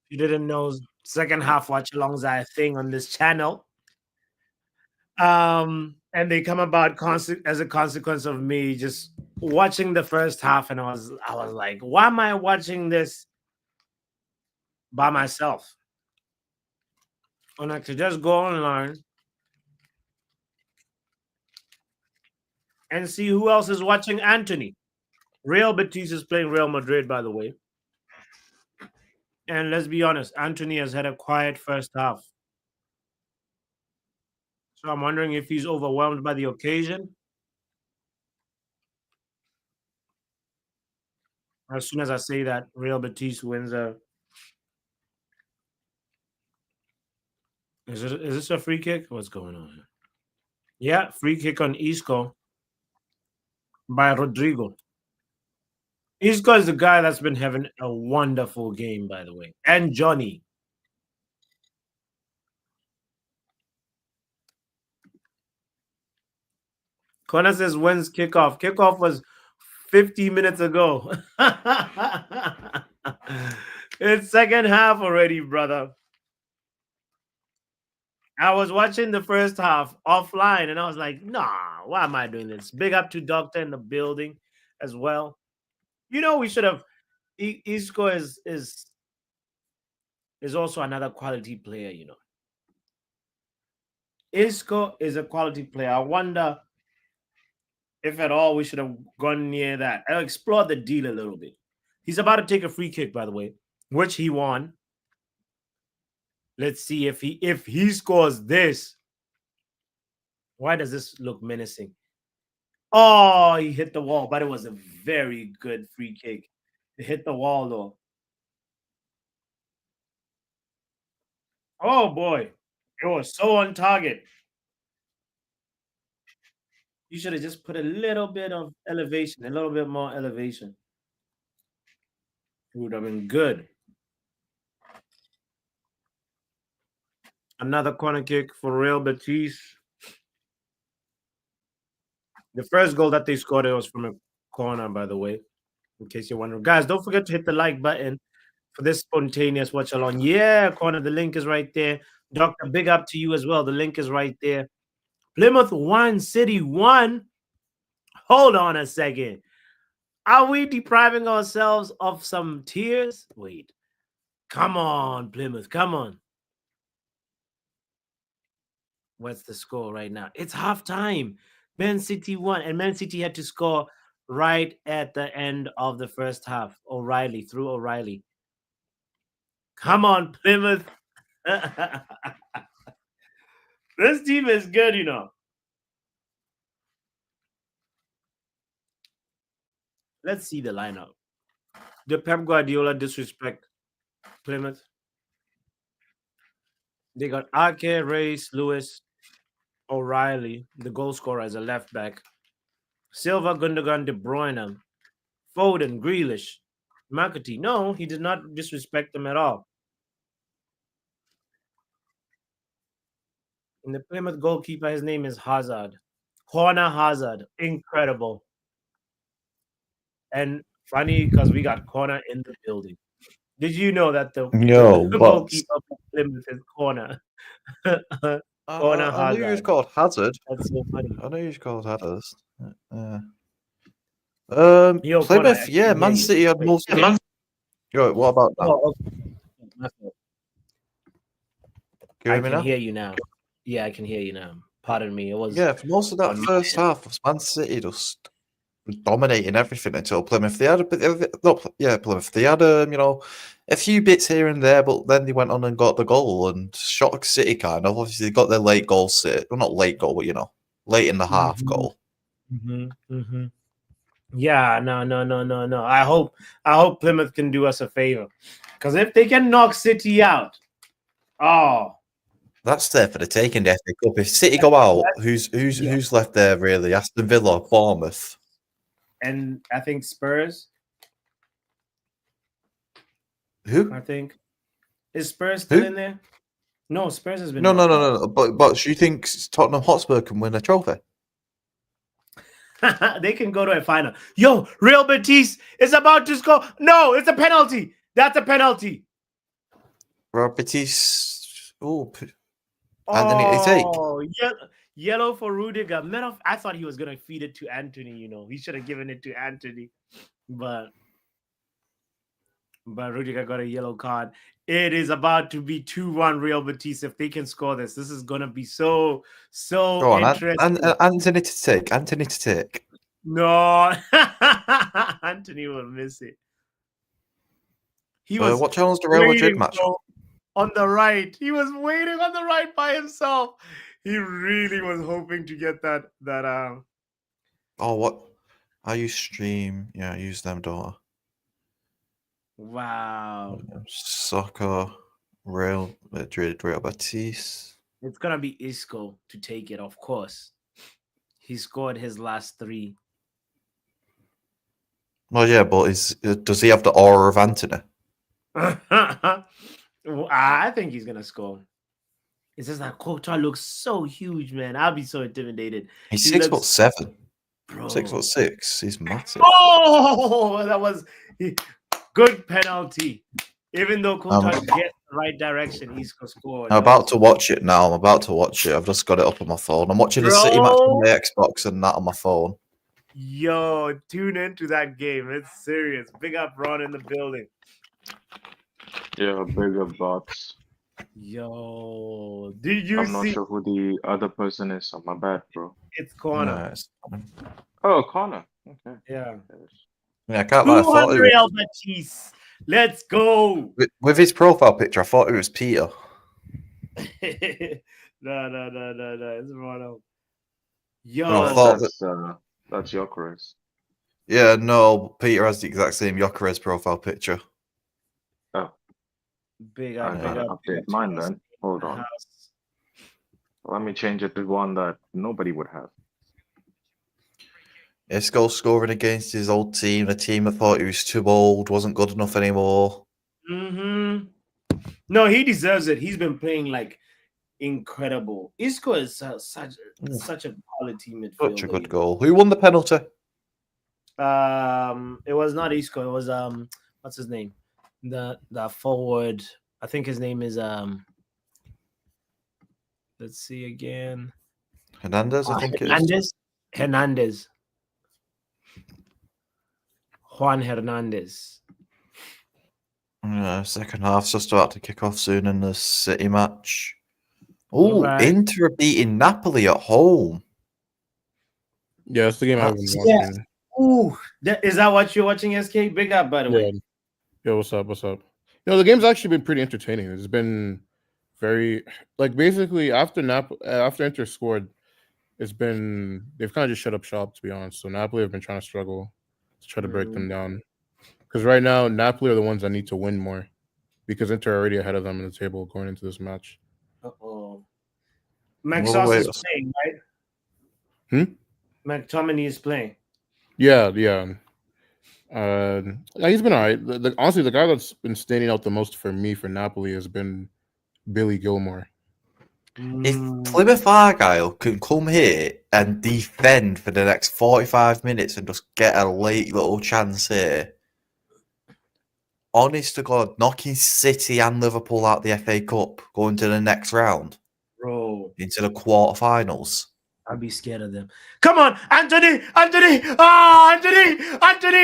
If you didn't know, second half watch alongs are a thing on this channel. And they come about as a consequence of me just watching the first half, and I was like, why am I watching this by myself? And I could just go online and see who else is watching Antony. Real Betis is playing Real Madrid, by the way. And let's be honest, Antony has had a quiet first half. So I'm wondering if he's overwhelmed by the occasion. As soon as I say that, Real Betis wins a. Is this a free kick? What's going on here? Yeah, free kick on Isco by Rodrigo. Isco is the guy that's been having a wonderful game, by the way. And Johnny. Connor says, when's kickoff? Kickoff was 50 minutes ago. It's second half already, brother. I was watching the first half offline and I was like, nah, why am I doing this? Big up to Doctor in the building as well. You know, we should have. Isco is also another quality player, you know. Isco is a quality player. I wonder if at all we should have gone near that. I'll explore the deal a little bit. He's about to take a free kick, by the way, which he won. Let's see if he scores this. Why does this look menacing? Oh, he hit the wall, but it was a very good free kick. It hit the wall though. Oh boy, it was so on target. You should have just put a little bit of elevation, a little bit more elevation. It would have been good. Another corner kick for Real Betis. The first goal that they scored, it was from a corner, by the way, in case you're wondering. Guys, don't forget to hit the like button for this spontaneous watch along. Yeah, corner, the link is right there. Doctor, big up to you as well. The link is right there. Plymouth 1, City 1. Hold on a second. Are we depriving ourselves of some tears? Wait. Come on, Plymouth. Come on. What's the score right now? It's halftime. Man City won, and Man City had to score right at the end of the first half. O'Reilly, through O'Reilly. Come on, Plymouth. This team is good, you know. Let's see the lineup. Did Pep Guardiola disrespect Plymouth? They got Ake, Reyes, Lewis, O'Reilly, the goal scorer as a left back. Silva, Gundogan, De Bruyne, Foden, Grealish, McAtee. No, he did not disrespect them at all. And the Plymouth goalkeeper, his name is Hazard. Corner Hazard. Incredible. And funny because we got Corner in the building. Did you know that the goalkeeper for Plymouth is Corner? Corner I knew he was Hazard. called Hazard. That's so funny. I knew he was called Hazard. Yo, Corner, Plymouth, I yeah, can Man hear you. City had Wait. most. Yo, what about now? Oh, okay. My fault. Can you I hear me can now? hear you now. Yeah, I can hear you now. Pardon me. It was Yeah, for most of that on my first end. half, Man City just dominating everything until Plymouth. They had a bit, Plymouth. They had you know, a few bits here and there, but then they went on and got the goal and shocked City kind of. Obviously, they got their late goal. Well, not late goal, but you know, late in the half goal. Yeah, no. I hope Plymouth can do us a favor, because if they can knock City out, that's there for the taking. The FA Cup. If City go out, who's left there really? Aston Villa, Bournemouth, and I think Spurs. Who? I think is Spurs still in there? No, Spurs has been no. But do you think Tottenham Hotspur can win a trophy? They can go to a final. Yo, Real Betis is about to score. No, it's a penalty. That's a penalty. Betis. Antony to take. Oh, yellow for Rudiger. I thought he was gonna feed it to Antony. He should have given it to Antony, but Rudiger got a yellow card. It is about to be 2-1 Real Betis. If they can score this is gonna be so Go on, interesting. Antony to take. Antony to take. No, Antony will miss it. He was what channel's the Real Madrid match? On the right. He was waiting on the right by himself. He really was hoping to get that. Oh, what? I use Stream. Yeah, I use them, don't I? Wow. Soccer, Real Madrid, Real Betis. It's gonna be Isco to take it, of course. He scored his last 3. Well, yeah, but does he have the aura of Antony? I think he's gonna score. It's just that Courtois looks so huge, man. I'll be so intimidated. He's 6'7". Bro. 6'6". He's massive. Oh, that was good penalty. Even though Courtois gets the right direction, Isco scored. I'm about to watch it now. I've just got it up on my phone. I'm watching the City match on the Xbox and that on my phone. Yo, tune into that game. It's serious. Big up Ron in the building. Yeah, big up bots. Yo, did you I'm see? not sure who the other person is. So my bad, bro. It's Connor. No, it's fine. Oh, Connor. Okay. Yeah. Yeah, I can't lie. I thought it was, Real Betis. Let's go. with his profile picture, I thought it was Peter. No. It's Ronald. Yo, No, I thought that's Jokeres. Yeah, no, Peter has the exact same Jokeres profile picture. Oh, big I up, gotta update mine then. Hold on. Let me change it to one that nobody would have. Isco scoring against his old team, a team that thought he was too old, wasn't good enough anymore. No, he deserves it. He's been playing like incredible. Isco is such a quality midfielder. Such a good goal. Who won the penalty? It was not Isco. It was what's his name? The forward. I think his name is Let's see again. Hernandez, I think Hernandez? it is. Hernandez. Juan Hernandez. Second half's just about to kick off soon in the City match. Oh, Right. Inter beating Napoli at home. Yeah, that's the game I've been watching. Ooh, is that what you're watching, SK? Big up, by the way. Yeah, what's up? The game's actually been pretty entertaining. It's been very basically after Inter scored, they've kind of just shut up shop, to be honest. So Napoli have been trying to struggle to try to break them down. Because right now, Napoli are the ones that need to win more, because Inter are already ahead of them in the table going into this match. McSauce is playing, right? McTominay is playing. Yeah. He's been all right. Honestly, the guy that's been standing out the most for me for Napoli has been Billy Gilmore. If Plymouth Argyle can come here and defend for the next 45 minutes and just get a late little chance here, honest to God, knocking City and Liverpool out the FA Cup, going to the next round, bro, into the quarterfinals. I'd be scared of them. Come on, Antony! Oh, Antony!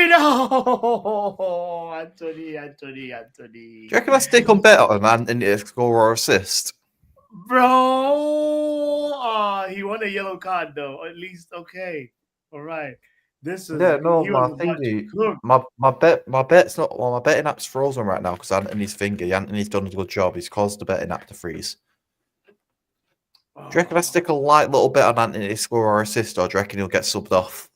No! Antony. Do you reckon I stick on better on Antony to score or assist? Bro! He won a yellow card, though. At least, okay. All right. This is my bet's not. Well, my betting app's frozen right now because Antony's done a good job. He's caused the betting app to freeze. Do you reckon I stick a light little bit on Antony to score or assist, or do you reckon he'll get subbed off?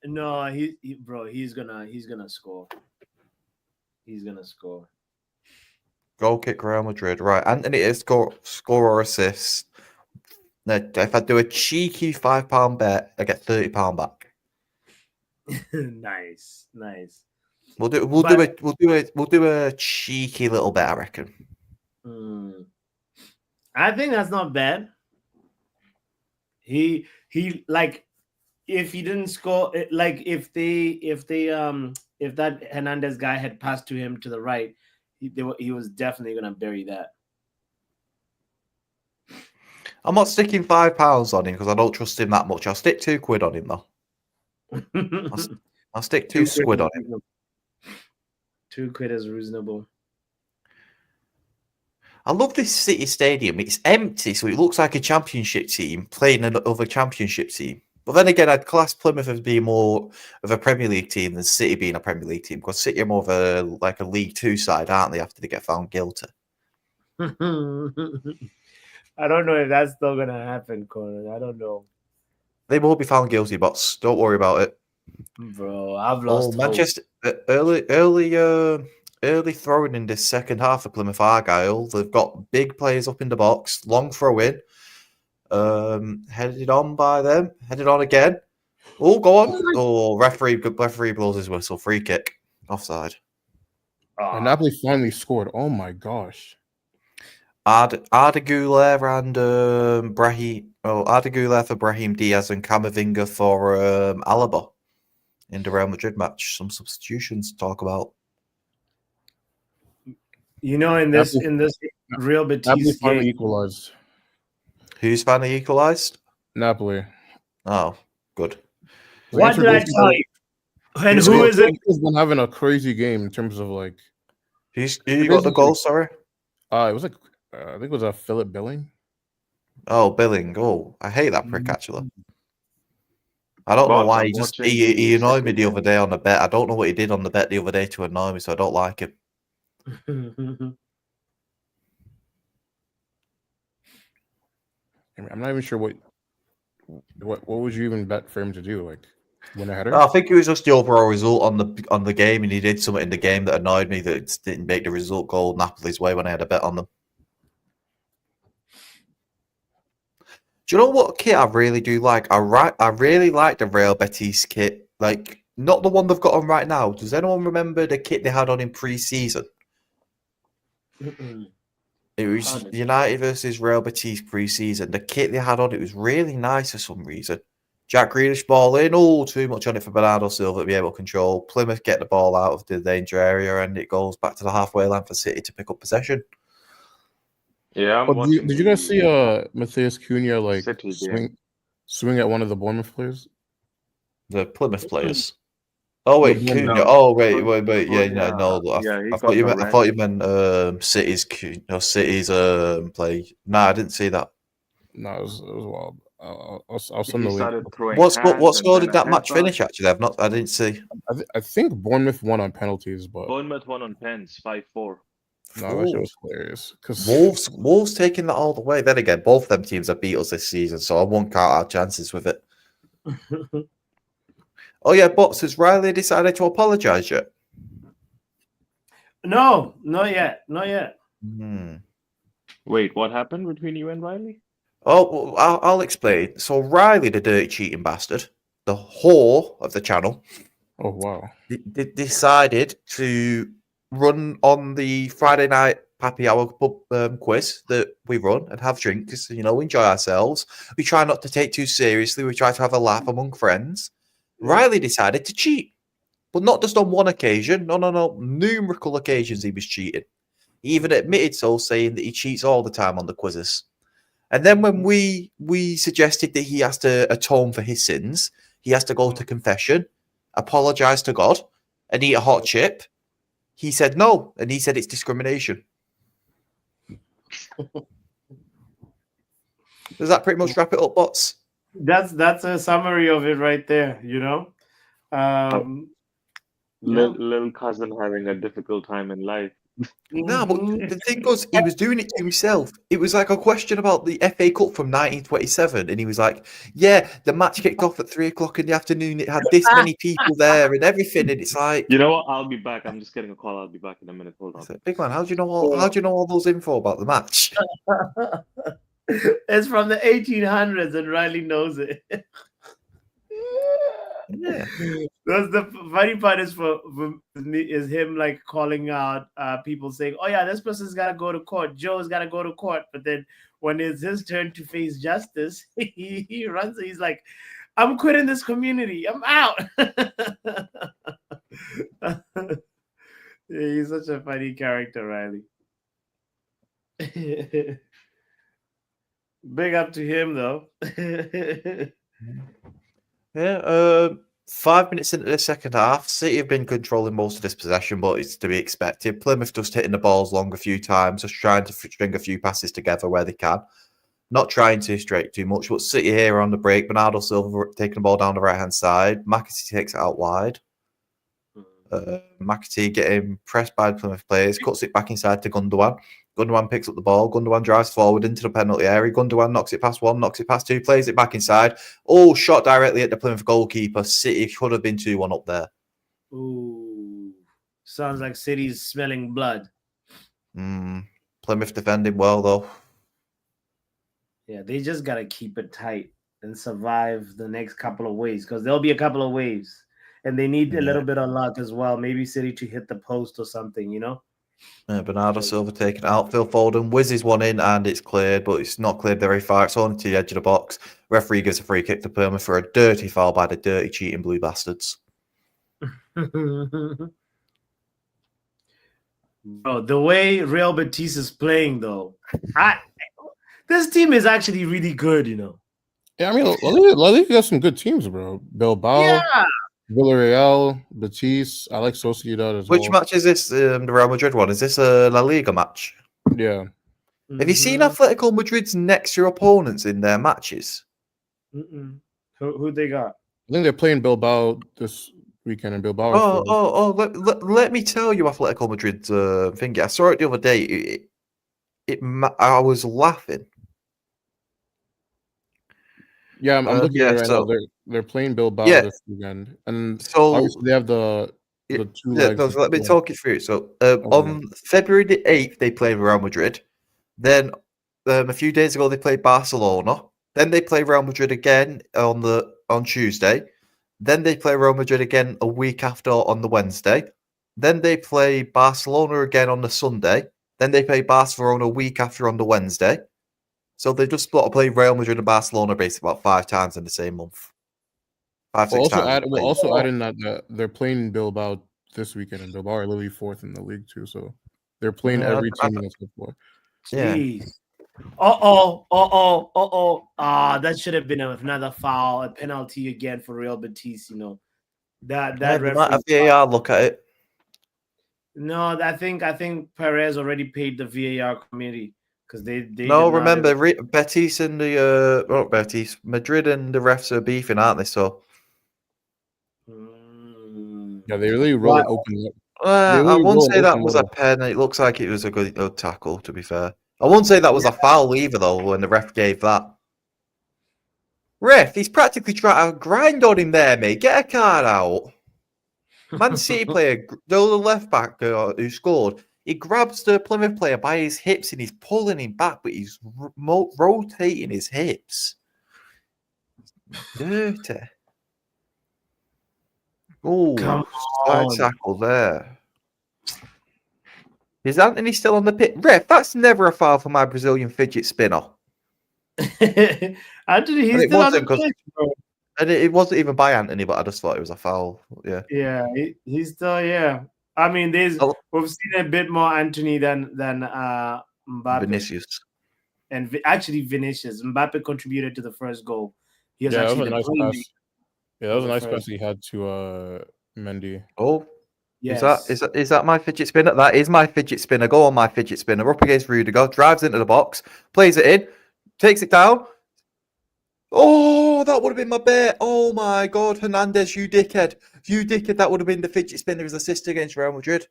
No, he's gonna score. He's gonna score. Goal kick Real Madrid. Right, Antony to score or assist. Now, if I do a cheeky £5 bet, I get £30 back. Nice. We'll do a cheeky little bet, I reckon. I think that's not bad. He like, if he didn't score, like if that Hernandez guy had passed to him to the right, he was definitely gonna bury that. I'm not sticking £5 on him because I don't trust him that much. I'll stick £2 on him though. I'll stick two squid on him. £2 is reasonable. I love this City stadium. It's empty, so it looks like a championship team playing another championship team. But then again, I'd class Plymouth as being more of a Premier League team than City being a Premier League team, because City are more of a League Two side, aren't they? After they get found guilty. I don't know if that's still gonna happen, Conan. I don't know. They will be found guilty, bots. Don't worry about it. Bro, I've lost hope. Manchester early throwing in this second half of Plymouth Argyle. They've got big players up in the box, long throw in. Headed on by them. Headed on again. Oh, go on. Oh, referee blows his whistle. Free kick. Offside. And Napoli finally scored. Oh my gosh. Arda Güler and Brahim. Oh, Arda Güler for Brahim Diaz and Camavinga for Alaba in the Real Madrid match. Some substitutions to talk about. You know, in this Real Betis Napoli finally game, equalized. Who's finally equalised? Napoli. Oh, good. What did I tell you? And who is it? He's been having a crazy game in terms of like. Who got the goal? Sorry. It was like I think it was a Philip Billing. Oh, Billing. Oh, I hate that prick actually. I don't know why he annoyed me the other day on the bet. I don't know what he did on the bet the other day to annoy me, so I don't like him. I'm not even sure what would you even bet for him to do, like win a header? I think it was just the overall result on the game, and he did something in the game that annoyed me that didn't make the result go Napoli's way when I had a bet on them. Do you know what kit I really do like? I really like the Real Betis kit, like not the one they've got on right now. Does anyone remember the kit they had on in pre-season? It was United versus Real Betis pre-season. The kit they had on, it was really nice for some reason. Jack Grealish ball in, too much on it for Bernardo Silva to be able to control. Plymouth get the ball out of the danger area, and it goes back to the halfway line for City to pick up possession. Yeah, did you guys see Matheus Cunha like swing at one of the Bournemouth players? The Plymouth players. Oh wait, Cunha. No. Oh wait. Yeah, no. I thought you meant City's play. No, I didn't see that. No, it was wild. I'll send the link. What score did that match finish? Actually, I didn't see. I think Bournemouth won on penalties, but Bournemouth won on pens 5-4. No, that shit was hilarious. Because Wolves taking that all the way. Then again, both them teams have beat us this season, so I won't count our chances with it. Oh yeah, Bots, has Riley decided to apologise yet? No, not yet. Wait, what happened between you and Riley? Oh, well, I'll explain. So Riley, the dirty cheating bastard, the whore of the channel. Oh wow! Decided to run on the Friday night happy hour quiz that we run and have drinks, enjoy ourselves. We try not to take too seriously. We try to have a laugh among friends. Riley decided to cheat, but not just on one occasion. No. Numerous occasions he was cheating. He even admitted so, saying that he cheats all the time on the quizzes. And then when we suggested that he has to atone for his sins, he has to go to confession, apologize to God, and eat a hot chip, he said no, and he said it's discrimination. Does that pretty much wrap it up, Bots? That's a summary of it right there, Little cousin having a difficult time in life. No, but the thing was, he was doing it to himself. It was like a question about the FA Cup from 1927, and he was like, yeah, the match kicked off at 3:00 in the afternoon. It had this many people there and everything, and it's like... You know what? I'll be back. I'm just getting a call. I'll be back in a minute. Hold on. Big man, how do you know all those info about the match? It's from the 1800s, and Riley knows it. Yeah. That's the funny part is for me is him like calling out people saying, "Oh yeah, this person's got to go to court. Joe's got to go to court." But then when it's his turn to face justice, he runs. He's like, "I'm quitting this community. I'm out." Yeah, he's such a funny character, Riley. Big up to him, though. Yeah, 5 minutes into the second half, City have been controlling most of this possession, but it's to be expected. Plymouth just hitting the balls long a few times, just trying to string a few passes together where they can. Not trying to straight too much, but City here on the break. Bernardo Silva taking the ball down the right-hand side. McAtee takes it out wide. McAtee getting pressed by the Plymouth players, cuts it back inside to Gundogan. Gundogan picks up the ball. Gundogan drives forward into the penalty area. Gundogan knocks it past one, knocks it past two, plays it back inside. Oh, shot directly at the Plymouth goalkeeper. City could have been 2-1 up there. Ooh, sounds like City's smelling blood. Plymouth defending well, though. Yeah, they just got to keep it tight and survive the next couple of waves because there'll be a couple of waves. And they need a little bit of luck as well. Maybe City to hit the post or something, you know? Bernardo Silva taken out. Phil Foden whizzes one in and it's cleared, but it's not cleared very far. It's only to the edge of the box. Referee gives a free kick to Plymouth for a dirty foul by the dirty cheating blue bastards. Bro, the way Real Betis is playing, though, this team is actually really good, you know? Yeah, I mean, La Liga got some good teams, bro. Bilbao. Yeah. Villarreal, Betis. I like Sociedad as well. Which match is this? The Real Madrid one? Is this a La Liga match? Yeah. Have you seen Atletico Madrid's next year opponents in their matches? Who they got? I think they're playing Bilbao this weekend in Bilbao. Let me tell you Atletico Madrid's thing. I saw it the other day. I was laughing. Yeah, I'm looking at it right now. They're playing Bilbao this weekend, and so obviously they have the two legs. Let me talk you through it. So on February the 8th, they played Real Madrid. Then a few days ago, they played Barcelona. Then they play Real Madrid again on Tuesday. Then they play Real Madrid again a week after on the Wednesday. Then they play Barcelona again on the Sunday. Then they play Barcelona a week after on the Wednesday. So they just got to play Real Madrid and Barcelona basically about 5 times in the same month. 5-6 times. We'll also add in that they're playing Bilbao this weekend, and Bilbao are literally 4th in the league too. So they're playing every team in the top 4. Jeez. That should have been another foul, a penalty again for Real Betis. You know that referee. VAR look at it. No, I think Perez already paid the VAR committee because they. No, remember Betis and Madrid and the refs are beefing, aren't they? So. Yeah, they really roll open up. I won't say that was a pen. It looks like it was a good tackle, to be fair. I won't say that was a foul either, though, when the ref gave that. Ref, he's practically trying to grind on him there, mate. Get a card out. Man City player, the left back who scored, he grabs the Plymouth player by his hips and he's pulling him back, but he's rotating his hips. Dirty. Oh, side tackle there. Is Antony still on the pit? Ref, that's never a foul for my Brazilian fidget spinner. Antony, he's still on the pitch, bro. And it wasn't even by Antony, but I just thought it was a foul. Yeah. Yeah, he's still, yeah. I mean, we've seen a bit more Antony than Mbappe. Vinicius. And actually Vinicius. Mbappe contributed to the first goal. He was that was a nice pass. Yeah, that was a nice pass he had to Mendy. Oh, yes. Is that my fidget spinner? That is my fidget spinner. Go on, my fidget spinner. Up against Rudiger, drives into the box, plays it in, takes it down. Oh, that would have been my bet. Oh my God, Hernandez, you dickhead. You dickhead, that would have been the fidget spinner's assist against Real Madrid.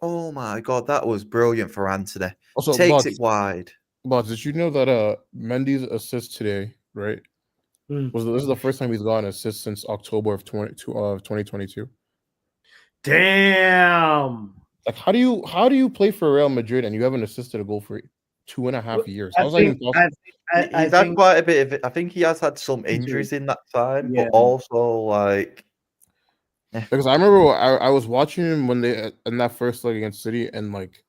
Oh my God, that was brilliant for Antony. Also, takes it wide. But did you know that Mendy's assist today, right? This is the first time he's gotten an assist since October of 2022. Damn. Like, how do you play for Real Madrid and you haven't assisted a goal for 2.5 years? How's that even possible? He's had quite a bit of it. I think he has had some injuries in that time, but also like. Because I remember I was watching him when they in that first leg against City, and like,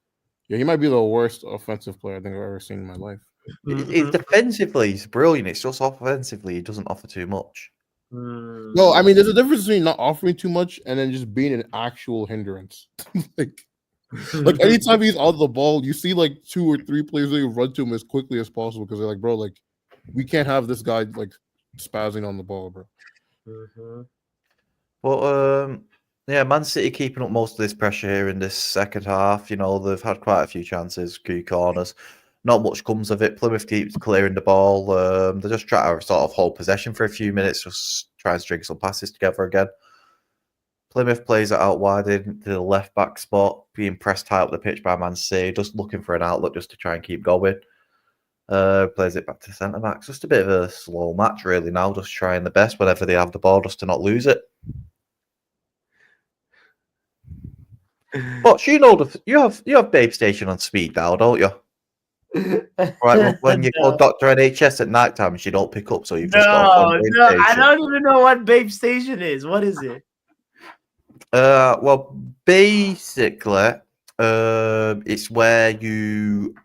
yeah, he might be the worst offensive player I think I've ever seen in my life. Defensively, he's brilliant. It's just offensively, he doesn't offer too much. No, I mean, there's a difference between not offering too much and then just being an actual hindrance. like anytime he's on the ball, you see like 2 or 3 players that run to him as quickly as possible because they're like, bro, like we can't have this guy like spazzing on the ball, bro. But yeah, Man City keeping up most of this pressure here in this second half. You know, they've had quite a few chances, few corners. Not much comes of it. Plymouth keeps clearing the ball. They just try to sort of hold possession for a few minutes, just try and string some passes together again. Plymouth plays it out wide into the left back spot, being pressed high up the pitch by Man City, just looking for an outlet just to try and keep going. Plays it back to centre backs. Just a bit of a slow match, really. Now, just trying the best whenever they have the ball, just to not lose it. But you know, you have Babe Station on speed dial, don't you? Right, when you call Dr. NHS at night time and she don't pick up, so you've just got to phone Babe Station. I don't even know what Babe Station is. What is it? Well, basically, it's where you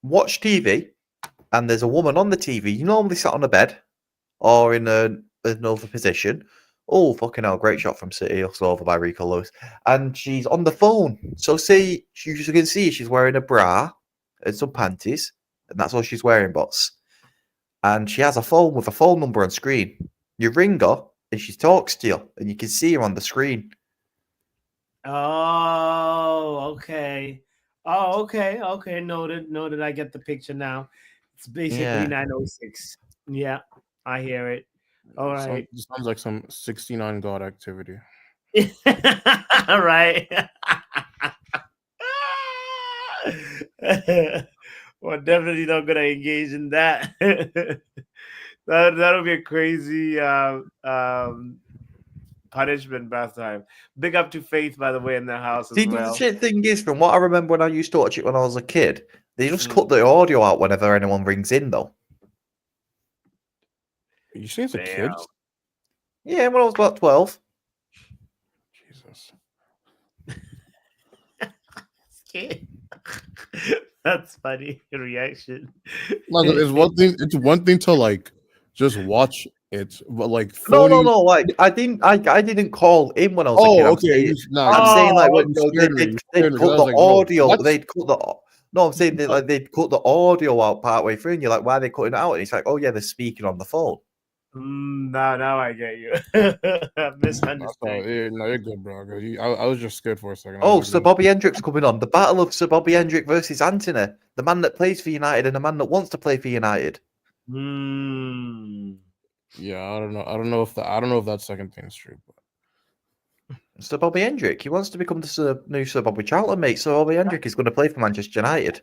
watch TV and there's a woman on the TV. You normally sat on a bed or in another position. Oh, fucking hell, great shot from City, also over by Rico Lewis. And she's on the phone. So see, you can see she's wearing a bra and some panties, and that's all she's wearing, bots. And she has a phone with a phone number on screen. You ring her, and she talks to you, and you can see her on the screen. Oh, okay. Oh, okay. Okay, noted. I get the picture now. It's basically 906. Yeah, I hear it. All right. Sounds like some 69 God activity. All right. Well, definitely not gonna engage in that. That'll be a crazy punishment bath time. Big up to Faith, by the way, in the house as well. The shit thing is, from what I remember when I used to watch it when I was a kid, they just cut the audio out whenever anyone rings in, though. You say it's a kid? Yeah, when I was about 12. Jesus. That's funny reaction. Like, it's one thing to like just watch it, but like No. Like I didn't call in when I was a kid. I'm saying like when they'd cut the audio. They'd cut the. No, I'm saying they'd cut the audio out partway through, and you're like, why are they cutting it out? And it's like, oh yeah, they're speaking on the phone. Now I get you. Misunderstanding. No, you're good, bro. I was just scared for a second. Oh, Sir Bobby Hendrick's coming on. The battle of Sir Bobby Hendrick versus Antony, the man that plays for United and the man that wants to play for United. Yeah, I don't know. I don't know if that second thing is true. But Sir Bobby Hendrick, he wants to become the new Sir Bobby Charlton, mate. Sir Bobby Hendrick is going to play for Manchester United.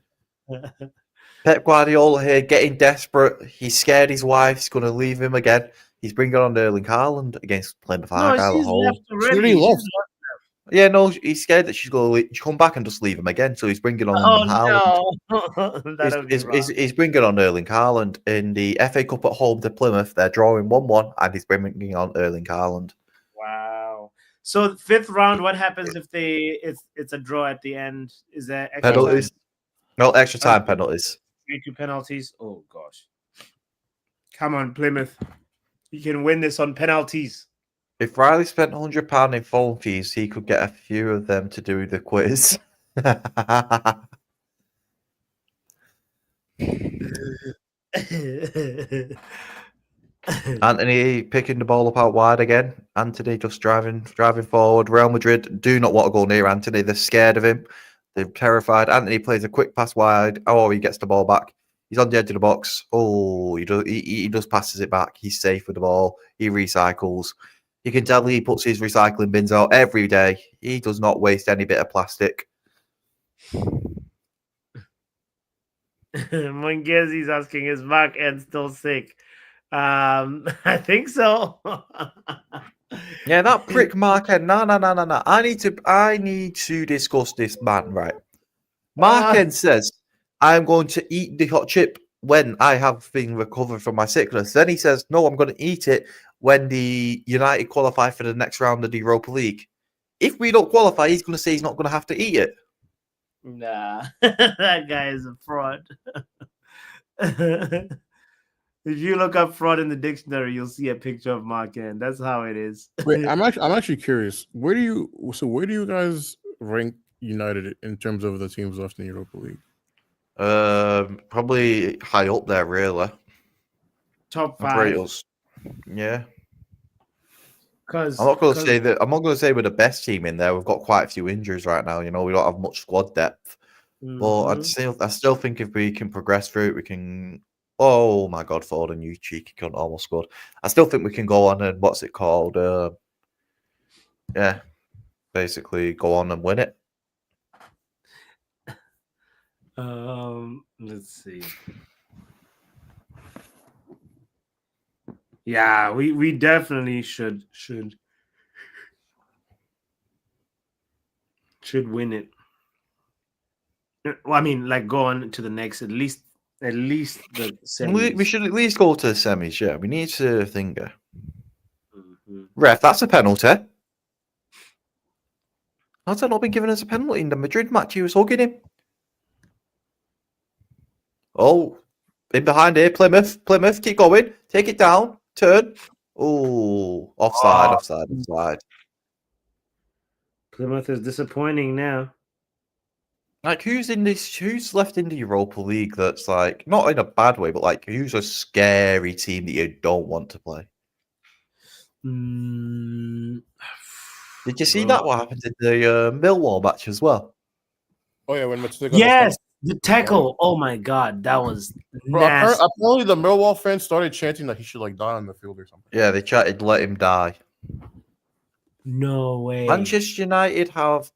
Pep Guardiola here, getting desperate. He's scared his wife's going to leave him again. He's bringing on Erling Haaland against Plymouth Argyle at home. Yeah, no, he's scared that she's going to come back and just leave him again. So he's bringing on Haaland. He's bringing on Erling Haaland in the FA Cup at home to Plymouth. They're drawing 1-1, and he's bringing on Erling Haaland. Wow. So 5th round, what happens if it's a draw at the end? Is there extra penalties? Time? No, extra time penalties. 2 penalties. Oh gosh! Come on, Plymouth. You can win this on penalties. If Riley spent £100 in phone fees, he could get a few of them to do the quiz. Antony picking the ball up out wide again. Antony just driving forward. Real Madrid do not want to go near Antony. They're scared of him. They're terrified. Antony plays a quick pass wide. Oh, he gets the ball back. He's on the edge of the box. Oh, he just passes it back. He's safe with the ball. He recycles. You can tell he puts his recycling bins out every day. He does not waste any bit of plastic. Mongezzi's asking, is Mark N still sick? I think so. Yeah, that prick Mark N. No. I need to discuss this man, right? Mark N says, I'm going to eat the hot chip when I have been recovered from my sickness. Then he says, no, I'm going to eat it when the United qualify for the next round of the Europa League. If we don't qualify, he's going to say he's not going to have to eat it. Nah, that guy is a fraud. If you look up fraud in the dictionary, you'll see a picture of Marquand. That's how it is. Wait, I'm actually curious. Where do you guys rank United in terms of the teams left in the Europa League? Probably high up there, really. Top I'd rate 5. us. Yeah. Because I'm not going to say that. I'm not going to say we're the best team in there. We've got quite a few injuries right now. You know, we don't have much squad depth. But I still think if we can progress through it, we can. Oh my God, Foden, you cheeky cunt, almost scored. I still think we can go on and what's it called? Yeah, basically go on and win it. Let's see. Yeah, we definitely should win it. Well, I mean, like go on to the next, at least the semis. We should at least go to the semis. Yeah, we need to think. Mhm. Ref, that's a penalty. How's that not been given as a penalty in the Madrid match? He was hugging him. Oh, in behind here, Plymouth, keep going, take it down, turn. Oh, offside. Plymouth is disappointing now. Like, who's left in the Europa League that's like, not in a bad way, but like, who's a scary team that you don't want to play? Did you see that? What happened in the Millwall match as well? Oh yeah, when Matsuga Yes, the tackle. Oh my God, that was nasty. Apparently the Millwall fans started chanting that he should like die on the field or something. Yeah, they chatted, let him die. No way. Manchester United have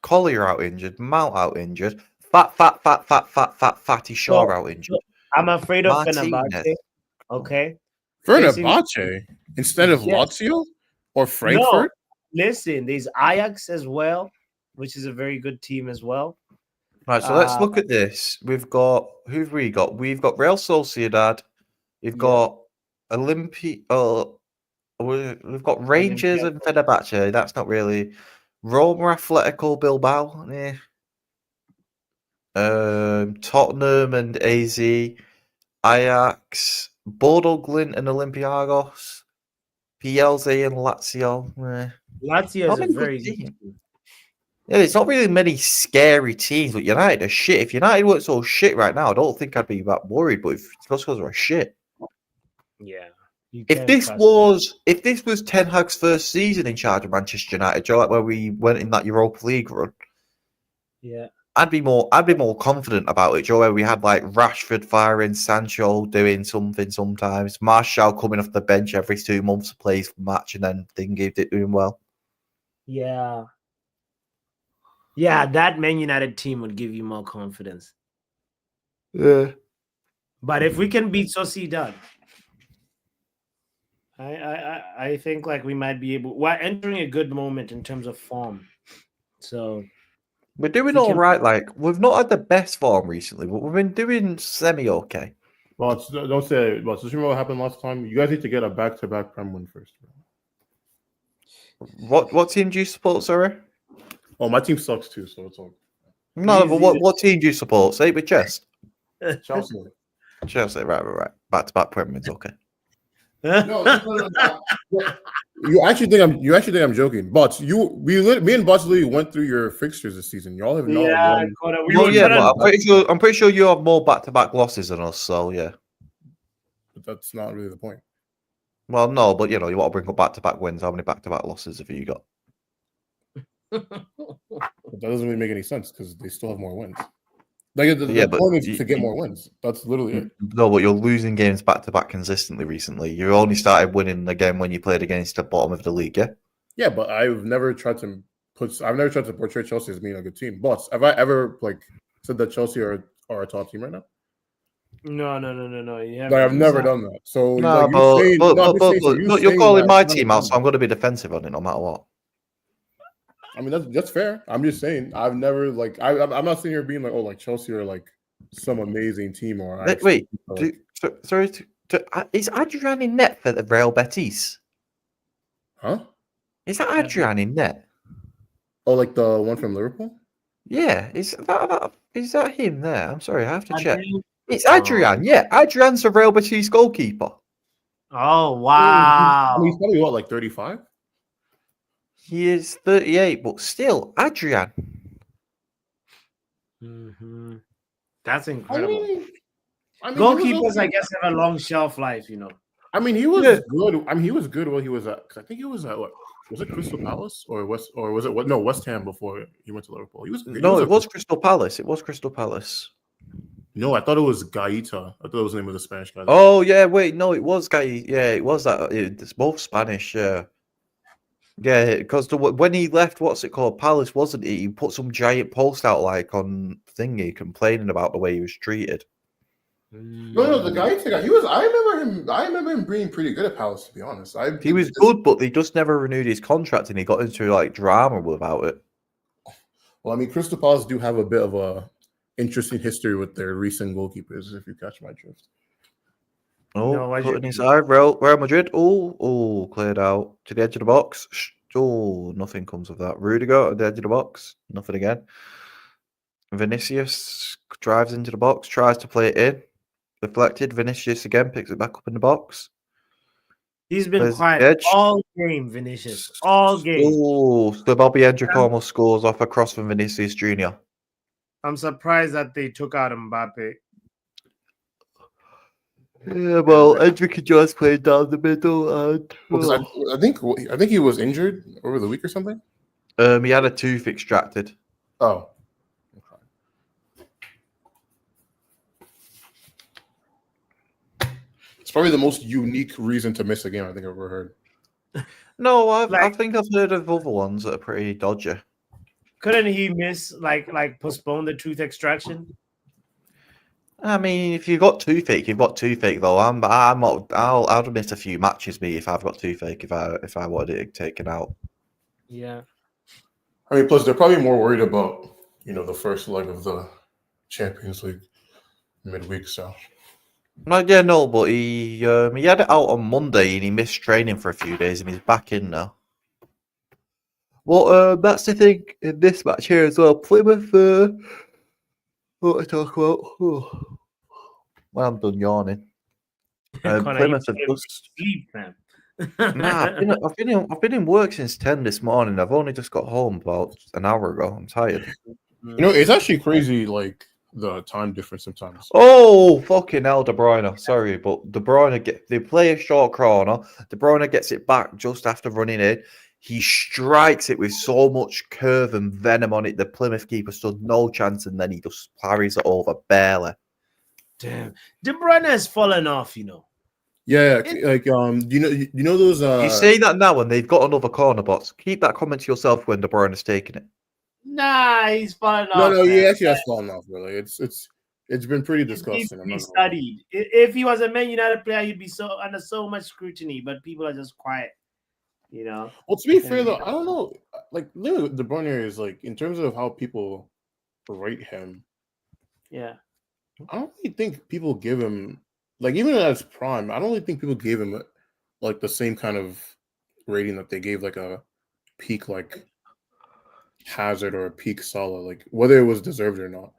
Collier out injured, Mount out injured, Fatty Shaw out injured. I'm afraid of Martinez. Fenerbahce. Okay. Fenerbahce instead of Yes. Lazio or Frankfurt? No, listen, there's Ajax as well, which is a very good team as well. Right, so let's look at this. We've got who've we got? We've got Real Sociedad. We've got We've got Rangers and Fenerbahce. That's not really Roma, Atletico Bilbao. Tottenham and AZ, Ajax, Bodo Glint and Olympiacos, PLZ and Lazio. Lazio Not is a many very good good teams. team. Yeah, it's not really many scary teams, but United are shit. If United weren't so shit right now, I don't think I'd be that worried. But if it's because we're shit. Yeah. If this was Ten Hag's first season in charge of Manchester United, Joe, like where we went in that Europa League run, yeah, I'd be more confident about it, Joe. Where we had like Rashford firing, Sancho doing something sometimes, Martial coming off the bench every 2 months to play his match, and then Thingy doing well. yeah, that Man United team would give you more confidence. Yeah, but if we can beat Sociedad, I think like we might be able. We're entering a good moment in terms of form, so we're doing all right. Like we've not had the best form recently, but we've been doing semi-okay. Well, don't say it. Well, so remember what happened last time? You guys need to get a back-to-back Prem win first. What team do you support, sorry? Oh, my team sucks too, so it's all. No, but what team do you support? Say it with chest. Chelsea. Chelsea, right. Back-to-back Prem wins, okay. No. You actually think I'm joking, but me and Bots Lee went through your fixtures this season. Y'all have not won. But I'm pretty sure you have more back-to-back losses than us. So yeah, but that's not really the point. Well, no, but you want to bring up back-to-back wins. How many back-to-back losses have you got? But that doesn't really make any sense because they still have more wins. Like the point is to get more wins. That's literally it. No, but you're losing games back to back consistently recently. You only started winning again when you played against the bottom of the league, yeah? Yeah, but I've never tried to portray Chelsea as being a good team. But have I ever said that Chelsea are a top team right now? No. I've never done that. So you're calling my team out, so I'm going to be defensive on it no matter what. I mean that's fair. I'm just saying I've never I'm not sitting here being like, oh, like Chelsea are like some amazing team or is Adrian in net for the Real Betis? Huh? Is that Adrian in net? Oh, like the one from Liverpool? Yeah, is that him there? I'm sorry, I have to check. It's Adrian. Yeah, Adrian's a Real Betis goalkeeper. Oh I mean, he's wow! probably what, like 35? He is 38, but still, Adrian. Mhm. That's I incredible. mean, he was Goalkeepers, I okay. guess, have a long shelf life. I mean, he was Yeah. good. I mean, he was good while he was at. 'Cause I think he was at what? Was it Crystal Palace or West? Or was it what? No, West Ham before he went to Liverpool. He was. No, it was Crystal Palace. It was Crystal Palace. No, I thought it was Gaita. I thought it was the name of the Spanish guy. Oh yeah, wait, no, it was guy. Yeah, it was that. It's both Spanish. Yeah, yeah. Because when he left, what's it called? Palace, wasn't he? He put some giant post out like on thingy complaining about the way he was treated. No, the Gaita guy. He was. I remember him being pretty good at Palace. To be honest, He was good, but they just never renewed his contract, and he got into like drama about it. Well, I mean, Crystal Palace do have a bit of a interesting history with their recent goalkeepers, if you catch my drift. Oh, No, I putting should- inside. Real Madrid. Oh, cleared out to the edge of the box. Oh, nothing comes of that. Rudiger at the edge of the box. Nothing again. Vinicius drives into the box, tries to play it in. Deflected. Vinicius again picks it back up in the box. He's been Plays quiet edge. all game, Vinicius. All game. Oh, so Bobby Hendrick almost scores off a cross from Vinicius Jr. I'm surprised that they took out Mbappe. Yeah, well, Hendrick and Joyce played down the middle, and Because I think he was injured over the week or something. he had a tooth extracted. Oh, it's probably the most unique reason to miss a game I think I've ever heard. No, I Like- think I've heard of other ones that are pretty dodgy. Couldn't he miss like postpone the tooth extraction? I mean, if you've got toothache, you've got toothache though. I'm not. I'll miss a few matches me if I've got toothache if I wanted it taken out. Yeah. I mean, plus they're probably more worried about the first leg of the Champions League midweek. So Like, yeah, no, but he had it out on Monday and he missed training for a few days and he's back in now. Well, that's the thing in this match here as well. Plymouth, what I talk about? Oh. Well, I'm done yawning. Connor, Plymouth you have just sleep, man. nah. I've been in work since 10 this morning. I've only just got home about an hour ago. I'm tired. it's actually crazy, like the time difference sometimes. Oh, fucking hell, De Bruyne. Sorry, but De Bruyne they play a short corner. De Bruyne gets it back just after running in. He strikes it with so much curve and venom on it. The Plymouth keeper stood no chance, and then he just parries it over barely. Damn, De Bruyne has fallen off. Yeah, like you know those. You say that now, and they've got another corner box. Keep that comment to yourself when De Bruyne is taking it. Nah, he's fallen off. No, he man. actually has fallen off. Really, it's been pretty He needs disgusting. to I'm be not gonna lie. studied. If he was a Man United player, he'd be under so much scrutiny. But people are just quiet. Well, to be fair though, I don't know. Like, literally, De Bruyne is like in terms of how people rate him. Yeah. I don't really think people give him like even at his prime. I don't really think people gave him like the same kind of rating that they gave like a peak like Hazard or a peak Salah, like whether it was deserved or not.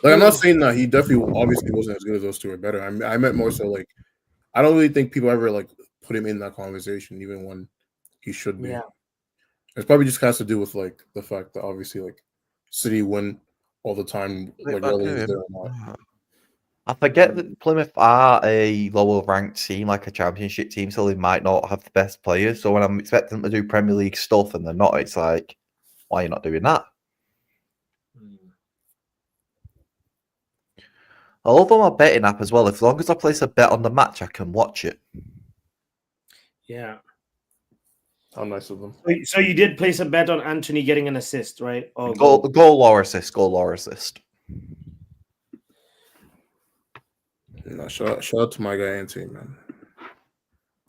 Like I'm not saying that he definitely obviously wasn't as good as those two or better. I meant more so like I don't really think people ever like put him in that conversation, even when he should be. Yeah. It's probably just has to do with like the fact that obviously like City win all the time, like whether he's there or not. I forget that Plymouth are a lower ranked team, like a championship team, so they might not have the best players. So when I'm expecting them to do Premier League stuff and they're not, it's like, why are you not doing that? I love on my betting app as well. As long as I place a bet on the match, I can watch it. Yeah. How nice of them. So you did place a bet on Antony getting an assist, right? Oh, Goal or assist. Goal or assist. No, shout out to my guy Antony, man.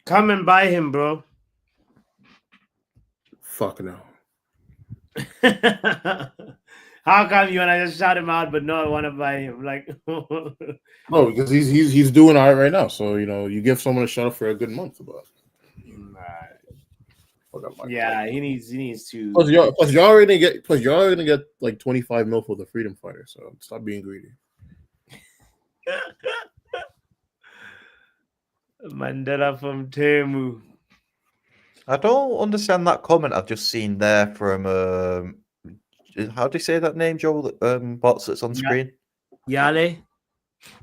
Come and buy him, bro. Fuck no. How come you and I just shout him out, but no, I want to buy him? Like, No, because he's doing all right now. So you give someone a shout out for a good month, but yeah, he needs to. Plus y'all already gonna get like 25 mil for the Freedom Fighter. So stop being greedy. Mandela from Temu. I don't understand that comment I've just seen there from how do you say that name, Joel? Bots that's on screen. Yale.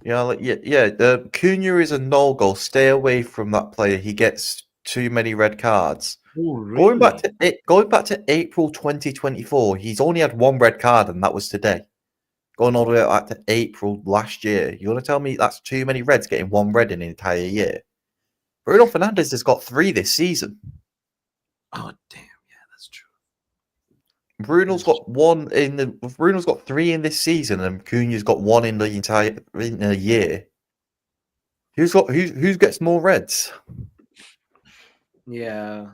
Yeah, Cunha is a no goal. Stay away from that player. He gets too many red cards. Oh, really? Going back to April 2024, he's only had one red card, and that was today. Going all the way back to April last year, you want to tell me that's too many reds getting one red in an entire year? Bruno Fernandes has got 3 this season. Oh, damn. Yeah, that's true. Bruno's got 3 in this season, and Cunha's got 1 in a year. Who gets more reds? Yeah.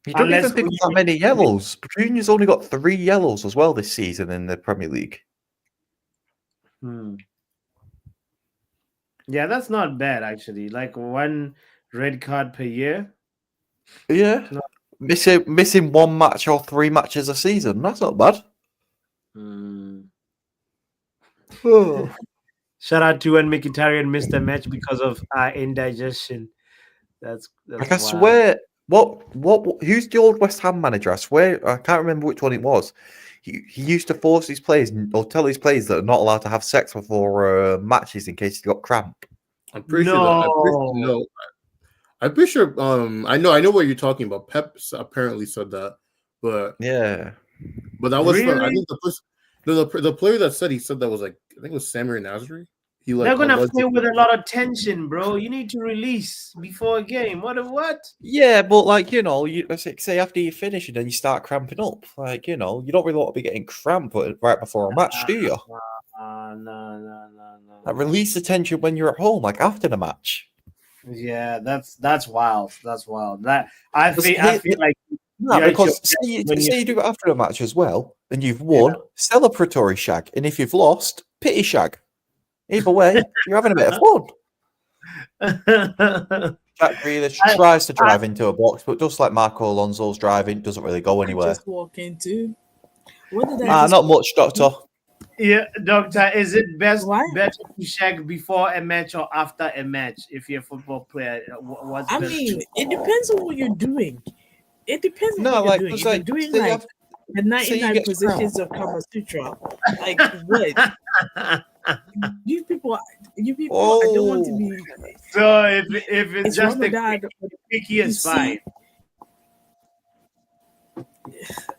You don't even pick up that many yellows. Cunha's only got 3 yellows as well this season in the Premier League. Yeah, that's not bad actually. Like 1 red card per year. Yeah. Missing 1 match or 3 matches a season. That's not bad. Shout out to when Mkhitaryan missed a match because of indigestion. That's like I swear, who's the old West Ham manager? I swear I can't remember which one it was. He used to force his players or tell his players that are not allowed to have sex before matches in case he got cramp. I'm pretty sure. I'm pretty sure. I know what you're talking about. Pep apparently said that, but yeah, but that was really? I think the player that said he said that was like I think it was Samir Nasri. They're gonna play with a lot of tension, bro. You need to release before a game. What? Yeah, but like you say after you finish and then you start cramping up. Like you don't really want to be getting cramp right before a match, do you? No. Like, release the tension when you're at home, like after the match. Yeah, that's wild. That's wild. That I feel like because say you do it after a match as well, and you've won, celebratory shag, and if you've lost, pity shag. Either way, you're having a bit of fun. Jack Grealish tries to drive into a box, but just like Marco Alonso's driving, doesn't really go anywhere. Just walk into. What did I not much, Doctor. Yeah, Doctor. Is it better to shag before a match or after a match if you're a football player? It depends on what you're doing. It depends on what you're doing. If you're doing the 99 positions of Kama Sutra, like what? You people, I don't want to be. So if it's just a picky is fine.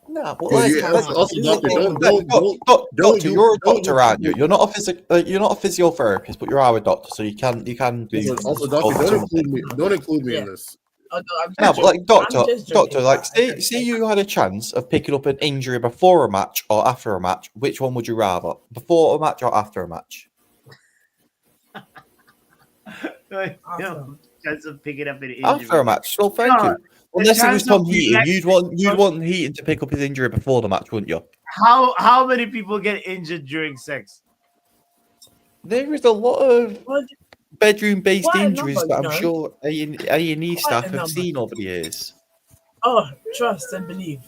No, but doctor, you're a doctor, aren't you? You're not a physiotherapist, but you are a doctor, so you can be. Also, doctor, don't include me in this. Oh, no, but like doctor, like say you had a chance of picking up an injury before a match or after a match. Which one would you rather, before a match or after a match? Chance of picking up an injury after a match. Well, thank you. Unless it was Tom Heaton, you'd want Heaton to pick up his injury before the match, wouldn't you? How many people get injured during sex? There is a lot of bedroom-based injuries that I'm sure A&E staff have seen over the years. Oh, trust and believe.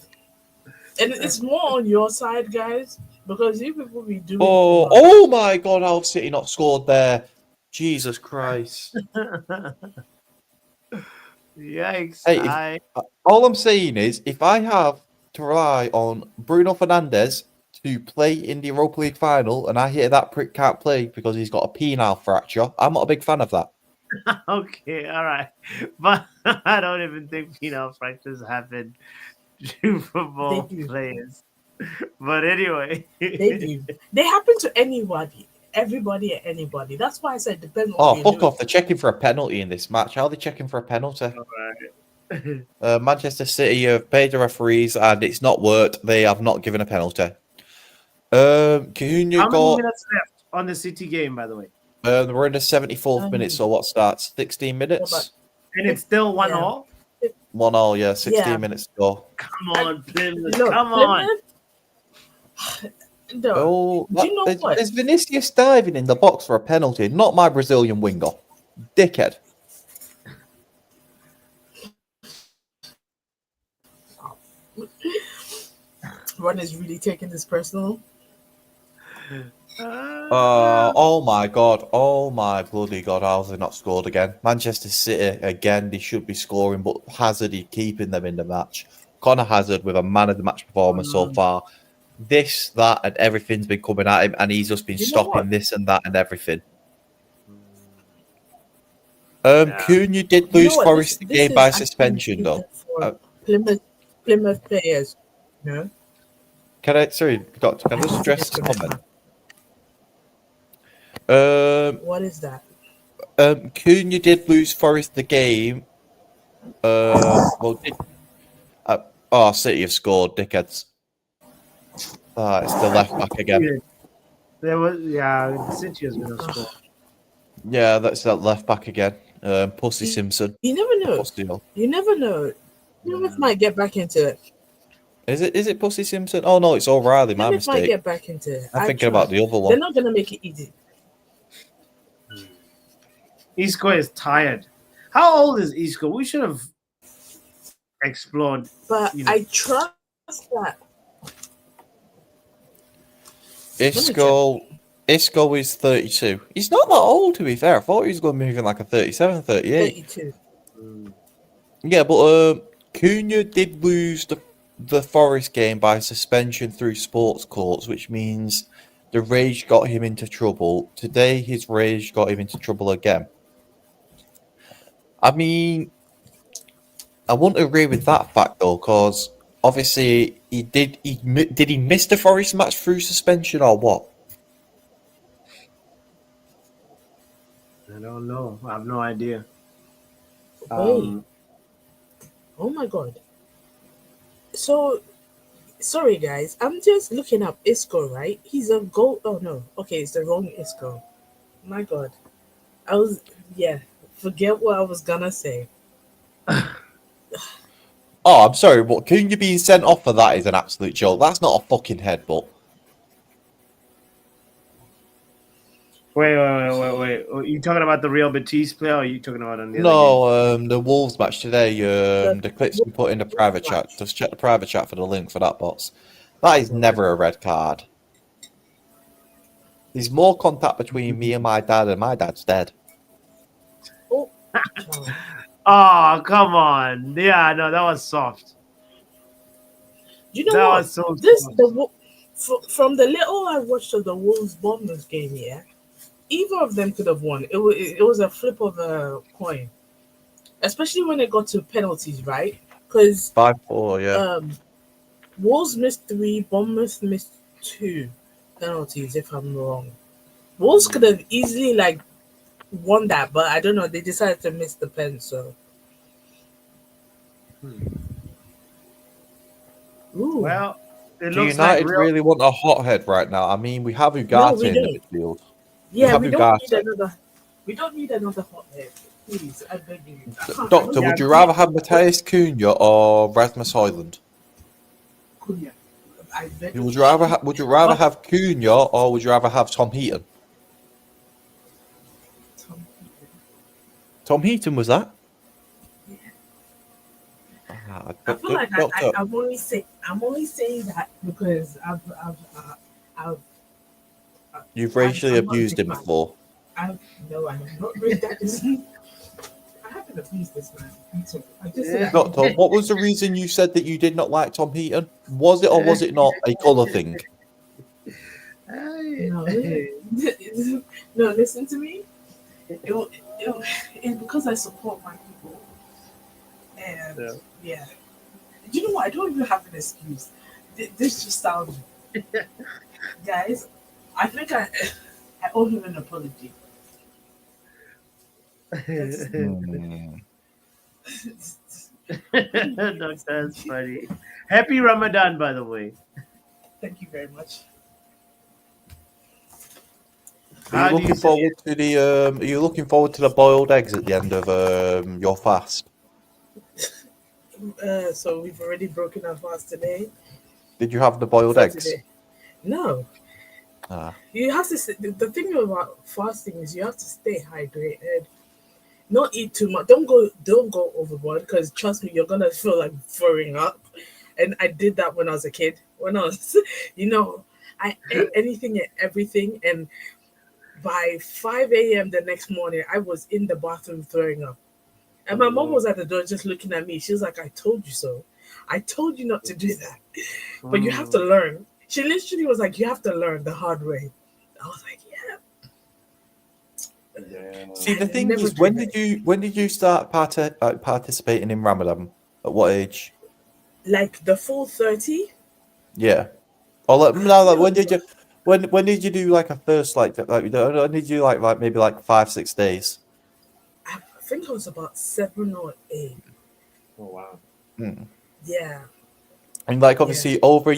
And it's more on your side, guys, because you people be doing. Oh my God! How have City not scored there? Jesus Christ! Yikes! Hey, all I'm saying is, if I have to rely on Bruno Fernandes to play in the Europa League final, and I hear that prick can't play because he's got a penile fracture, I'm not a big fan of that. Okay, all right, but I don't even think penile fractures happen to football players. But anyway, they happen to anybody. Everybody and anybody. That's why I said depends on what you're doing. Off. They're checking for a penalty in this match. How are they checking for a penalty? Right. Manchester City have paid the referees and it's not worked. They have not given a penalty. Cunha How many minutes left on the City game, by the way? We're in the 74th minute, so what starts? 16 minutes? And it's still 1-1? 1-1, yeah. 16 minutes to go. Come on, Plymouth. Come on. No. Do you know what? Is Vinicius diving in the box for a penalty? Not my Brazilian winger. Dickhead. Ron is really taking this personal. Oh my god. Oh my bloody god. How have they not scored again? Manchester City, again, they should be scoring, but Hazard is keeping them in the match. Connor Hazard with a man of the match performance so far. This, that, and everything's been coming at him, and he's just been stopping this and that and everything. Cunha did lose Forest the game by suspension, though. Plymouth players, no? Can I just address this comment? What is that? Cunha did lose Forest the game. City have scored, dickheads. It's the left back again. City has been a score. Yeah, that's that left back again. Pussy Simpson. You never know. Pussy. You never know. Plymouth might get back into it. Is it Pussy Simpson? Oh no, it's O'Reilly. My Plymouth might mistake. get back into it. I'm thinking about the other one. They're not gonna make it easy. Isco is tired. How old is Isco? We should have explored. But I trust that. Isco is 32. He's not that old, to be fair. I thought he was going to be moving like a 37, 38. 32. Yeah, but Cunha did lose the Forest game by suspension through sports courts, which means the rage got him into trouble. Today, his rage got him into trouble again. I mean, I wouldn't agree with that fact, though, because obviously did he miss the Forest match through suspension or what? I don't know. I have no idea. Oh my god. So, sorry guys. I'm just looking up Isco, right? He's a goal. Oh no. Okay, it's the wrong Isco. My god. Forget what I was gonna say. Oh, I'm sorry, but Cunha being sent off for that is an absolute joke. That's not a fucking headbutt. Wait. Are you talking about the Real Betis player, or are you talking about on the other game? The Wolves match today. The clips we put in the private chat. Just check the private chat for the link for that, boss. That is never a red card. There's more contact between me and my dad, and my dad's dead. Oh, come on. Yeah, no, that was soft. You know what? Was so from the little I watched of the Wolves Bournemouth game, yeah, either of them could have won. It was a flip of a coin, especially when it got to penalties, right? Because 5-4, yeah. Wolves missed 3, Bournemouth missed 2 penalties, if I'm wrong. Wolves could have easily won that, but I don't know. They decided to miss the pen, so. Ooh. Well, it do looks United like really want a hothead right now? I mean, we have Ugarte in the midfield. Yeah, we don't need another hothead. Please, I beg you. Doctor, would you rather have Matthias Cunha or Rasmus Højlund? Cunha. Would you rather have Cunha or would you rather have Tom Heaton? Tom Heaton was that? Yeah. I feel like I'm only saying that because you've racially abused him before. No, I have not read that. I haven't abused this man. Doctor, what was the reason you said that you did not like Tom Heaton? Was it or was it not a colour thing? No, listen to me. It's because I support my people. And yeah. You know what? I don't even have an excuse. This just sounds. Guys, I think I owe him an apology. That's funny. Happy Ramadan, by the way. Thank you very much. Are you looking forward to the boiled eggs at the end of your fast? So we've already broken our fast today. Did you have the boiled eggs? Today? No. You have to. The thing about fasting is you have to stay hydrated. Not eat too much. Don't go overboard because trust me, you're gonna feel like throwing up. And I did that when I was a kid. When I was, I ate anything and everything, and by 5 a.m. the next morning, I was in the bathroom throwing up. And my mom was at the door just looking at me. She was like, I told you so. I told you not to do that. But you have to learn. She literally was like, you have to learn the hard way. I was like, yeah. See, the thing is, when did you start participating in Ramadan? At what age? Like the full 30? Yeah. Or when did you do like a first when did you do like maybe like 5-6 days? I think it was about 7 or 8. Oh wow. Yeah. And like obviously over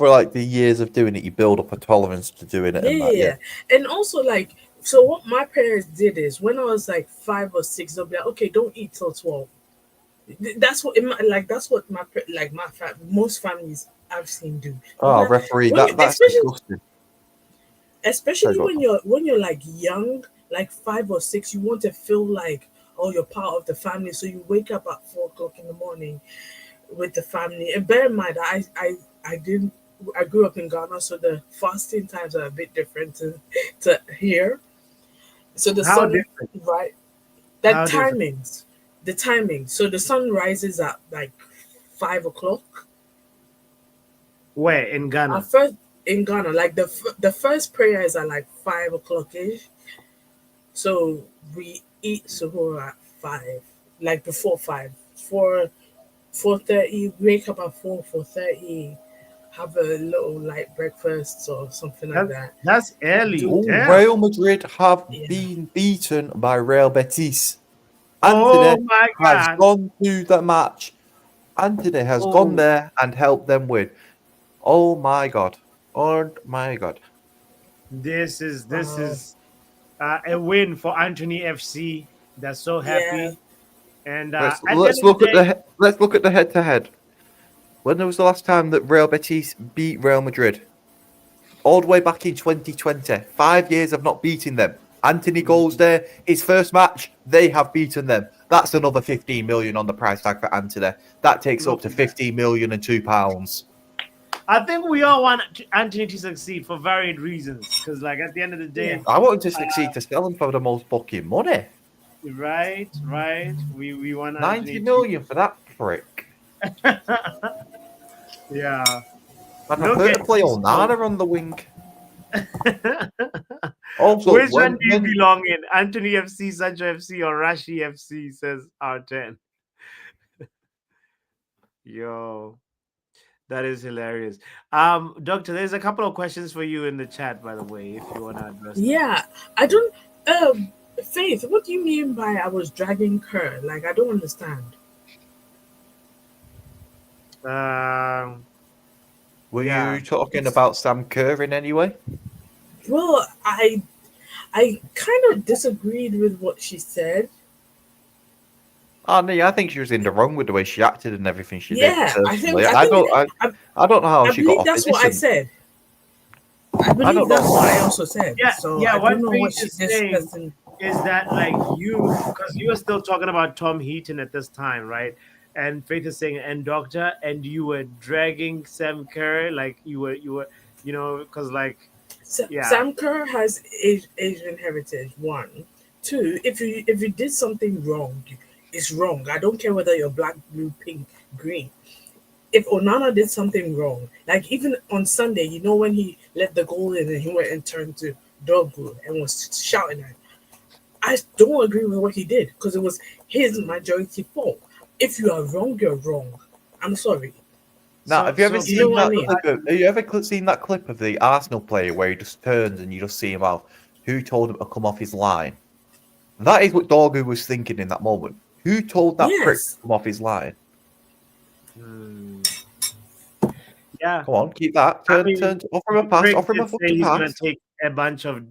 like the years of doing it, you build up a tolerance to doing it. Yeah. And also like, so what my parents did is when I was like 5 or 6, they'll be like, okay, don't eat till 12. That's what most families I've seen do. Oh, referee, that's disgusting. Especially when you're like young, like 5 or 6, you want to feel like, oh, you're part of the family. So you wake up at 4 o'clock in the morning with the family. And bear in mind, I grew up in Ghana, so the fasting times are a bit different to here. So the sun, different? Right? That timings, the timing. So the sun rises at like 5 o'clock. Where in Ghana? In Ghana, like the first prayer is at like 5 o'clock ish. So we eat suhoor at 5, like before 5, 4:30. Wake up at 4:30. Have a little light breakfast or something like that. That's early. Real Madrid have been beaten by Real Betis. Antony has gone to the match. Antony has gone there and helped them win. Oh my god. Oh my god. This is a win for Antony FC. They're so happy. Yeah. And let's look at the head-to-head. When was the last time that Real Betis beat Real Madrid? All the way back in 2020. 5 years of not beating them. Antony goes there. His first match, they have beaten them. That's another 15 million on the price tag for Antony. That takes up to 15 million and £2. I think we all want Antony to succeed for varied reasons. Because, like, at the end of the day, I want him to succeed to sell him for the most fucking money. Right. We want 90 million for that prick. Yeah. I prefer to play Onana on the wing. Also, which one do you belong in? Antony FC, Sancho FC, or Rashi FC? Says R10. Yo, that is hilarious. Doctor, there's a couple of questions for you in the chat, by the way, if you want to address them. Yeah, I don't. Faith, what do you mean by I was dragging Kerr? Like, I don't understand. Were you talking about Sam Kerr in any way? Well, I kind of disagreed with what she said. Oh no, I think she was in the wrong with the way she acted and everything she did. Yeah, I don't know how she got off. That's what I said. I believe that's what I also said. Yeah, so yeah. I don't know what she's saying is that like because you were still talking about Tom Heaton at this time, right? And Faith is saying, and Doctor, and you were dragging Sam Kerr, like you were, because like. Sam Kerr has Asian heritage. 1, 2. If you did something wrong, it's wrong. I don't care whether you're black, blue, pink, green. If Onana did something wrong, like even on Sunday, when he let the goal in and he went and turned to Dogbu and was shouting at him, I don't agree with what he did because it was his majority fault. If you are wrong, you're wrong. I'm sorry. Now, have you ever seen that clip of the Arsenal player where he just turns and you just see him out? Who told him to come off his line? That is what Dorgu was thinking in that moment. Who told that prick to come off his line? Yeah. Come on, keep that. Turn. Offer him a pass. Offer him a fucking pass. He's going to take a bunch of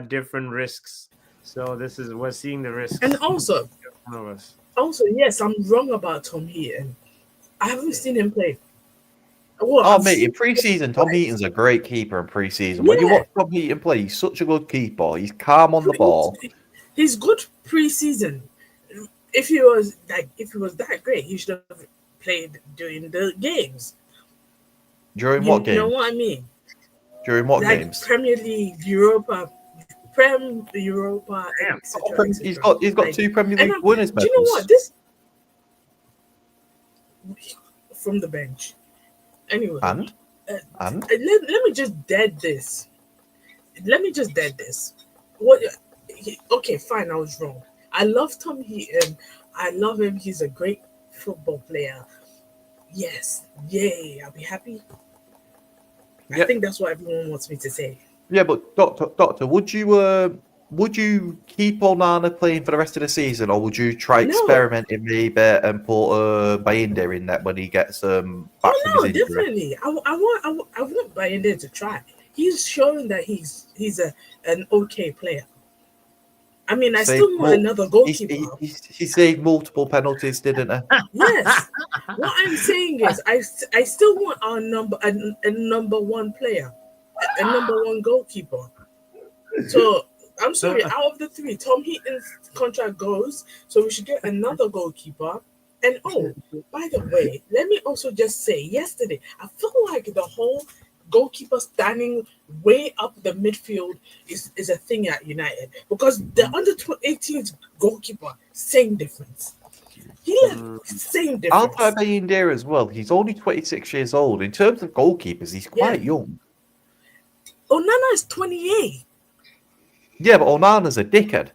different risks. So we're seeing the risks. And also, yes, I'm wrong about Tom Heaton. I haven't seen him play. Well, mate, in pre-season, Tom Heaton's a great keeper in pre-season. When you watch Tom Heaton play, he's such a good keeper. He's calm on the ball. He's good pre-season. If he was that great, he should have played during the games. During what game? You know what I mean? During what like games? Premier League, Europa, etc. He's got 2 Premier League winners medals. Do you know what? This from the bench. Anyway, and let me just dead this. What? Okay, fine. I was wrong. I love Tom. I love him. He's a great football player. Yes, yay! I'll be happy. I think that's what everyone wants me to say. Yeah, but Doctor, would you keep Onana playing for the rest of the season, or would you try experimenting maybe and put Bayindir in that when he gets back from his injury? Definitely. I want Bayindir to try. He's shown that he's an okay player. I mean, I still want another goalkeeper. He saved multiple penalties, didn't he? Yes. What I'm saying is, I still want our number one player, a number one goalkeeper. So I'm sorry, out of the 3, Tom Heaton's contract goes, so we should get another goalkeeper. And by the way, let me also just say, yesterday I felt like the whole goalkeeper standing way up the midfield is a thing at United, because the under 18's goalkeeper, same difference. He left, same difference. I'll try Bayindir as well. He's only 26 years old. In terms of goalkeepers, he's quite young. Onana is 28. Yeah, but Onana's a dickhead.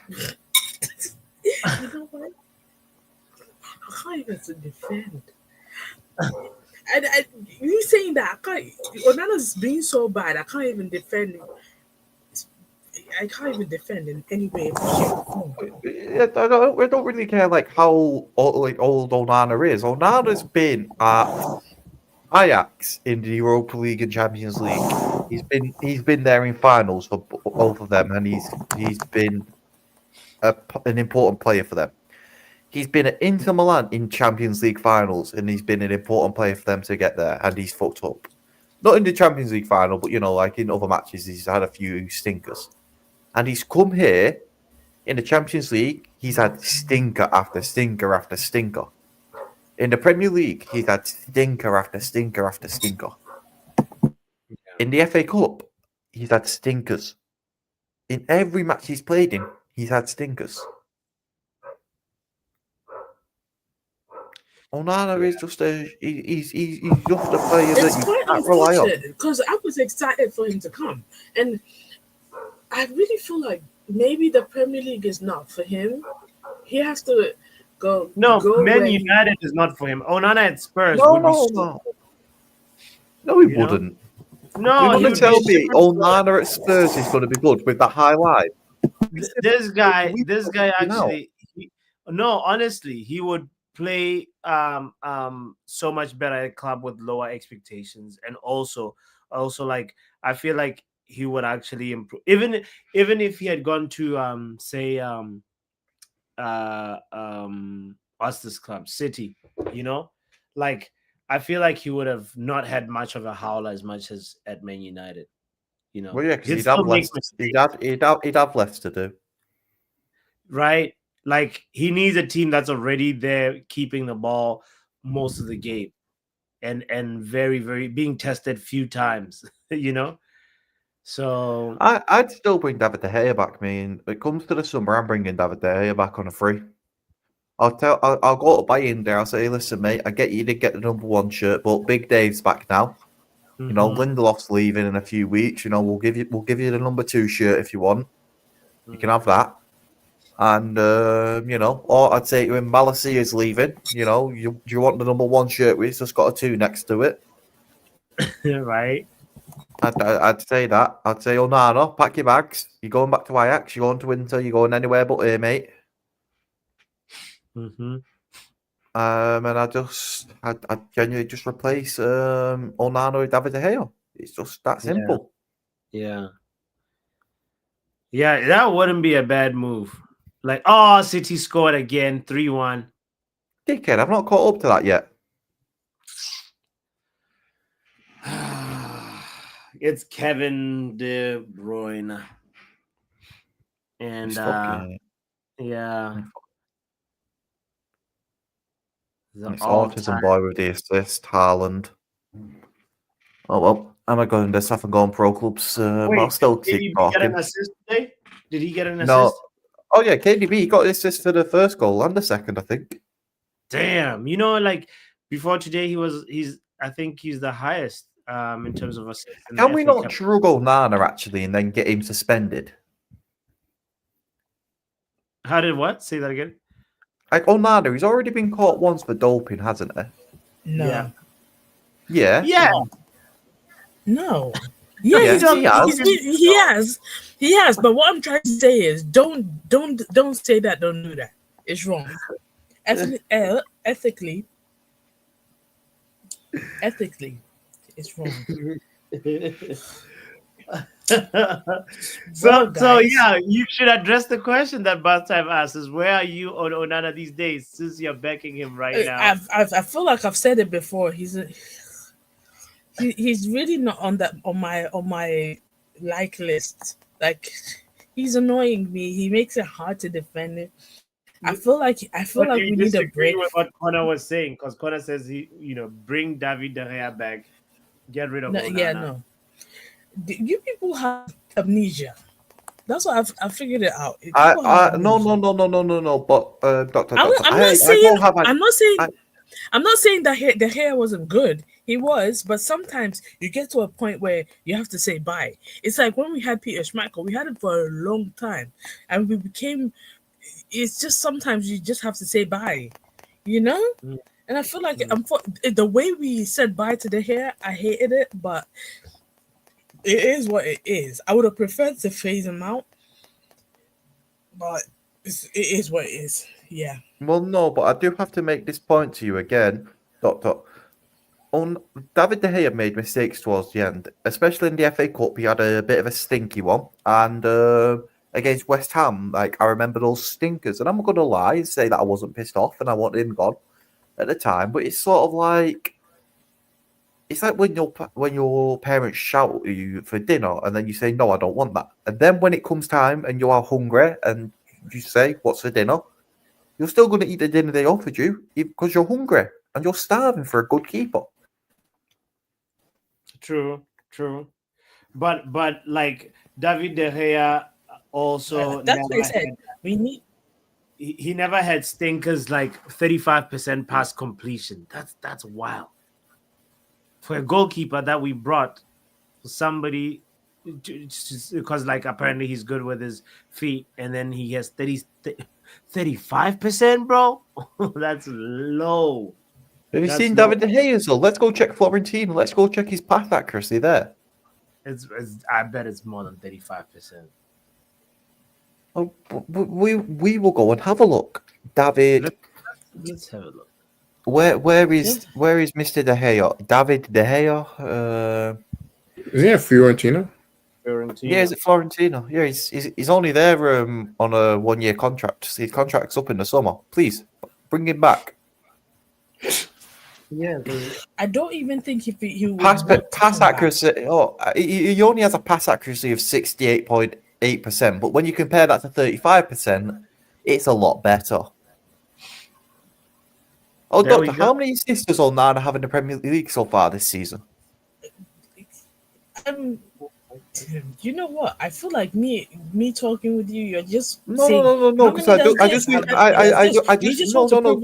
You know what? I can't even defend. And you saying that Onana's being so bad, I can't even defend him. I can't even defend in any way. I don't really care how old Onana is. Onana's been at Ajax in the Europa League and Champions League. He's been there in finals for both of them, and he's been an important player for them. He's been at Inter Milan in Champions League finals, and he's been an important player for them to get there, and he's fucked up. Not in the Champions League final, but in other matches, he's had a few stinkers. And he's come here in the Champions League, he's had stinker after stinker after stinker. In the Premier League, he's had stinker after stinker after stinker. In the FA Cup, he's had stinkers. In every match he's played in, he's had stinkers. Onana is just he's just a player that you can't rely on. Because I was excited for him to come, and I really feel like maybe the Premier League is not for him. He has to go. No, Man United is not for him. Onana at Spurs. No, he wouldn't. No, you're going to tell me Onana at Spurs is going to be good with that high line. This guy actually. Honestly, he would play so much better at a club with lower expectations, and also I feel like he would actually improve even if he had gone to what's this club, City, I feel like he would have not had much of a howl as much as at Man United. Well, yeah, because he'd have less to do, right? Like, he needs a team that's already there keeping the ball most of the game and very, very being tested few times, So I'd still bring David De Gea back. When it comes to the summer, I'm bringing David De Gea back on a free. I'll go to Bayindir. I'll say, listen, mate, I get you did get the number 1 shirt, but Big Dave's back now. Mm-hmm. Lindelof's leaving in a few weeks. We'll give you the number 2 shirt if you want. You can have that. And or I'd say when Malacia is leaving, do you want the number 1 shirt with it's just got a 2 next to it? Right. I'd say that. I'd say, Onana, pack your bags. You're going back to Ajax. You're going to Inter. You're going anywhere but here, mate. Mm-hmm. And I'd genuinely just replace Onana with David De Gea. It's just that simple. Yeah, that wouldn't be a bad move. City scored again, 3-1. Dickhead, I've not caught up to that yet. It's Kevin De Bruyne. And yeah. It's autism boy with the assist, Haaland. Oh well. Am I going this off and going pro clubs? I'll still did keep he get an talking. assist today? Did he get an No. assist? Oh yeah, KDB he got the assist for the first goal and the second, I think. Damn, like before today, I think he's the highest in terms of assists. Can we not drug Onana actually and then get him suspended? How did what? Say that again. Like Onana, he's already been caught once for doping, hasn't he? No. Yeah. Yeah. No. Yeah, he has. But what I'm trying to say is, don't say that. Don't do that. It's wrong. Ethically, it's wrong. So yeah, you should address the question that Bastime asks: is where are you on Onana these days? Since you're backing him right now, I feel like I've said it before. He's really not on my like list. Like, he's annoying me. He makes it hard to defend it. I feel like we need a break. With what Connor was saying, because Connor says bring David De Gea back, get rid of Onana. Yeah, no. You people have amnesia. That's what I figured it out. No. But Doctor, I'm not saying that the hair wasn't good. He was, but sometimes you get to a point where you have to say bye. It's like when we had Peter Schmeichel, we had it for a long time, and we became. It's just sometimes you just have to say bye, And I feel like the way we said bye to the hair, I hated it, but it is what it is. I would have preferred to phase him out, but it is what it is. Yeah. Well, no, but I do have to make this point to you again, Doctor. David De Gea made mistakes towards the end, especially in the FA Cup. He had a bit of a stinky one, and against West Ham, like I remember those stinkers. And I'm not going to lie and say that I wasn't pissed off and I wanted him gone at the time, but it's sort of like when your parents shout at you for dinner and then you say no, I don't want that, and then when it comes time and you are hungry and you say what's for dinner, you're still going to eat the dinner they offered you because you're hungry and you're starving for a good keeper. True. But like David De Gea also that's what I said. He never had stinkers like 35% pass completion. That's wild. For a goalkeeper that we brought, somebody because like apparently he's good with his feet, and then he has 35%, bro. That's low. Have you seen David De Gea? So let's go check Florentino. Let's go check his pass accuracy there. I bet it's more than 35%. Oh, we will go and have a look. David, let's have a look. Where is Mr. De Gea? David De Gea? Is he at Fiorentina? Yeah, is it Florentino? Yeah, he's only there on a 1-year contract. His contract's up in the summer. Please bring him back. Yeah, I don't even think he would pass accuracy. He only has a pass accuracy of 68.8%, but when you compare that to 35%, it's a lot better. Oh, Doctor, how many assists does Onana have in the Premier League so far this season? You know what? I feel like me talking with you, you're just no. Because I'm building onto a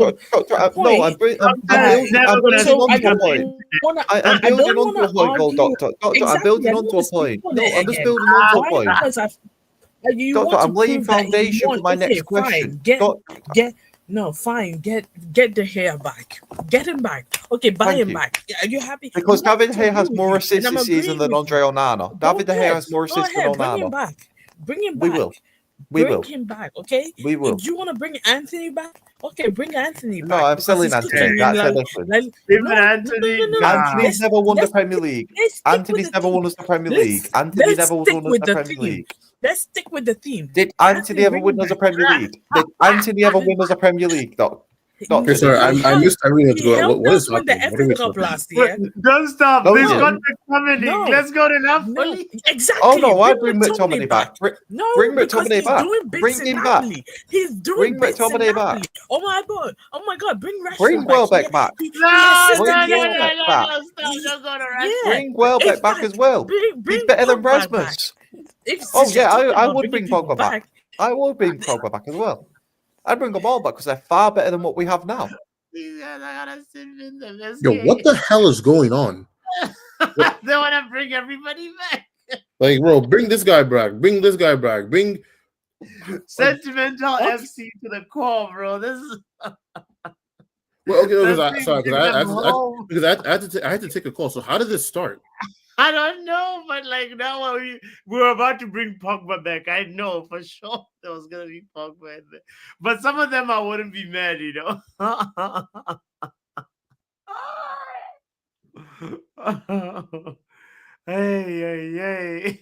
point. No, I'm just building onto a point. Doctor, I'm laying foundation for my next question. Fine. Get the hair back. Get him back. Okay, buy him back. Are you happy? Because David De Gea has more assists this season than Andre Onana. David De Gea has more assists than Onana. Bring him back. We will. Bring him back, okay? We will. Do you want to bring Anthony back? Okay, bring Anthony back. No, I'm selling Anthony. That's different. Anthony's never won the Premier League. Anthony's never won us the Premier League. Anthony's never won us the Premier League. Let's stick with the theme. Did Antony ever win us a Premier League? Did Antony ever win us a Premier League, Doc? Not Okay, sorry, I missed everything that's He going on. helped What is us win the happening? FA What are we Cup talking about? last year. Don't stop. Oh, This yeah. got McTominay. No. Let's go to No, Napoli. exactly. Oh no, I'd bring bring McTominay back. No, Bring because McTominay he's back. doing bits Bring in him back. Napoli. He's doing Bring bits in McTominay Napoli. back. Oh my god, bring Rashford Bring back. Welbeck back. He No, assisted no, Bring no, the no, Welbeck no, back. no, stop. Don't go to Rashford. Yeah, Bring Welbeck in back fact, as well. Bring He's better than Pogba back. Rasmus. If Oh yeah, you're talking I about would bringing bring people Pogba back. I would bring Pogba back as well. I'd bring them all back because they're far better than what we have now. These guys are gonna sit in the best Yo, game. what the hell is going on? They want to bring everybody back. Like, bro, bring this guy back. Bring this guy back. Bring. Sentimental What? FC to the core, bro. This is Well, okay, the because thing sorry, took them because home. I had to take a call. So how did this start? I don't know, but like now we were about to bring Pogba back. I know for sure there was gonna be Pogba in there, but some of them I wouldn't be mad, you know. Hey.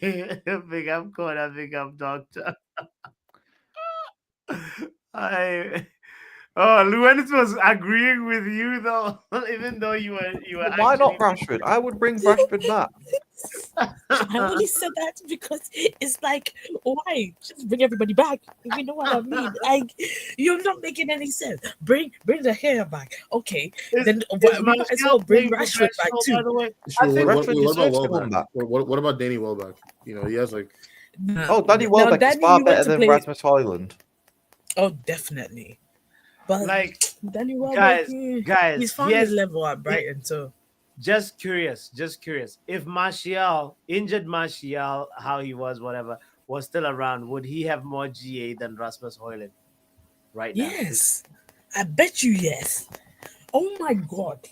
Big up, corner, big up, doctor. I. Oh, Luenis was agreeing with you though, even though you were Why not actually- Rashford? I would bring Rashford back. I only said that because it's like, why? Just bring everybody back. If you know what I mean. Like, you're not making any sense. Bring the hair back. Okay. Then we might as well bring Rashford back By too. the way, I think what Rashford about deserves to come Welbeck? back. What about Danny Welbeck? You know, he has like Oh, Danny Welbeck is far better than Rasmus Højlund. Oh, definitely. But like Danny Welbeck, guys, he's found his level at Brighton, so. Just curious. If injured Martial, how he was, whatever, was still around, would he have more GA than Rasmus Højlund right now? Yes. I bet you yes. Oh my god.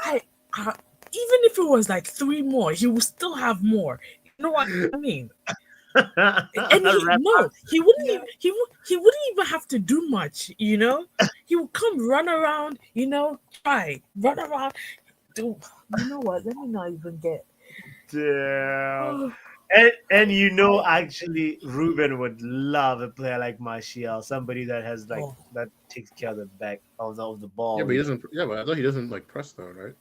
I even if it was like 3 more, he would still have more. You know what I mean? And he wouldn't even have to do much, you know. He would come run around, you know, run around. Do you know what? Let me not even get. Damn. And you know, actually, Ruben would love a player like Martial, somebody that has like that takes care of the back of the ball. Yeah, but he doesn't. Yeah, but I thought he doesn't like press though, right?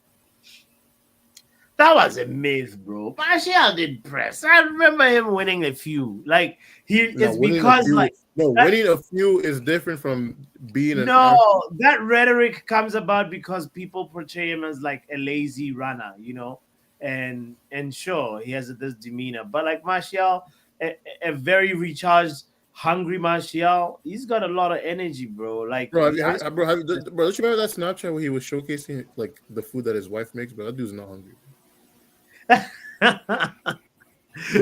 That was a myth, bro. Martial did press. I remember him winning a few. Like it's because like winning a few is different from being an. No, that rhetoric comes about because people portray him as like a lazy runner, you know, and sure he has this demeanor, but like Martial, a very recharged, hungry Martial, he's got a lot of energy, bro. Like, bro, don't you remember that Snapchat where he was showcasing like the food that his wife makes? But that dude's not hungry.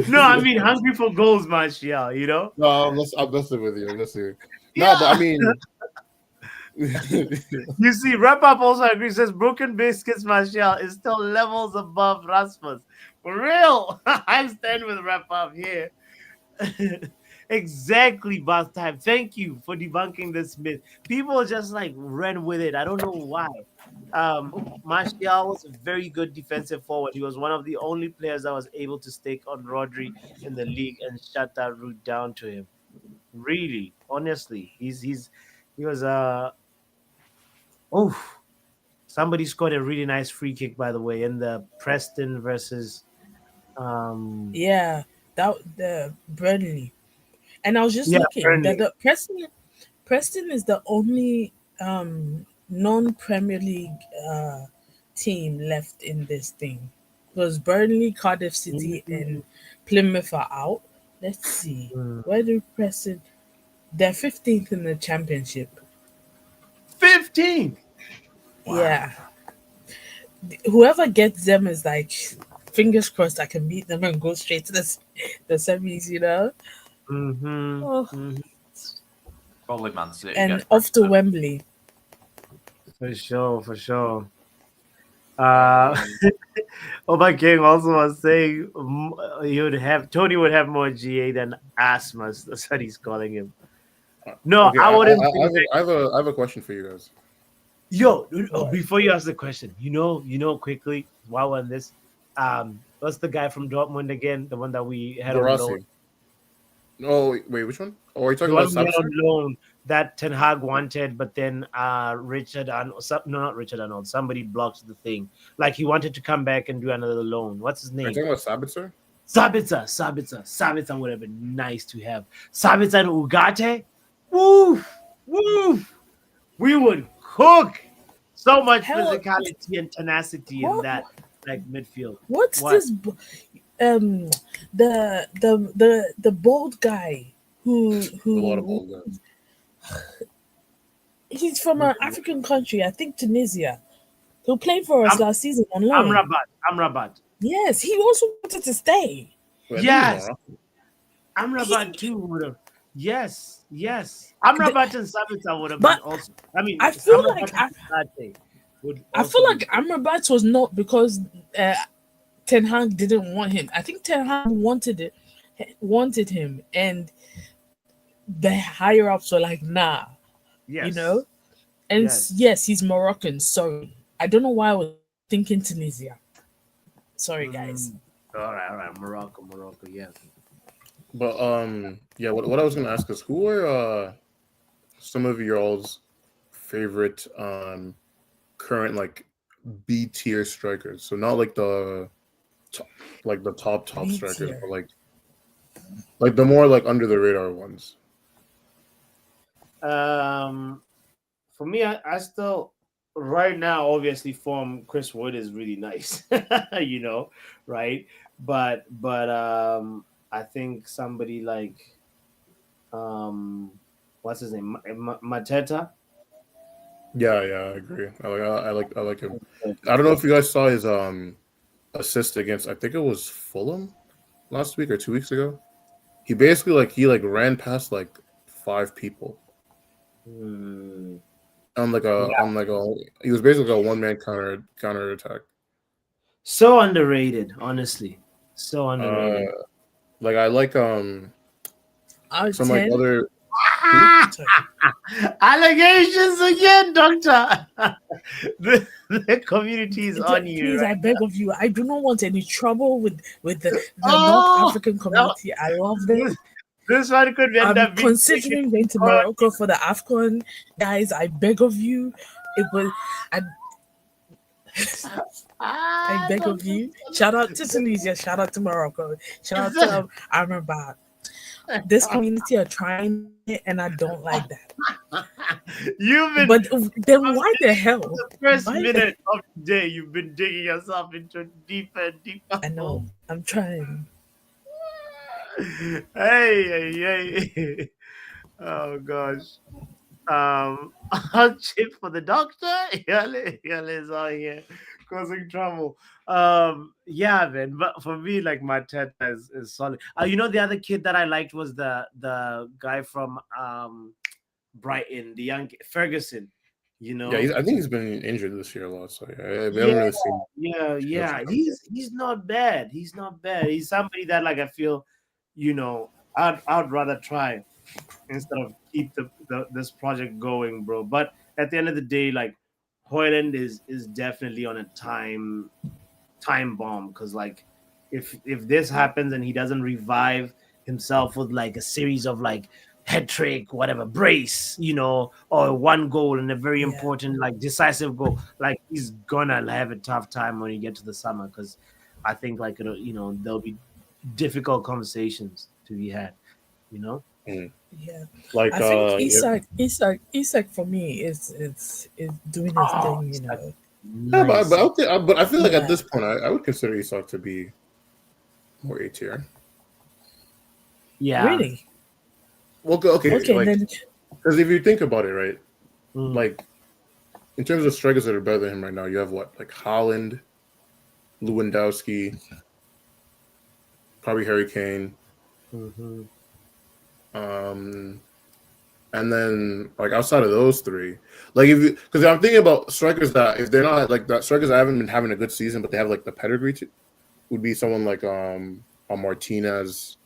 No, I mean hungry for goals, Martial. You know. No, I'm messing with you. No, but I mean, you see, Wrap Up also agrees. Says Broken Biscuits Martial is still levels above Rasmus. For real, I stand with Wrap Up here. Exactly, bath time. Thank you for debunking this myth. People just like ran with it. I don't know why. Martial was a very good defensive forward. He was one of the only players that was able to stake on Rodri in the league and shut that route down to him. Really, honestly, he was somebody scored a really nice free kick, by the way, in the Preston versus yeah, that the Burnley. And I was just looking that the Preston is the only non-Premier League team left in this thing. Because Burnley, Cardiff City, and Plymouth are out. Let's see. Where do Preston? They're 15th in the Championship. 15th? Wow. Yeah. Whoever gets them is like, fingers crossed I can beat them and go straight to the semis, you know? Probably Man City. And off to Wembley. For sure. Oba King also was saying Tony would have more GA than Asmus. That's what he's calling him. No, okay, I wouldn't. I have a question for you guys. Yo, before you ask the question, you know, quickly while we're on this, what's the guy from Dortmund again? The one that we had on loan? Oh wait, which one? Oh, are you talking The about one we had Sabitzer? on loan that Ten Hag wanted, but then Richard and no, not Richard Arnold. Somebody blocked the thing. Like he wanted to come back and do another loan. What's his Are you name? talking about Sabitzer? Sabitzer would have been nice to have. Sabitzer and Ugarte. Woof, woof. We would cook. So much Hell, physicality and tenacity in that like midfield. What's What? this? The bald guy A lot of who old guys. he's from an African country, I think Tunisia, who played for us last season on loan. Amrabat. Yes, he also wanted to stay. Wait, Yes. I Amrabat too would have. Yes. Amrabat and Sabitzer would have been But also. I mean, I feel Amrabat like and Ugarte would I also feel be like Amrabat was not because Ten Hag didn't want him. I think Ten Hag wanted him, and the higher ups were like, nah, yes. you know. And yes, he's Moroccan. Sorry, I don't know why I was thinking Tunisia. Sorry, guys. All right. Morocco. Yes. But yeah. What I was gonna ask is, who are some of your all's favorite current like B tier strikers? So not like the top B strikers, tier. but like the more like under the radar ones. For me, I still right now obviously form Chris Wood is really nice, you know, right? But I think somebody like what's his name, Mateta. Yeah, I agree. I like him. I don't know if you guys saw his assist against, I think it was Fulham last week or 2 weeks ago. He basically he ran past like 5 people. On he was basically a one man counter attack. So underrated, honestly. So underrated. Like I like some like other allegations again, Doctor. the community is on you. Please, Right? I beg of you. I do not want any trouble with the North African community. I love them. This one could end up I'm being considering going to Morocco for the AFCON. Guys, I beg of you. I beg of you. Shout out to Tunisia. Shout out to Morocco. Shout out to Amrabat. This community are trying it, and I don't like that. But then why the hell? The first minute of the day, you've been digging yourself into deeper and deeper. I know. I'm trying. Hey. Oh gosh. I'll chip for the doctor. Yale is out here causing trouble. Yeah, man. But for me, like Mateta is solid. You know, the other kid that I liked was the guy from Brighton, the young Ferguson. You know, yeah. I think he's been injured this year a lot. So I haven't really seen. Yeah. He's not bad. He's somebody that like I feel, you know, I'd rather try instead of keep this project going, bro. But at the end of the day, like Hoyland is definitely on a time bomb, because like if this happens and he doesn't revive himself with like a series of like head trick, whatever, brace, you know, or one goal and a very important like decisive goal, like he's gonna have a tough time when you get to the summer, because I think like you know there'll be difficult conversations to be had, you know. Yeah, like I think Isak for me is doing his thing, you know. Nice. But I feel like at this point I would consider Isak to be more A tier. Yeah. Really? Well, okay. Then because if you think about it, right, like in terms of strikers that are better than him right now, you have what, like Haaland, Lewandowski, probably Harry Kane. And then like outside of those three, like because I'm thinking about strikers that if they're not like that, strikers that haven't been having a good season but they have like the pedigree would be someone like a Martinez.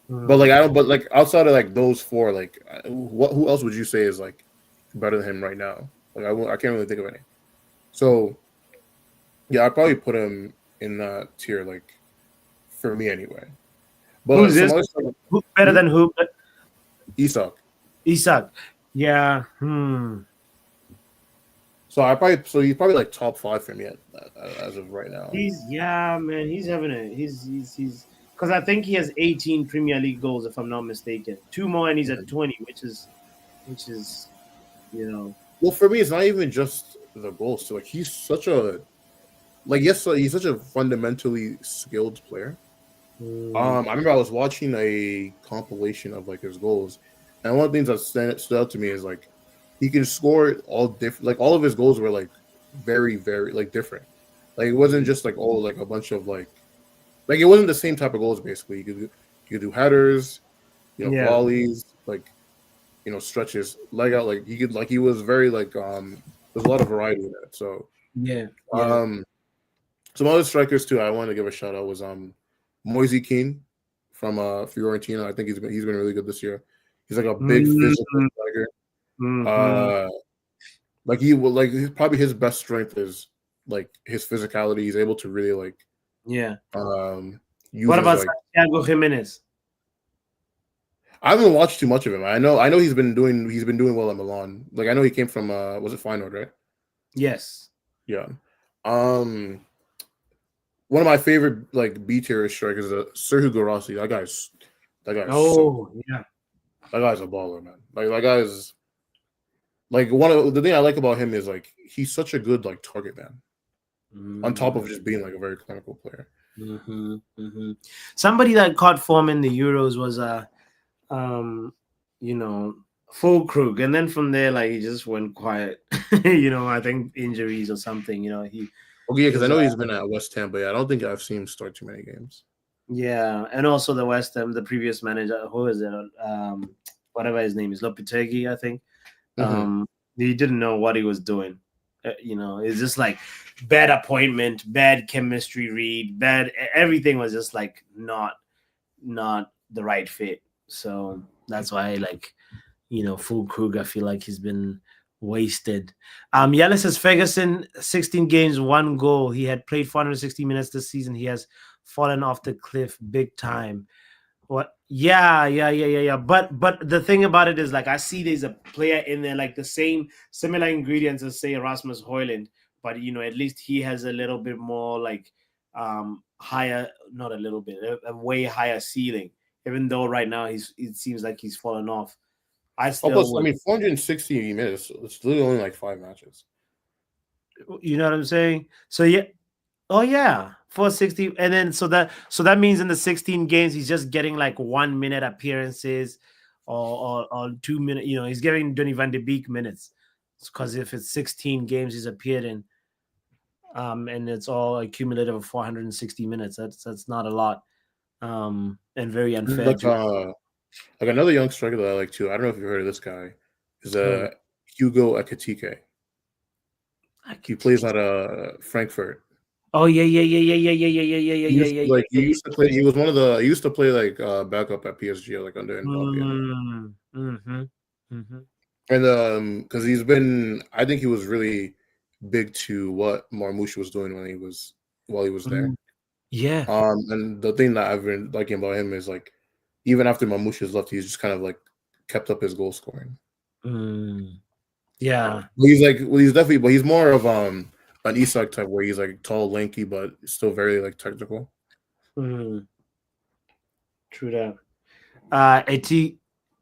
But like outside of like those four, like who else would you say is like better than him right now? Like I can't really think of any. So yeah, I'd probably put him in that tier, like for me anyway. But Who's some this? other stuff, Who, better than who? Isak. Isak. Yeah. So he's probably like top 5 for me as of right now. Man. He's having he's because I think he has 18 Premier League goals if I'm not mistaken. 2 more and he's at 20, which is Well, for me, it's not even just the goals. So like he's such a he's such a fundamentally skilled player. I remember I was watching a compilation of like his goals, and one of the things that stood out to me is like he can score all different. Like all of his goals were like very, very like different. Like it wasn't just like like a bunch of like it wasn't the same type of goals. Basically, you could do headers, volleys, like stretches, leg out. Like he was very like there's a lot of variety in it. So some other strikers too I wanted to give a shout out was Moise Kean from Fiorentina. I think he's been really good this year. He's like a big physical striker. Like he will probably his best strength is like his physicality. He's able to really like what about Santiago Jimenez? I haven't watched too much of him. I know he's been doing well at Milan. Like I know he came from was it Feyenoord, right? Yes. Yeah. One of my favorite like B tier strikers is Sergio Guirassy. That guy's that guy's a baller, man. Like that guy's like one of the thing I like about him is like he's such a good like target man. On top of just being like a very clinical player. Somebody that caught form in the Euros was Fulkrug, and then from there like he just went quiet. I think injuries or something. Because I know he's been at West Ham, but I don't think I've seen him start too many games. Yeah, and also the West Ham, the previous manager, who is it? Whatever his name is, Lopetegui, I think. He didn't know what he was doing. It's just like bad appointment, bad chemistry read, bad everything was just like not the right fit. So that's why Fulkrug, I feel like he's been wasted. Yella says Ferguson, 16 games, 1 goal. He had played 460 minutes this season. He has fallen off the cliff big time. What? Yeah. But the thing about it is, like, I see there's a player in there, like the similar ingredients as say Rasmus Højlund, but at least he has a little bit more like higher, not a little bit, a way higher ceiling. Even though right now it seems like he's fallen off. I 460 minutes. It's literally only like 5 matches. You know what I'm saying? So yeah. Oh yeah, 460, and then so that means in the 16 games he's just getting like 1 minute appearances, or 2 minute. He's getting Donny van de Beek minutes, because if it's 16 games he's appeared in, and it's all accumulative of 460 minutes. That's not a lot, and very unfair. Like another young striker that I like too. I don't know if you've heard of this guy. Is Hugo Ekitike. He plays out of Frankfurt. Oh yeah. He used to play. He was one of the. He used to play like backup at PSG, like under Mbappe. And because he's been, I think he was really big to what Marmoush was doing while he was there. Yeah. And the thing that I've been liking about him is like, even after Marmoush has left, he's just kind of like kept up his goal scoring. Yeah. He's definitely, but he's more of an Isak type where he's like tall, lanky, but still very like technical. True that.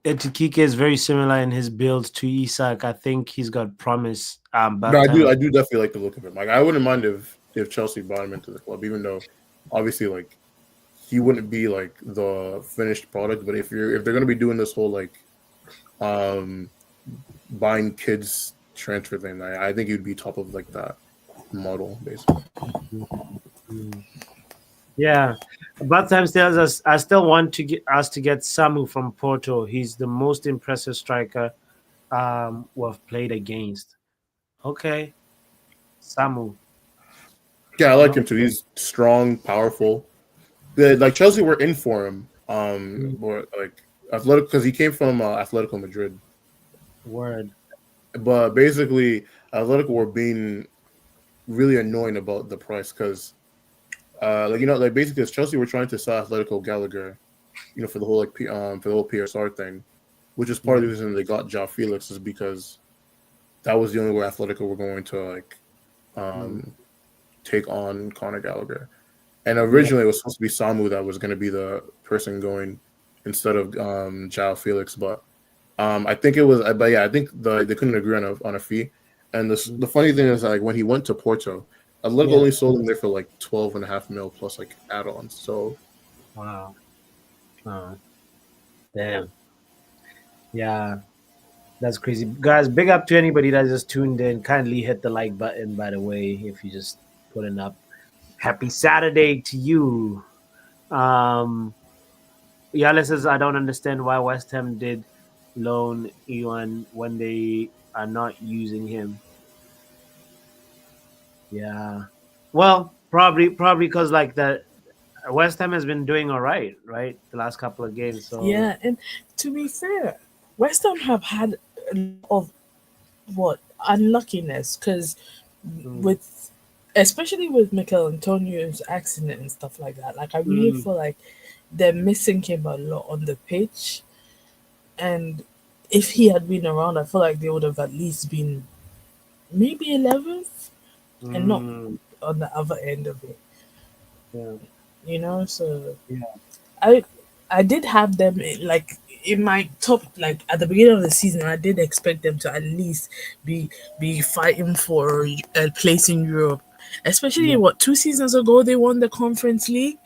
Ekitike is very similar in his build to Isak. I think he's got promise. I do definitely like the look of him. Like I wouldn't mind if Chelsea brought him into the club, even though obviously like he wouldn't be like the finished product. But if they're gonna be doing this whole like buying kids transfer thing, I think he'd be top of like that model basically. Yeah, but time tells us I still want to get Samu from Porto. He's the most impressive striker we've played against. Okay, Samu. Yeah, I like him too. He's strong, powerful. Like Chelsea were in for him, or like Athletic, because he came from Atletico Madrid. Word. But basically, Atletico were being really annoying about the price because, basically, as Chelsea were trying to sell Atletico Gallagher for the whole for the whole PSR thing, which is part of the reason they got João Felix is because that was the only way Atletico were going to take on Conor Gallagher. And originally it was supposed to be Samu that was going to be the person going instead of João Felix, but I think it was. But yeah, I think they couldn't agree on a fee. And the funny thing is, like when he went to Porto, Atletico only sold him there for like 12.5 mil plus like add-ons. So wow, damn, yeah. That's crazy. Guys, big up to anybody that just tuned in. Kindly hit the like button, by the way, if you just putting up. Happy Saturday to you. Yale says, I don't understand why West Ham did loan Ewan when they are not using him. Yeah. Well, probably because like the West Ham has been doing all right, the last couple of games. So yeah, and to be fair, West Ham have had a lot of unluckiness because with especially with Mikel Antonio's accident and stuff like that. Like I really feel like they're missing him a lot on the pitch, and if he had been around, I feel like they would have at least been maybe 11th and not on the other end of it. Yeah. So I did have them in my top, like at the beginning of the season. I did expect them to at least be fighting for a place in Europe, especially 2 seasons ago they won the Conference League.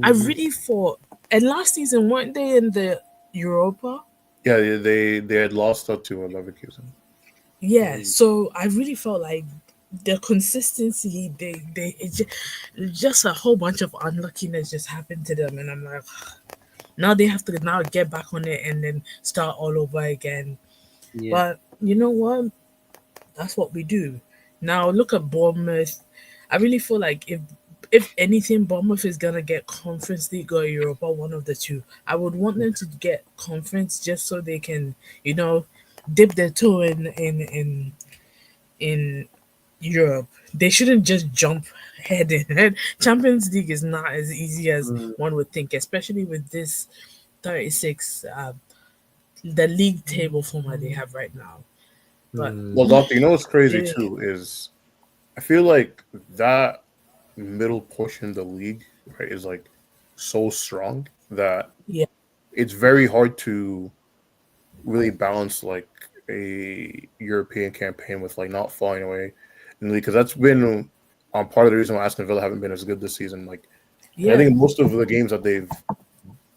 I really thought, and last season weren't they in the Europa? Yeah, they had lost up to Leverkusen. Yeah, so I really felt like the consistency, it's just a whole bunch of unluckiness just happened to them, and I'm like, now they have to now get back on it and then start all over again. Yeah. But you know what? That's what we do. Now look at Bournemouth. I really feel like if anything, Bournemouth is gonna get Conference League or Europa, one of the two. I would want them to get Conference just so they can, dip their toe in Europe. They shouldn't just jump head in. Champions League is not as easy as one would think, especially with this 36 the league table format they have right now. But well, Doctor, what's crazy too is I feel like that middle portion of the league, right, is like so strong that it's very hard to really balance like a European campaign with like not falling away, because that's been part of the reason why Aston Villa haven't been as good this season. Like, I think most of the games that they've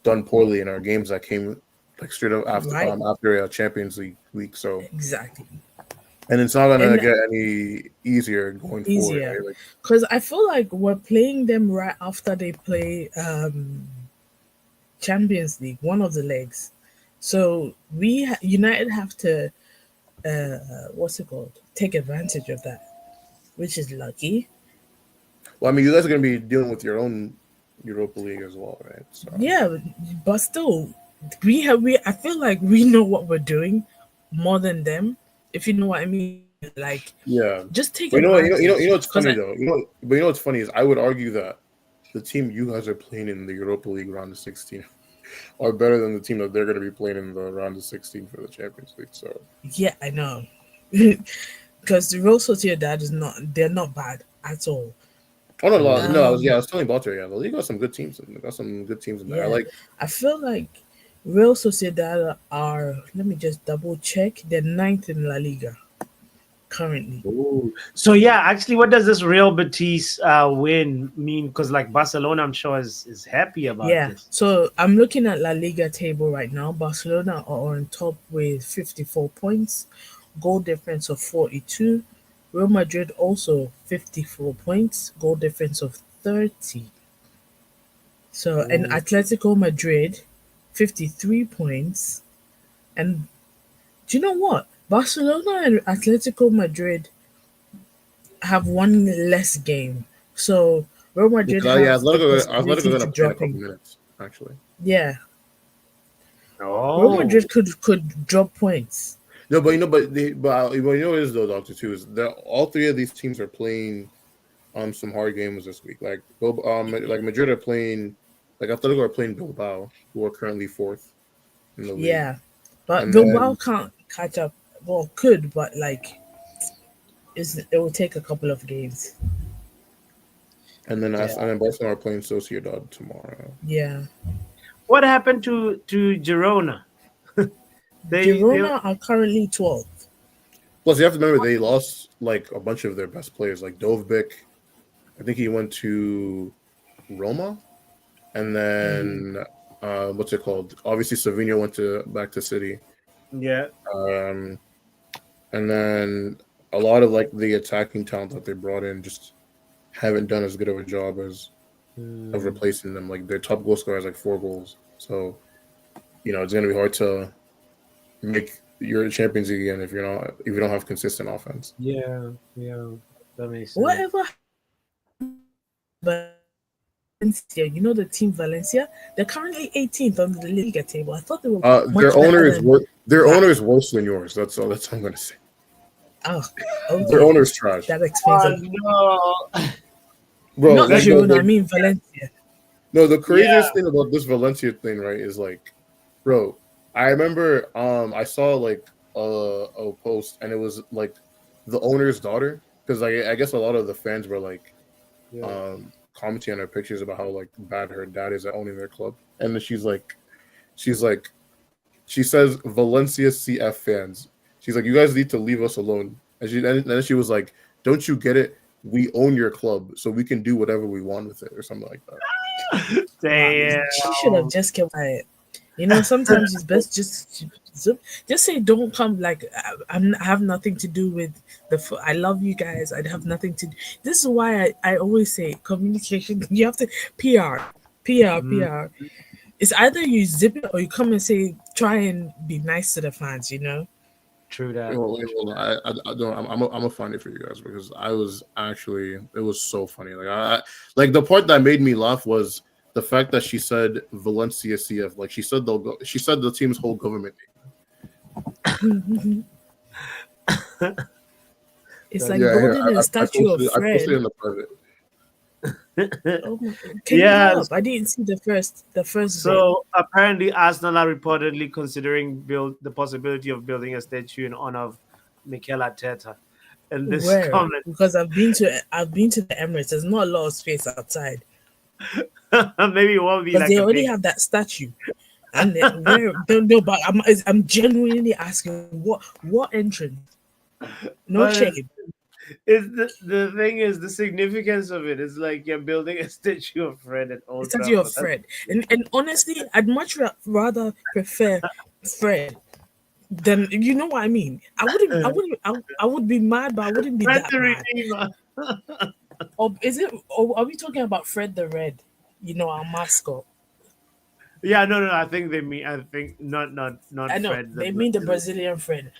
done poorly in are games that came like straight up after a Champions League week. So exactly. And it's not going to get any easier going forward. Because I feel like we're playing them right after they play Champions League, one of the legs. So United have to, take advantage of that, which is lucky. Well, I mean, you guys are going to be dealing with your own Europa League as well, right? So. Yeah, but still, I feel like we know what we're doing more than them. If you know what I mean, like just take it. You know what's funny though. But what's funny is I would argue that the team you guys are playing in the Europa League round of 16 are better than the team that they're going to be playing in the round of 16 for the Champions League. So yeah, I know, because the Real Sociedad they're not bad at all. Oh no, I was telling Balter, the league got some good teams. Got some good teams in there. I feel like Real Sociedad are, let me just double check, they're 9th in La Liga currently. Ooh. So yeah, actually, what does this Real Betis win mean? Because like Barcelona, I'm sure is happy about this. So I'm looking at La Liga table right now. Barcelona are on top with 54 points, goal difference of 42. Real Madrid also 54 points, goal difference of 30. So and Atletico Madrid 53 points. And do you know what? Barcelona and Atletico Madrid have one less game. So Real Madrid Atletico are going to play in a couple minutes, actually. Yeah. Real Madrid could drop points. No, but you know what it is though, Doctor, too, is that all three of these teams are playing some hard games this week. Like Madrid are playing Like Atletico are playing Bilbao, who are currently 4th in the league. Yeah, but And Bilbao can't catch up. Well, could, but like, it will take a couple of games. And then Barcelona are playing Sociedad tomorrow. Yeah. What happened to Girona? Girona are currently 12th. Plus, you have to remember they lost like a bunch of their best players, like Dovbyk. I think he went to Roma, and then what's it called? Obviously, Savinho went back to City. Yeah. And then a lot of like the attacking talent that they brought in just haven't done as good of a job as of replacing them. Like their top goal scorer has like 4 goals, so it's gonna be hard to make your Champions League again if you don't have consistent offense. Yeah, that makes sense. Whatever. But Valencia, the team Valencia, they're currently 18th on the Liga table. I thought they were. Their owner is worse than yours. That's all I'm gonna say. Oh, okay. Their owner's trash. That explains it. No. Bro, not Girona, I mean Valencia. No, the craziest thing about this Valencia thing, right, is like, bro, I remember I saw like a post and it was like the owner's daughter, because I guess a lot of the fans were like commenting on her pictures about how like bad her dad is at owning their club, and then she says Valencia CF fans, she's like, you guys need to leave us alone, and then she was like, don't you get it? We own your club, so we can do whatever we want with it, or something like that. Damn. She should have just kept quiet. Sometimes it's best just say don't come. Like I have nothing to do with I love you guys. I have nothing to. This is why I always say communication. You have to PR. It's either you zip it or you come and say try and be nice to the fans. True that. I'm gonna find it for you guys, because it was so funny. Like the part that made me laugh was the fact that she said Valencia CF, like she said the team's whole government name. It's like building a statue of Fred. I posted it in the private. Can you help? I didn't see the first. So apparently, Arsenal are reportedly considering the possibility of building a statue in honor of Mikel Arteta. And this comment, because I've been to the Emirates. There's not a lot of space outside. Maybe it won't be like they already have that statue. And no, but I'm genuinely asking what entrance? No shame. The thing is, the significance of it is like you're building a statue of Fred at Old Trafford. Statue of Fred, and honestly, I'd much rather prefer Fred than, you know what I mean. I would be mad, but I wouldn't be Fred that the mad. Or is it? Or are we talking about Fred the Red? Our mascot. Yeah, no. I think not I know Fred. they mean the Brazilian Fred.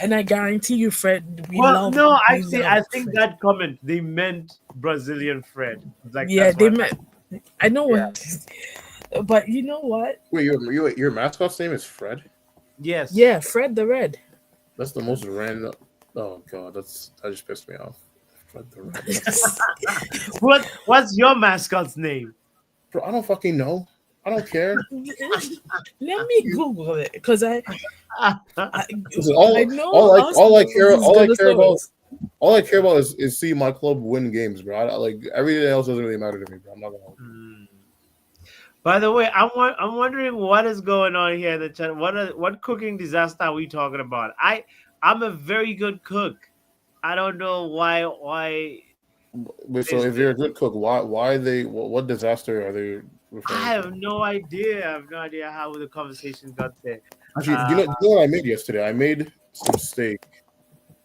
And I guarantee you, Fred. I think that comment they meant Brazilian Fred. Like, yeah, they meant. I know what, but you know what? Wait, your mascot's name is Fred? Yes. Yeah, Fred the Red. That's the most random. Oh god, that just pissed me off. Fred the Red. What's your mascot's name? Bro, I don't fucking know. I don't care. Let me Google it, because I care about is see my club win games, bro. Everything else doesn't really matter to me, bro. I'm not gonna. By the way, I'm wondering what is going on here in the chat. What cooking disaster are we talking about? I'm a very good cook. I don't know why. So if you're a good cook, what disaster are they? I have no idea. I have no idea how the conversation got there. Actually, do you know what I made yesterday? I made some steak,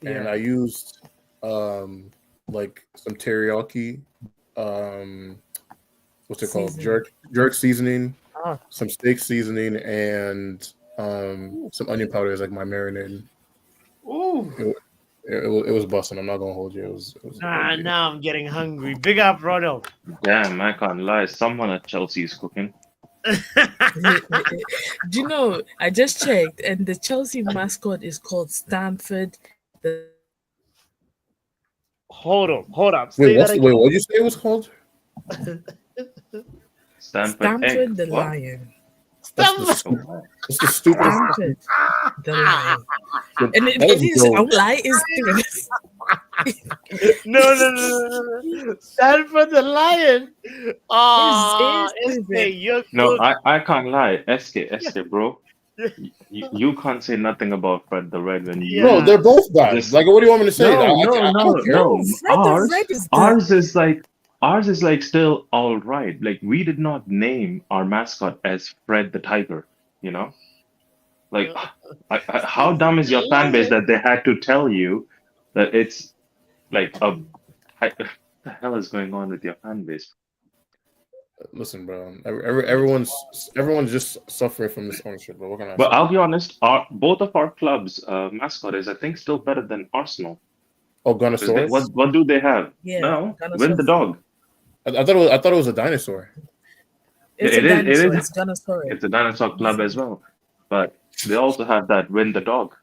and I used like some teriyaki, what's it called? Jerk seasoning, some steak seasoning, and some onion powder as like my marinade. Ooh. It was busting. I'm not gonna hold you. It was now I'm getting hungry. Big up, Ronald. Damn, I can't lie. Someone at Chelsea is cooking. Do you know? I just checked, and the Chelsea mascot is called Stanford. Hold up. Wait, what did you say it was called? Stanford the what? Lion. That's the stupidest. Stanford the Lion. And That it is is, dope. lie is stupid. No. Stand for the Lion. Ah, It's SK, stupid. you're No, good. I can't lie. SK, bro. You can't say nothing about Fred the Red when you No, they're both bad. just Like, what do you want me to say? no, I don't care. No, Fred the Red is the Ours is like still all right. Like we did not name our mascot as Fred the Tiger, you know? Like how dumb is your fan base that they had to tell you that it's like a what the hell is going on with your fan base? Listen, bro. Everyone's just suffering from this ownership. But what can I But say? I'll be honest, both of our clubs' mascot is I think still better than Arsenal. Oh, Because Gunnosaurus. what do they have? Yeah, No, Gunnosaurus. Win the dog. I thought it was a dinosaur. It's It a is. dinosaur. It's Gunnosaurus. It's a dinosaur club as well, but they also have that Win the dog.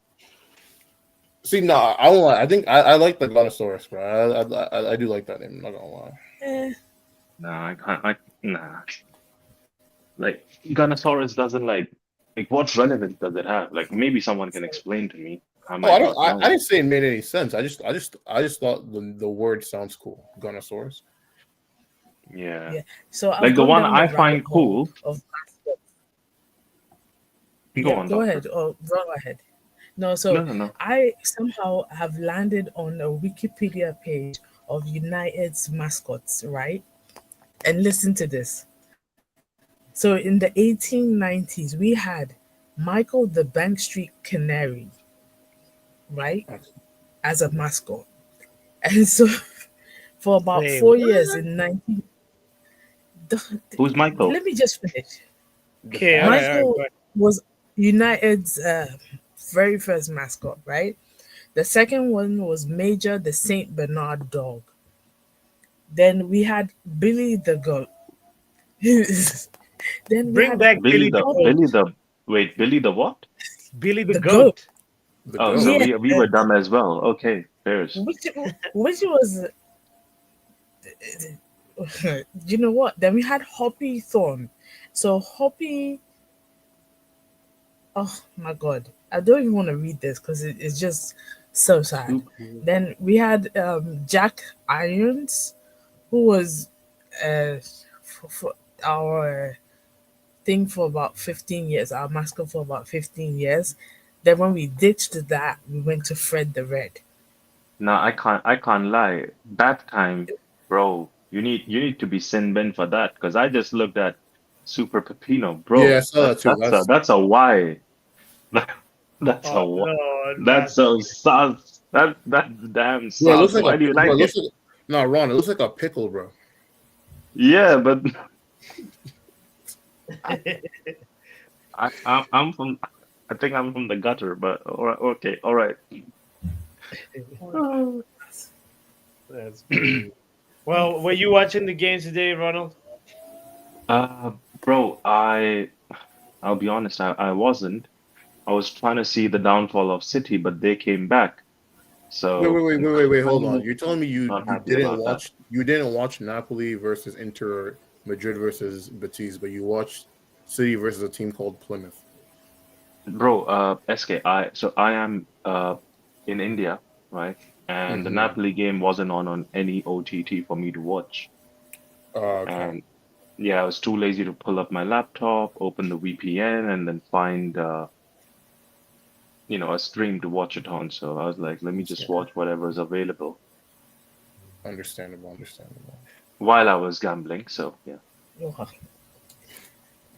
See, no, I won't lie. I think I like the Gunnosaurus, bro. I do like that name. I'm not gonna lie. Nah, I can't. Nah. Like Gunnosaurus doesn't like what relevance does it have? Like maybe someone can explain to me. I Oh, I not don't. know. I didn't say it made any sense. I just thought the word sounds cool. Gunnosaurus. Yeah. So Like the one I find cool. Go on. Go Doctor. ahead. Oh, go ahead. No, so No. I somehow have landed on a Wikipedia page of United's mascots, right? And listen to this. So in the 1890s, we had Michael the Bank Street Canary, right? As a mascot. And so for about 4 years in 19... Who's Michael? Let me just finish. Okay, Michael was United's very first mascot, right? The second one was Major the Saint Bernard dog. Then we had Billy the goat. Then bring back Billy the what? Billy the The goat. Oh, so we were dumb as well. Okay, fairs. Which was you know what? Then we had Hoppy Thorn. So Hoppy, oh my god, I don't even want to read this because it's just so sad. Then we had Jack Irons, who was for our thing for about 15 years, our mascot for about 15 years. Then when we ditched that, we went to Fred the Red. No, I can't lie. That time, bro, you need to be sin bin for that because I just looked at Super Pepino, bro. Yeah, I saw that too. That's a Y. That's a Y. That's so sus. That's damn sus. Bro, it looks like Why do you like it? No, Ron, it looks like a pickle, bro. Yeah, but I'm from. I think I'm from the gutter, but okay, all right. That's crazy. Well, were you watching the games today, Ronald? Bro, I'll be honest, I wasn't. I was trying to see the downfall of City, but they came back. So Wait, hold on. You're telling me you didn't watch Napoli versus Inter, Madrid versus Betis, but you watched City versus a team called Plymouth. Bro, SK, I am in India, right? And the Napoli game wasn't on any OTT for me to watch. Okay. And yeah, I was too lazy to pull up my laptop, open the VPN, and then find a stream to watch it on. So I was like, let me just watch whatever is available. Understandable. While I was gambling, so yeah.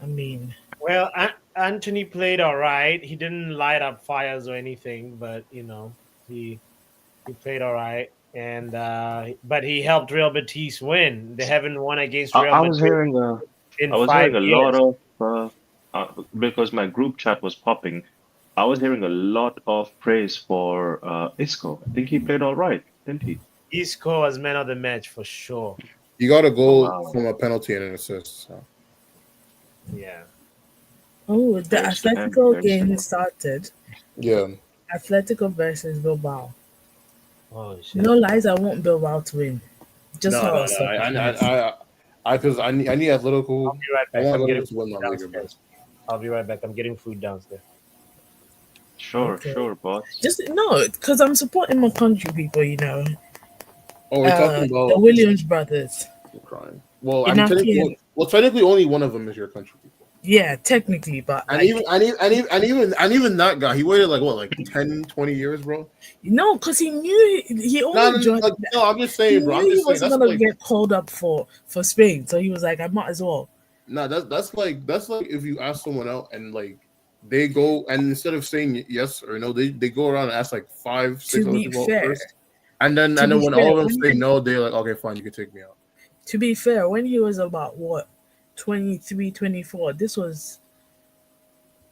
I mean, well, Antony played all right. He didn't light up fires or anything, but he played all right. And but he helped Real Betis win. They haven't won against Real Betis. I was hearing a lot of because my group chat was popping. I was hearing a lot of praise for Isco. I think he played all right, didn't he? Isco was man of the match for sure. He got a goal from a penalty and an assist. So. Yeah. Oh, the Atletico game started. Yeah. Atletico versus Bilbao. Oh shit. No lies, I want Bilbao to win. Just Because I need Atletico. I'll be right I back. want I'm getting Atletico to win La Liga, bro. downstairs. I'll be right back. I'm getting food downstairs. Sure, Okay. sure, boss. Just no, because I'm supporting my country people. You know, Oh, we're talking about the Williams brothers. You're crying. Well, Inaki technically only one of them is your country people. Yeah, technically, but And like, even that guy, he waited like 10, 20 years, bro. no, because he knew he only joined. No, I'm just He saying, bro. knew I'm he just saying wasn't that's gonna like get called up for Spain, so he was like, I might as well. nah. That's like if you ask someone out and like they go and instead of saying yes or no, they go around and ask like 5, 6 To other be people fair, first, and then to be when fair, all of them when say no, they're like, okay, fine, you can take me out. To be fair, when he was about what 23, 24, this was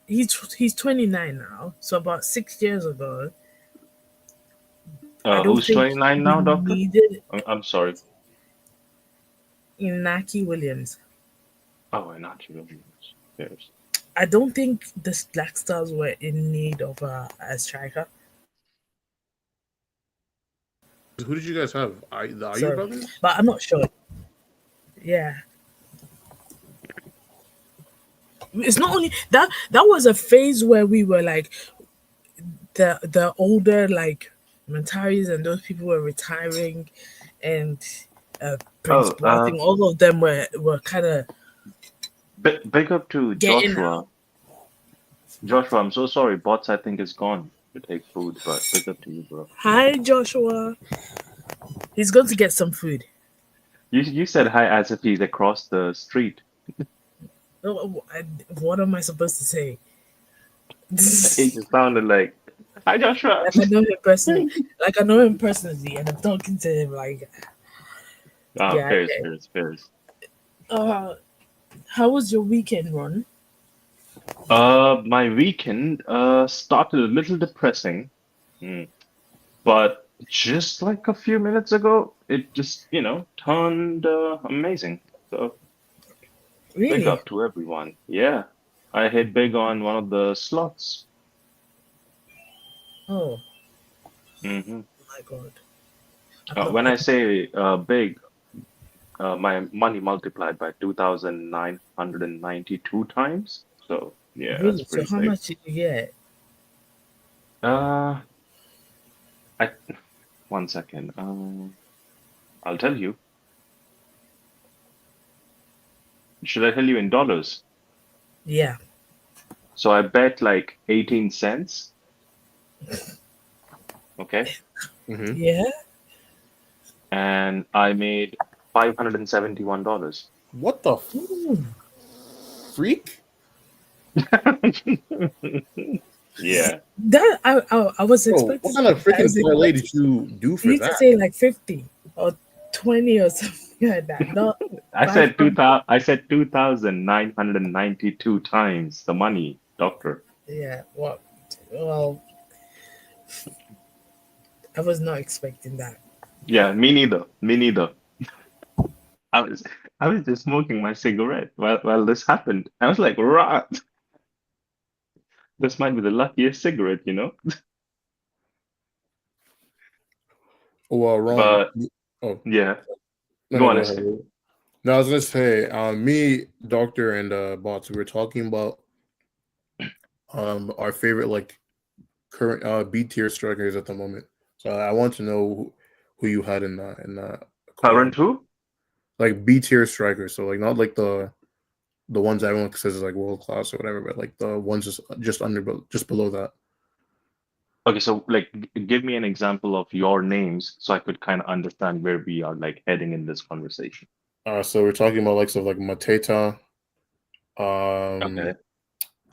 he's 29 now, so about 6 years ago. I don't Who's think 29 now, we Doctor? needed I'm sorry. Inaki Williams. Oh, not you. Yes. I don't think the Black Stars were in need of a striker. Who did you guys have? The Ayu Sorry. brothers? But I'm not sure. Yeah. It's not only that was a phase where we were like the older like Mentaris and those people were retiring, and Prince Boateng, all of them were kind of big up to Joshua. Joshua, I'm so sorry. Bots, I think, is gone to take food, but big up to you, bro. Hi, Joshua. He's going to get some food. You said hi as if he's across the street. What am I supposed to say? It just sounded like, hi, Joshua. Like I know him personally. And I'm talking to him like. Yeah, fairs. How was your weekend, Ron? My weekend started a little depressing, but just like a few minutes ago, it just turned amazing. So really? Big up to everyone. Yeah, I hit big on one of the slots. Oh. Mm-hmm. Oh my God. When I say big, my money multiplied by 2,992 times. So yeah, really? that's pretty So how big. much did you get? One second. I'll tell you. Should I tell you in dollars? Yeah. So I bet like 18 cents. Okay. Mm-hmm. Yeah. And I made $571. What the freak? Yeah. That I was expecting. What kind of freaking parlay did you do for you that? need to say like 50 or 20 or something like that. No, I said 2,000. I said 2,992 times the money, doctor. Yeah. Well, I was not expecting that. Yeah, me neither. Me neither. I was just smoking my cigarette while this happened. I was like, right. This might be the luckiest cigarette, Well, wrong. But yeah. Go on, ahead. No, I was gonna say, me, Doctor, and Bots, we were talking about our favorite like current B tier strikers at the moment. So I want to know who you had in current who? Like B tier strikers. So like not like the ones everyone says is like world class or whatever, but like the ones just below that. Okay, so like give me an example of your names so I could kind of understand where we are like heading in this conversation. So we're talking about likes of like Mateta, Okay.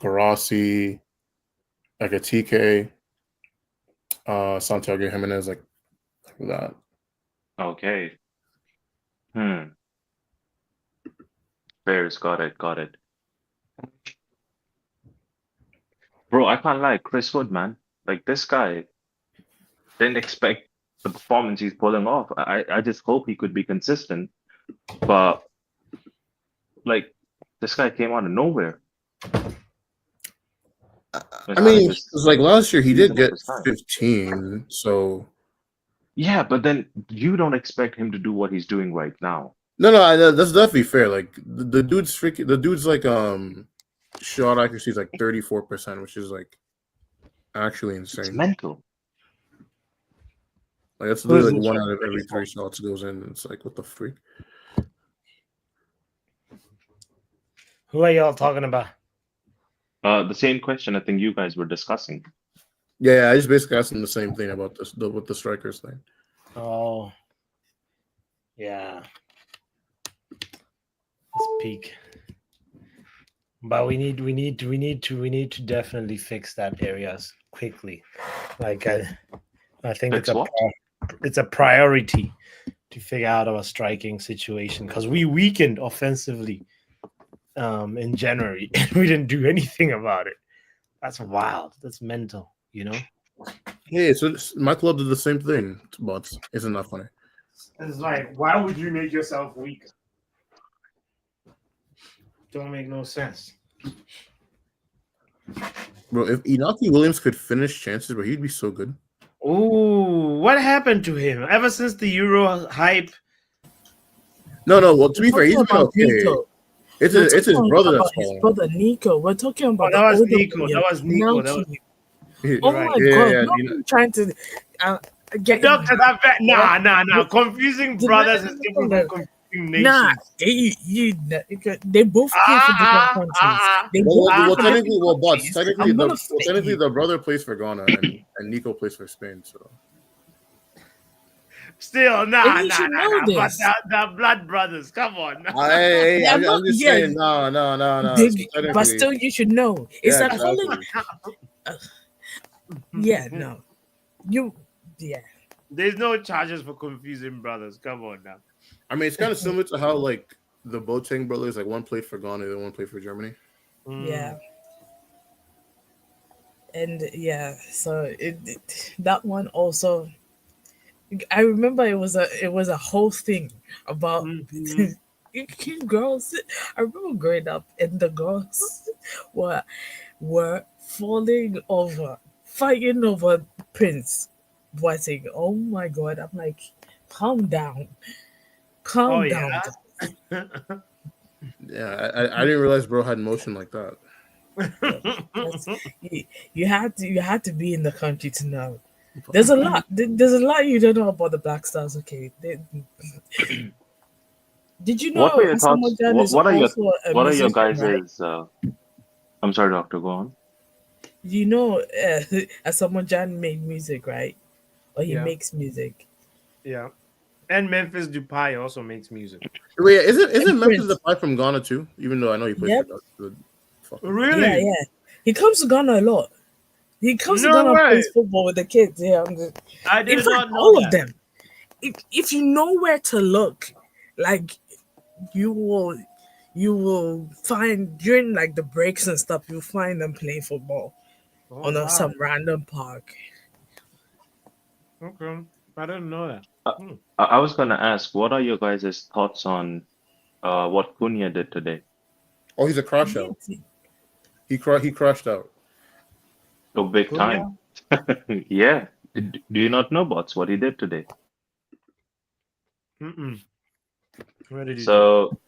Garasi, like a TK, Santiago Jimenez, like that. Okay. Bears, got it. Bro, I can't lie, Chris Wood, man. Like this guy didn't expect the performance he's pulling off. I just hope he could be consistent. But like this guy came out of nowhere. I mean, it's like last year he did get 15, so yeah, but then you don't expect him to do what he's doing right now. No, that's definitely fair. Like the dude's freaking. The dude's like shot accuracy is like 34%, which is like actually It's insane. mental. Like that's literally like 1 out of every 3 shots goes in. It's like what the freak. Who are y'all talking about? The same question I think you guys were discussing. Yeah, I just basically asked him the same thing about this with the strikers thing. Oh, yeah. Let's peak. But we need to definitely fix that areas quickly. Like I think Fix what? it's a priority to figure out our striking situation because we weakened offensively in January and we didn't do anything about it. That's wild. That's mental, you know? Hey, so my club did the same thing, but isn't that funny? It's like, why would you make yourself weaker? Don't make no sense. Bro, if Inaki Williams could finish chances, bro, he'd be so good. Ooh, what happened to him? Ever since the Euro hype? No. Well, to be fair, he's been okay. Nico. It's his brother that's his falling. brother Nico. We're talking about that was older Nico. player, That was Nico. That Naoki. was... Oh right. my god! No, trying to get Doctor, nah. Confusing brothers is different from confusing nations. Nah, they both play for different countries. They both play for different countries. Technically, the brother plays for Ghana and Nico plays for Spain. So still, nah. But the blood brothers, come on. I'm just saying, no. But still, you should know. It's like exactly. No. Yeah. There's no charges for confusing brothers. Come on now. I mean, it's kind of similar to how like the Boateng brothers, like one played for Ghana, and one played for Germany. Yeah. And so that one also. I remember it was a whole thing about girls. I remember growing up, and the girls were falling over, fighting over Prince Boateng. Oh my god! I'm like, calm down. Yeah, I didn't realize bro had motion like that. You had to be in the country to know. There's a lot you don't know about the Black Stars. Okay, did you know? What were your thoughts? What are your guys'? Right? I'm sorry, Doctor. Go on. You know, Asamoah Gyan made music, right? Or he makes music. Yeah. And Memphis Depay also makes music. Wait, isn't Memphis Depay from Ghana too? Even though I know he plays for Really? Yeah. He comes to Ghana a lot. He comes to Ghana and plays football with the kids. Yeah, I did not know all that. of them. If you know where to look, like you will find during like the breaks and stuff, you'll find them playing football on some random park. Okay, I didn't know that. I was gonna ask, what are your guys' thoughts on what Cunha did today? Oh, he's a crash out. He crashed out. Oh, big time. Yeah. Do you not know, bots, what he did today? Where did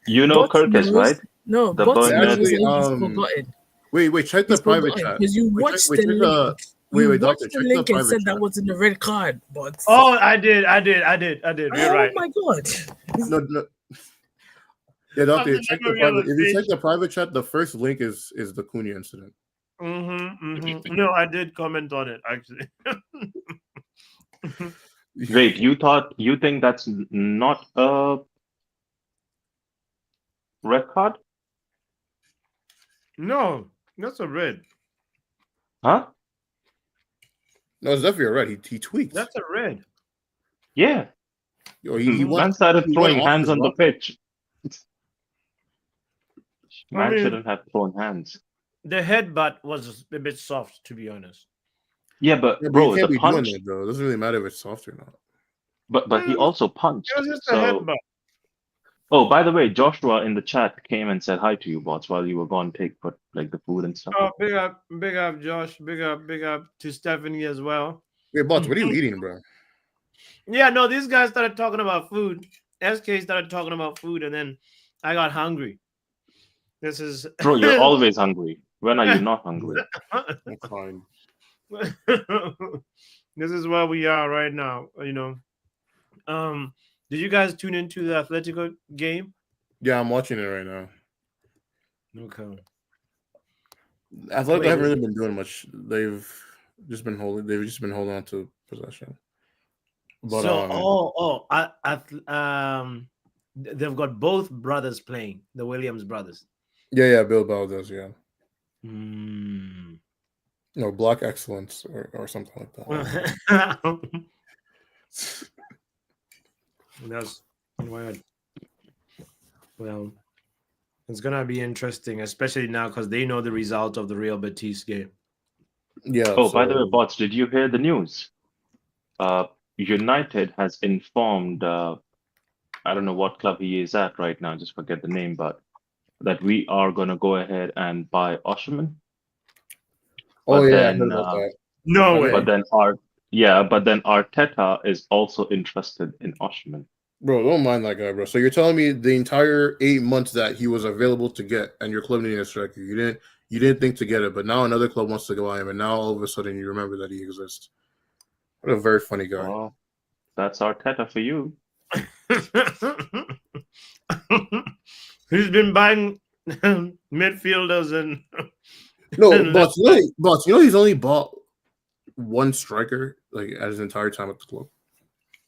you know Kirkus, right? No, the bots actually, forgotten. Wait, check the private chat. Because you watched the link. Wait, doctor, check the link and said that was in the red card, but oh, I did. You're right. Oh my god. No. Yeah, doctor, if you check the private chat, the first link is the Cunha incident. No, I did comment on it actually. Wait, you think that's not a red card? No, that's a red. Huh? No, it's definitely a red. He tweaked. That's a red. Yeah. Yo, he started throwing hands on the pitch. Man shouldn't have thrown hands. The headbutt was a bit soft, to be honest. Yeah, but bro, you can't the be punch. Doing it, though. It doesn't really matter if it's soft or not. But he also punched. It was just a headbutt. Oh, by the way, Joshua in the chat came and said hi to you, bots, while you were gone take like the food and stuff. Oh, big up, Josh. Big up to Stephanie as well. Wait, bots, what are you eating, bro? Yeah, no, these guys started talking about food. SK started talking about food, and then I got hungry. This is Bro, you're always hungry. When are you not hungry? That's fine. This is where we are right now. Did you guys tune into the Atletico game? Yeah, I'm watching it right now. Okay. Athletic haven't really been doing much. They've just been holding on to possession. But they've got both brothers playing, the Williams brothers. Yeah, Bilbao does, yeah. Mm. No, Black Excellence or something like that. That's weird. Well, it's gonna be interesting, especially now because they know the result of the Real Betis game. Yeah. Oh, by the way, bots, did you hear the news? United has informed, I don't know what club he is at right now, just forget the name, but that we are going to go ahead and buy Osimhen. Oh, yeah, I heard about that. No way. But then Arteta is also interested in Osimhen. Bro, don't mind that guy, bro. So you're telling me the entire 8 months that he was available to get, and your club needed a striker, you didn't think to get it, but now another club wants to go buy him, and now all of a sudden you remember that he exists. What a very funny guy. Oh, that's Arteta for you. He's been buying midfielders and but he's only bought one striker like at his entire time at the club.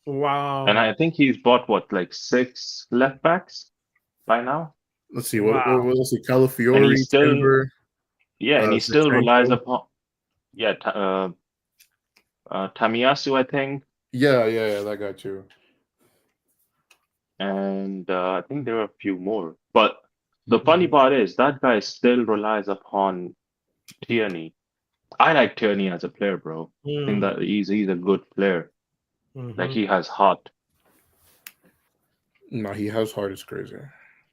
Wow. And I think he's bought like 6 left backs by now. Let's see let's see, Calafiori, and still, Timber. Yeah, and he still relies upon Tamiyasu, I think. Yeah, that guy too. And I think there are a few more. But the funny part is that guy still relies upon Tierney. I like Tierney as a player, bro. I think that he's a good player. Like, he has heart. No, he has heart. It's crazy.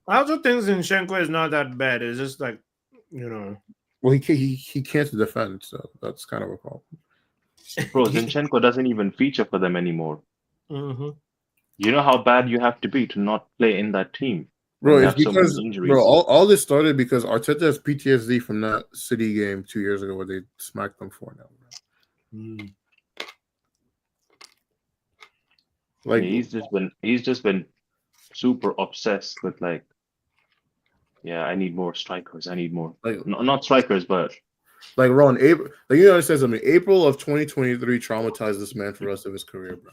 I also think Zinchenko is not that bad. It's just like, Well, he can't defend, so that's kind of a problem. Bro, Zinchenko doesn't even feature for them anymore. Mm-hmm. You know how bad you have to be to not play in that team. Bro, it's because all this started because Arteta has PTSD from that City game 2 years ago where they smacked them 4-0. Like, he's just been super obsessed with I need more strikers. I need more, not strikers, but like Ron, April. Like, it says something. April of 2023 traumatized this man for the rest of his career, bro.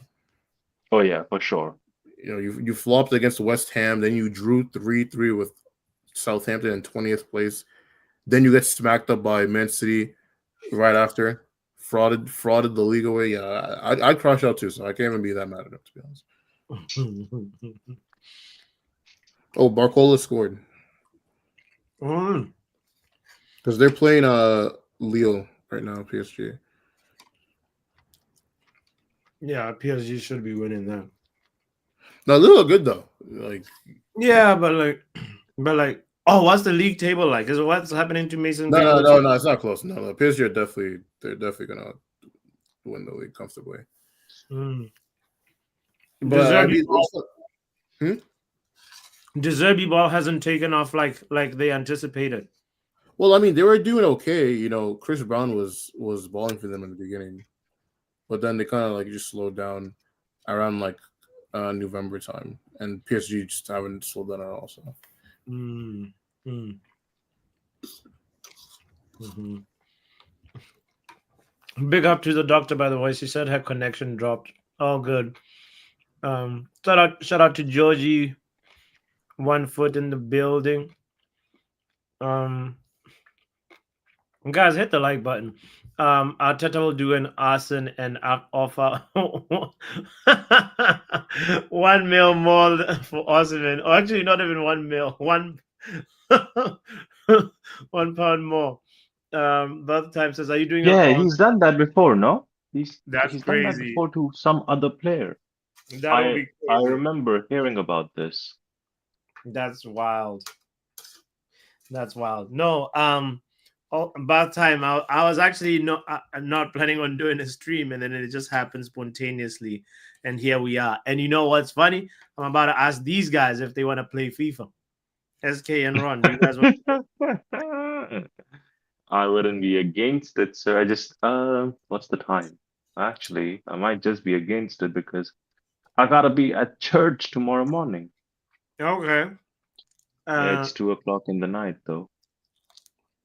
Oh yeah, for sure. You flopped against West Ham, then you drew 3-3 with Southampton in 20th place. Then you get smacked up by Man City right after. Frauded the league away. Yeah, I'd crash out too, so I can't even be that mad at him, to be honest. Oh, Barcola scored. Because they're playing Lille right now, PSG. Yeah, PSG should be winning that. No, they look good though. Yeah, but what's the league table like? Is what's happening to Mason? No, it's not close. No, PSG are definitely gonna win the league comfortably. But Deserby ball hasn't taken off like they anticipated. Well, I mean, they were doing okay. Chris Brown was balling for them in the beginning, but then they kind of just slowed down around November time, and PSG just haven't slowed down at all. So. Big up to the doctor, by the way. She said her connection dropped. All good. Shout out to Georgie. 1 foot in the building. Guys, hit the like button. Arteta will do an arson and offer 1 mil more for Osimhen. Or actually, not even 1 mil. 1 £1 more. Both times says, "Are you doing?" Yeah, he's done that before, no? He's crazy. Done that before to some other player. That would be crazy. I remember hearing about this. That's wild. No, about time. I was actually not planning on doing a stream, and then it just happened spontaneously. and here we are. And you know what's funny? I'm about to ask these guys if they want to play FIFA. SK and Ron, do you guys want? I wouldn't be against it, sir. I just what's the time? Actually, I might just be against it because I gotta be at church tomorrow morning. Okay. It's 2 o'clock in the night, though.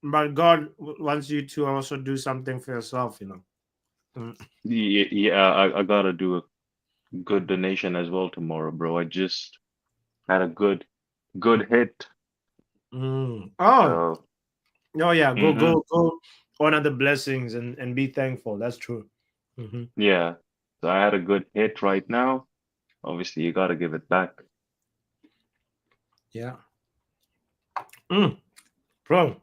But God wants you to also do something for yourself, you know. Yeah, I gotta do a good donation as well tomorrow, bro. I just had a good hit. Oh, So, oh yeah. Go, mhm. go. Honor the blessings and be thankful. That's true. Yeah. So I had a good hit right now. Obviously, you gotta give it back. Yeah. Bro,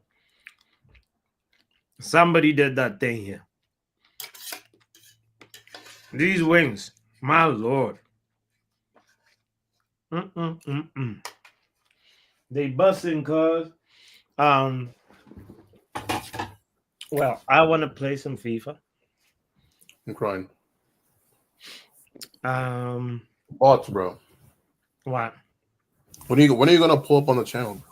somebody did that thing here. These wings, my lord. They busting, cuz. Well, I want to play some FIFA. I'm crying. What? Bro. What? When are you gonna pull up on the channel,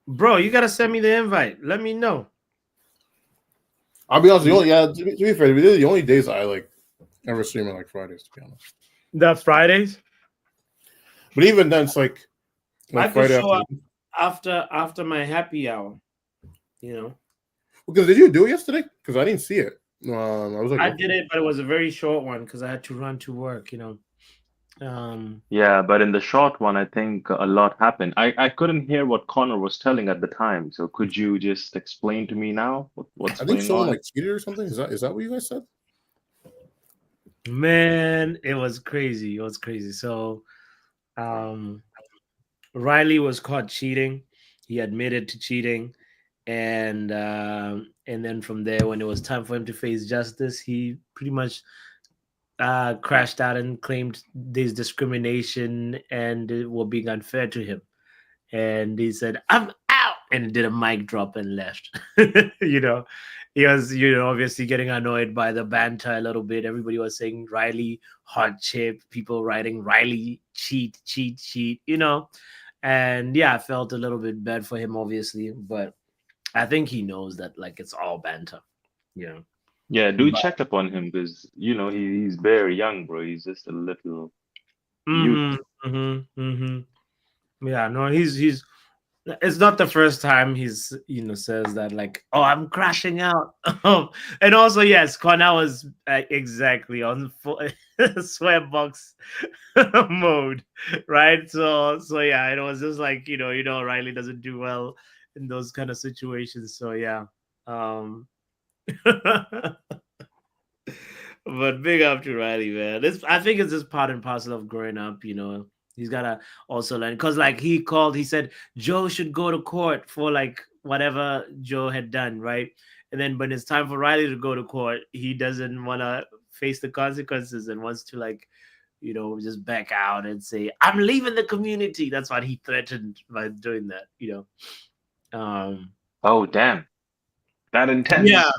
bro? You gotta send me the invite. Let me know. I'll be honest. To be fair, the only days I like ever stream are like Fridays. To be honest, the Fridays. But even then, it's like I Friday after my happy hour. You know. Because did you do it yesterday? Because I didn't see it. I was like, I did it, but it was a very short one because I had to run to work. You know. Yeah, but in the short one, I think a lot happened. I couldn't hear what Connor was telling at the time. So could you just explain to me now what's going on? I think someone like cheated or something. Is that what you guys said? Man, it was crazy. It was crazy. So, Riley was caught cheating. He admitted to cheating, and then from there, when it was time for him to face justice, he pretty much crashed out and claimed there's discrimination and it were being unfair to him. And he said, "I'm out," and did a mic drop and left. You know, he was, obviously getting annoyed by the banter a little bit. Everybody was saying Riley hot chip, people writing Riley cheat, you know. And yeah, I felt a little bit bad for him, obviously, but I think he knows that like it's all banter, you know. Yeah, do check up on him because he's very young, bro. He's just a little youth. Yeah, no, he's it's not the first time he's says that, like, oh, I'm crashing out. And also, yes, Connor was exactly on sweatbox mode, right? So yeah, it was just like Riley doesn't do well in those kind of situations. So yeah, but big up to Riley, man. I think it's just part and parcel of growing up. He's gotta also learn, because like he said Joe should go to court for like whatever Joe had done, right? And then when it's time for Riley to go to court, he doesn't want to face the consequences and wants to like just back out and say, I'm leaving the community. That's what he threatened by doing that. Oh damn, that intense. Yeah.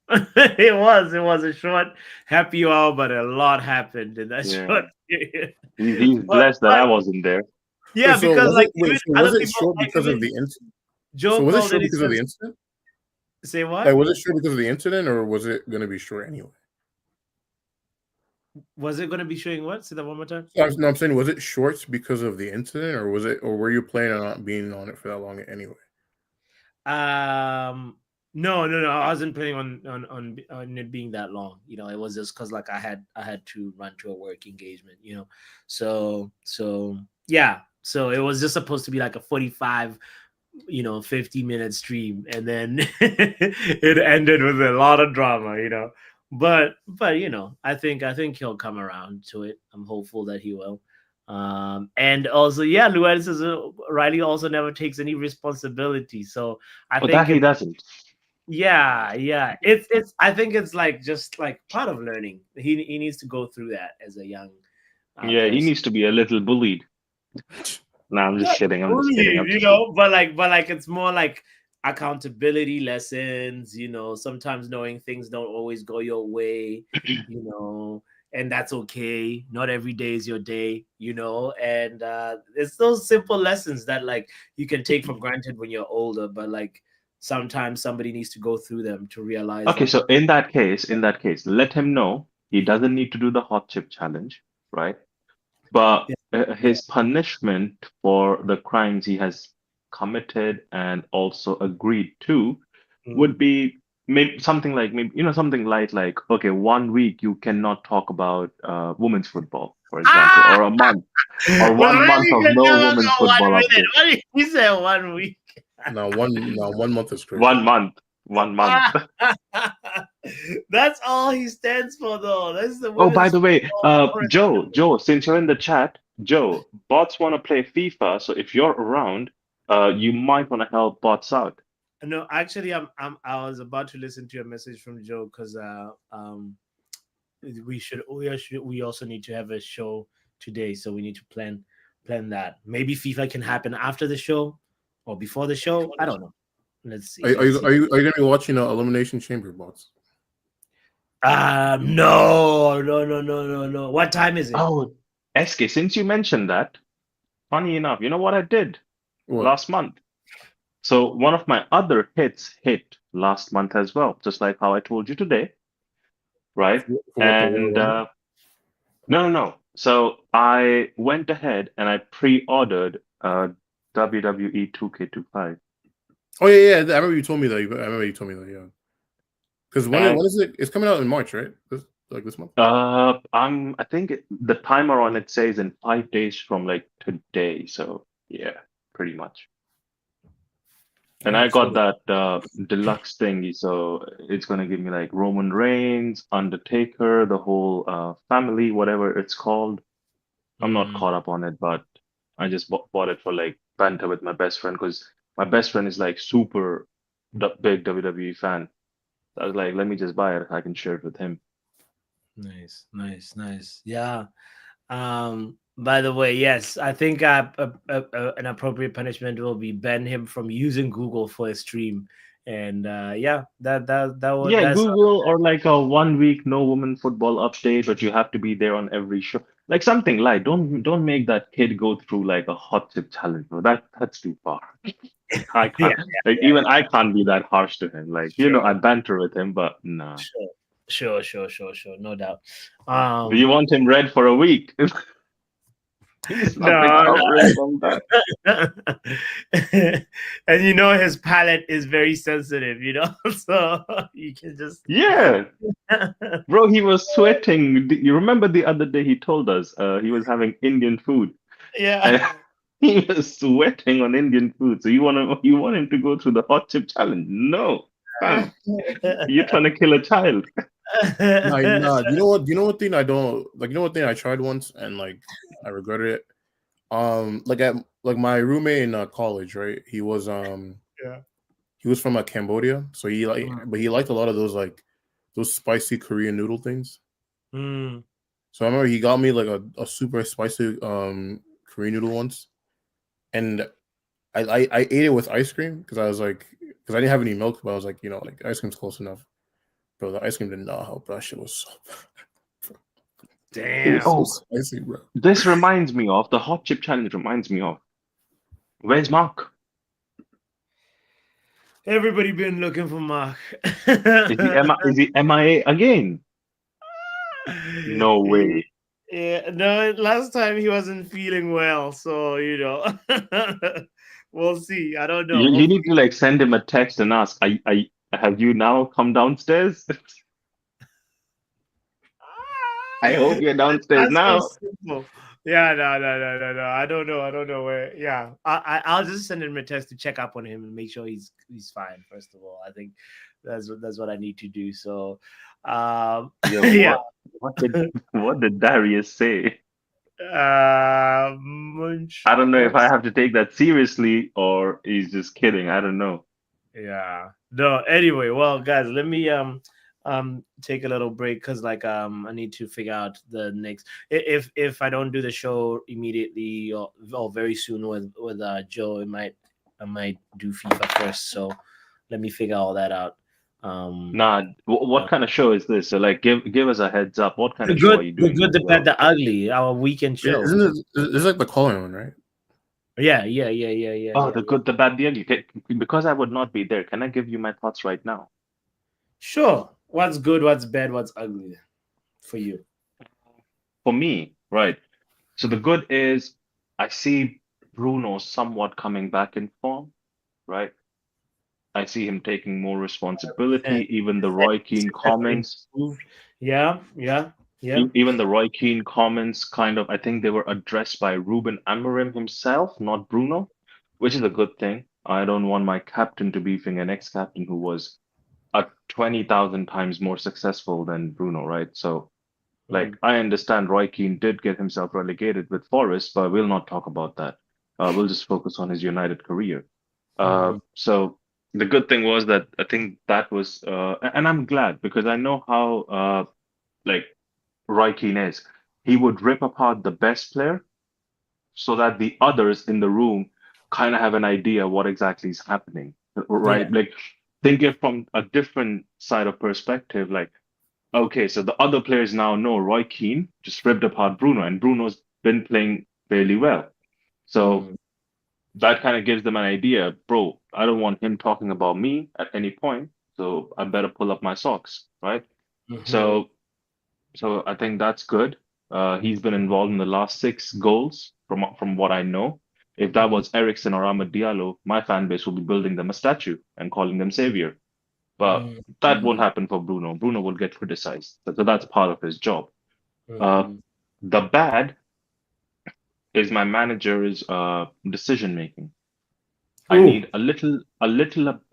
It was a short happy hour, but a lot happened in that short period. He's blessed that I wasn't there. Yeah, so because was it short because of the incident? Joe, so was it short because of the incident? Say what? Like, was it short because of the incident, or was it going to be short anyway? Was it going to be showing what? Say that one more time. No, I'm saying, was it short because of the incident, or were you planning on not being on it for that long anyway? No. I wasn't planning on it being that long. It was just because like I had to run to a work engagement. So yeah. So it was just supposed to be like a 45, 50-minute stream, and then it ended with a lot of drama. But I think he'll come around to it. I'm hopeful that he will. And also, yeah, Luis says Riley also never takes any responsibility. So I think that he doesn't. Yeah. It's I think it's like just like part of learning. He needs to go through that as a young person. He needs to be a little bullied. No, I'm just kidding. I'm just kidding. But like it's more like accountability lessons, sometimes knowing things don't always go your way, and that's okay. Not every day is your day, you know. And it's those simple lessons that like you can take for granted when you're older, but like sometimes somebody needs to go through them to realize. Okay, Like, so in that case, let him know he doesn't need to do the hot chip challenge, right? But his punishment for the crimes he has committed and also agreed to would be maybe something like something light like, okay, 1 week you cannot talk about women's football, for example, or a month or well, 1 month maybe of you can no never women's go 1 football minute. update. What did you say? 1 week. No, 1 month is crazy. 1 month. 1 month. That's all he stands for, though. That's the Oh, by women's the way, football. Joe, since you're in the chat, Joe, bots want to play FIFA, so if you're around, you might want to help bots out. No, actually, I was about to listen to a message from Joe because we also need to have a show today, so we need to plan that. Maybe FIFA can happen after the show or before the show. I don't know. Let's see. Are you going to be watching Elimination Chamber, bots? No. What time is it? Oh, SK, since you mentioned that, funny enough, you know what I did last month? So one of my other hits hit last month as well, just like how I told you today, right? And no. So I went ahead and I pre-ordered WWE 2K25. Oh yeah. I remember you told me that. Yeah. Because when is it? It's coming out in March, right? This month. I think the timer on it says in 5 days from like today. So yeah, pretty much. And I got that deluxe thingy, so it's gonna give me like Roman Reigns, Undertaker, the whole family, whatever it's called. I'm not caught up on it, but I just bought it for like banter with my best friend because my best friend is like super big WWE fan. So I was like, let me just buy it. I can share it with him. Nice. Yeah. By the way, yes, I think an appropriate punishment will be ban him from using Google for a stream, and yeah, Yeah, Google or like a 1 week no woman football update, but you have to be there on every show. Like something light. Don't make that kid go through like a hot chip challenge. No, that's too far. I can't even I can't be that harsh to him. Like, I banter with him, but nah. Sure, no doubt. Do you want him red for a week? He's not recovering from that. And his palate is very sensitive, so you can just Bro, he was sweating. You remember the other day he told us he was having Indian food. And he was sweating on Indian food. So you want him to go through the hot chip challenge? No. Fam. You're trying to kill a child. Nah. You know what thing I don't like? You know what thing I tried once and like I regretted it. Like my roommate in college, right? He was he was from Cambodia, so but he liked a lot of those spicy Korean noodle things. So I remember he got me like a super spicy Korean noodle once, and I ate it with ice cream because I didn't have any milk, but I was like, like ice cream's close enough. Bro, the ice cream did not help. That shit was so bad. Damn. Oh, spicy, bro. This reminds me of the hot chip challenge. Reminds me of where's Mark? Everybody been looking for Mark. Is he MIA again? No way. Yeah, no. Last time he wasn't feeling well, so we'll see. I don't know. You need to like send him a text and ask, have you now come downstairs? I hope you're downstairs now. So simple. Yeah, no. I don't know where. Yeah, I'll just send him a text to check up on him and make sure he's fine. First of all, I think that's what I need to do. So, yeah. What did Darius say? I don't know if I have to take that seriously or he's just kidding. I don't know. Yeah. No. Anyway, well, guys, let me take a little break because I need to figure out the next if I don't do the show immediately or very soon with Joe, I might do FIFA first. So let me figure all that out. Nah, what kind of show is this? So like, give us a heads up. What kind The of show are good, you the doing good, as the bad, well? the ugly. Our weekend show. Isn't it? It's like the Colin one, right? Yeah. Oh, the good, the bad, the ugly. Because I would not be there, can I give you my thoughts right now? Sure. What's good? What's bad? What's ugly for you? For me, right. So the good is I see Bruno somewhat coming back in form, right? I see him taking more And responsibility. Even the Roy Keane comments, Yeah. even the Roy Keane comments, kind of, I think they were addressed by Ruben Amorim himself, not Bruno, which is a good thing. I don't want my captain to be being an ex-captain who was 20,000 times more successful than Bruno, right? So, like, I understand Roy Keane did get himself relegated with Forest, but we'll not talk about that. We'll just focus on his United career. So the good thing was that I think that was, and I'm glad because I know how, like, Roy Keane is. He would rip apart the best player so that the others in the room kind of have an idea what exactly is happening, right? Yeah. Like, think it from a different side of perspective. Like, okay, so the other players now know Roy Keane just ripped apart Bruno, and Bruno's been playing fairly well. So that kind of gives them an idea, bro. I don't want him talking about me at any point, so I better pull up my socks, right? So, so I think that's good. He's been involved in the last 6 goals from what I know. If that was Ericsson or Amad Diallo, my fan base will be building them a statue and calling them savior. But that won't happen for Bruno. Bruno will get criticized. So that's part of his job. The bad is my manager's decision making. I need a little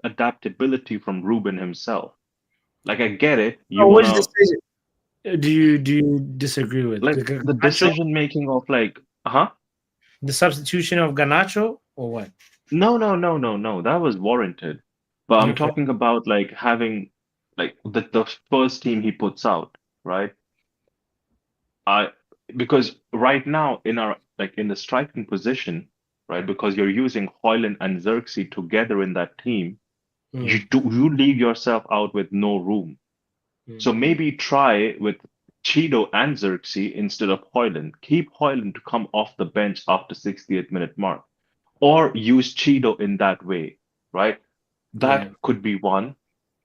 adaptability from Ruben himself. Like I get it, you Which wanna decision do you disagree with? like the Garnacho? decision making of like, huh? The substitution of Garnacho or what? No. That was warranted. But I'm Okay. talking about like having like the first team he puts out, right? I because right now in our like in the striking position, right? Because you're using Hoyland and Xerxes together in that team, you leave yourself out with no room. So maybe try with Cheeto and Xerxes instead of Hoyland. Keep Hoyland to come off the bench after 68th minute mark, or use Cheeto in that way, right? That could be one.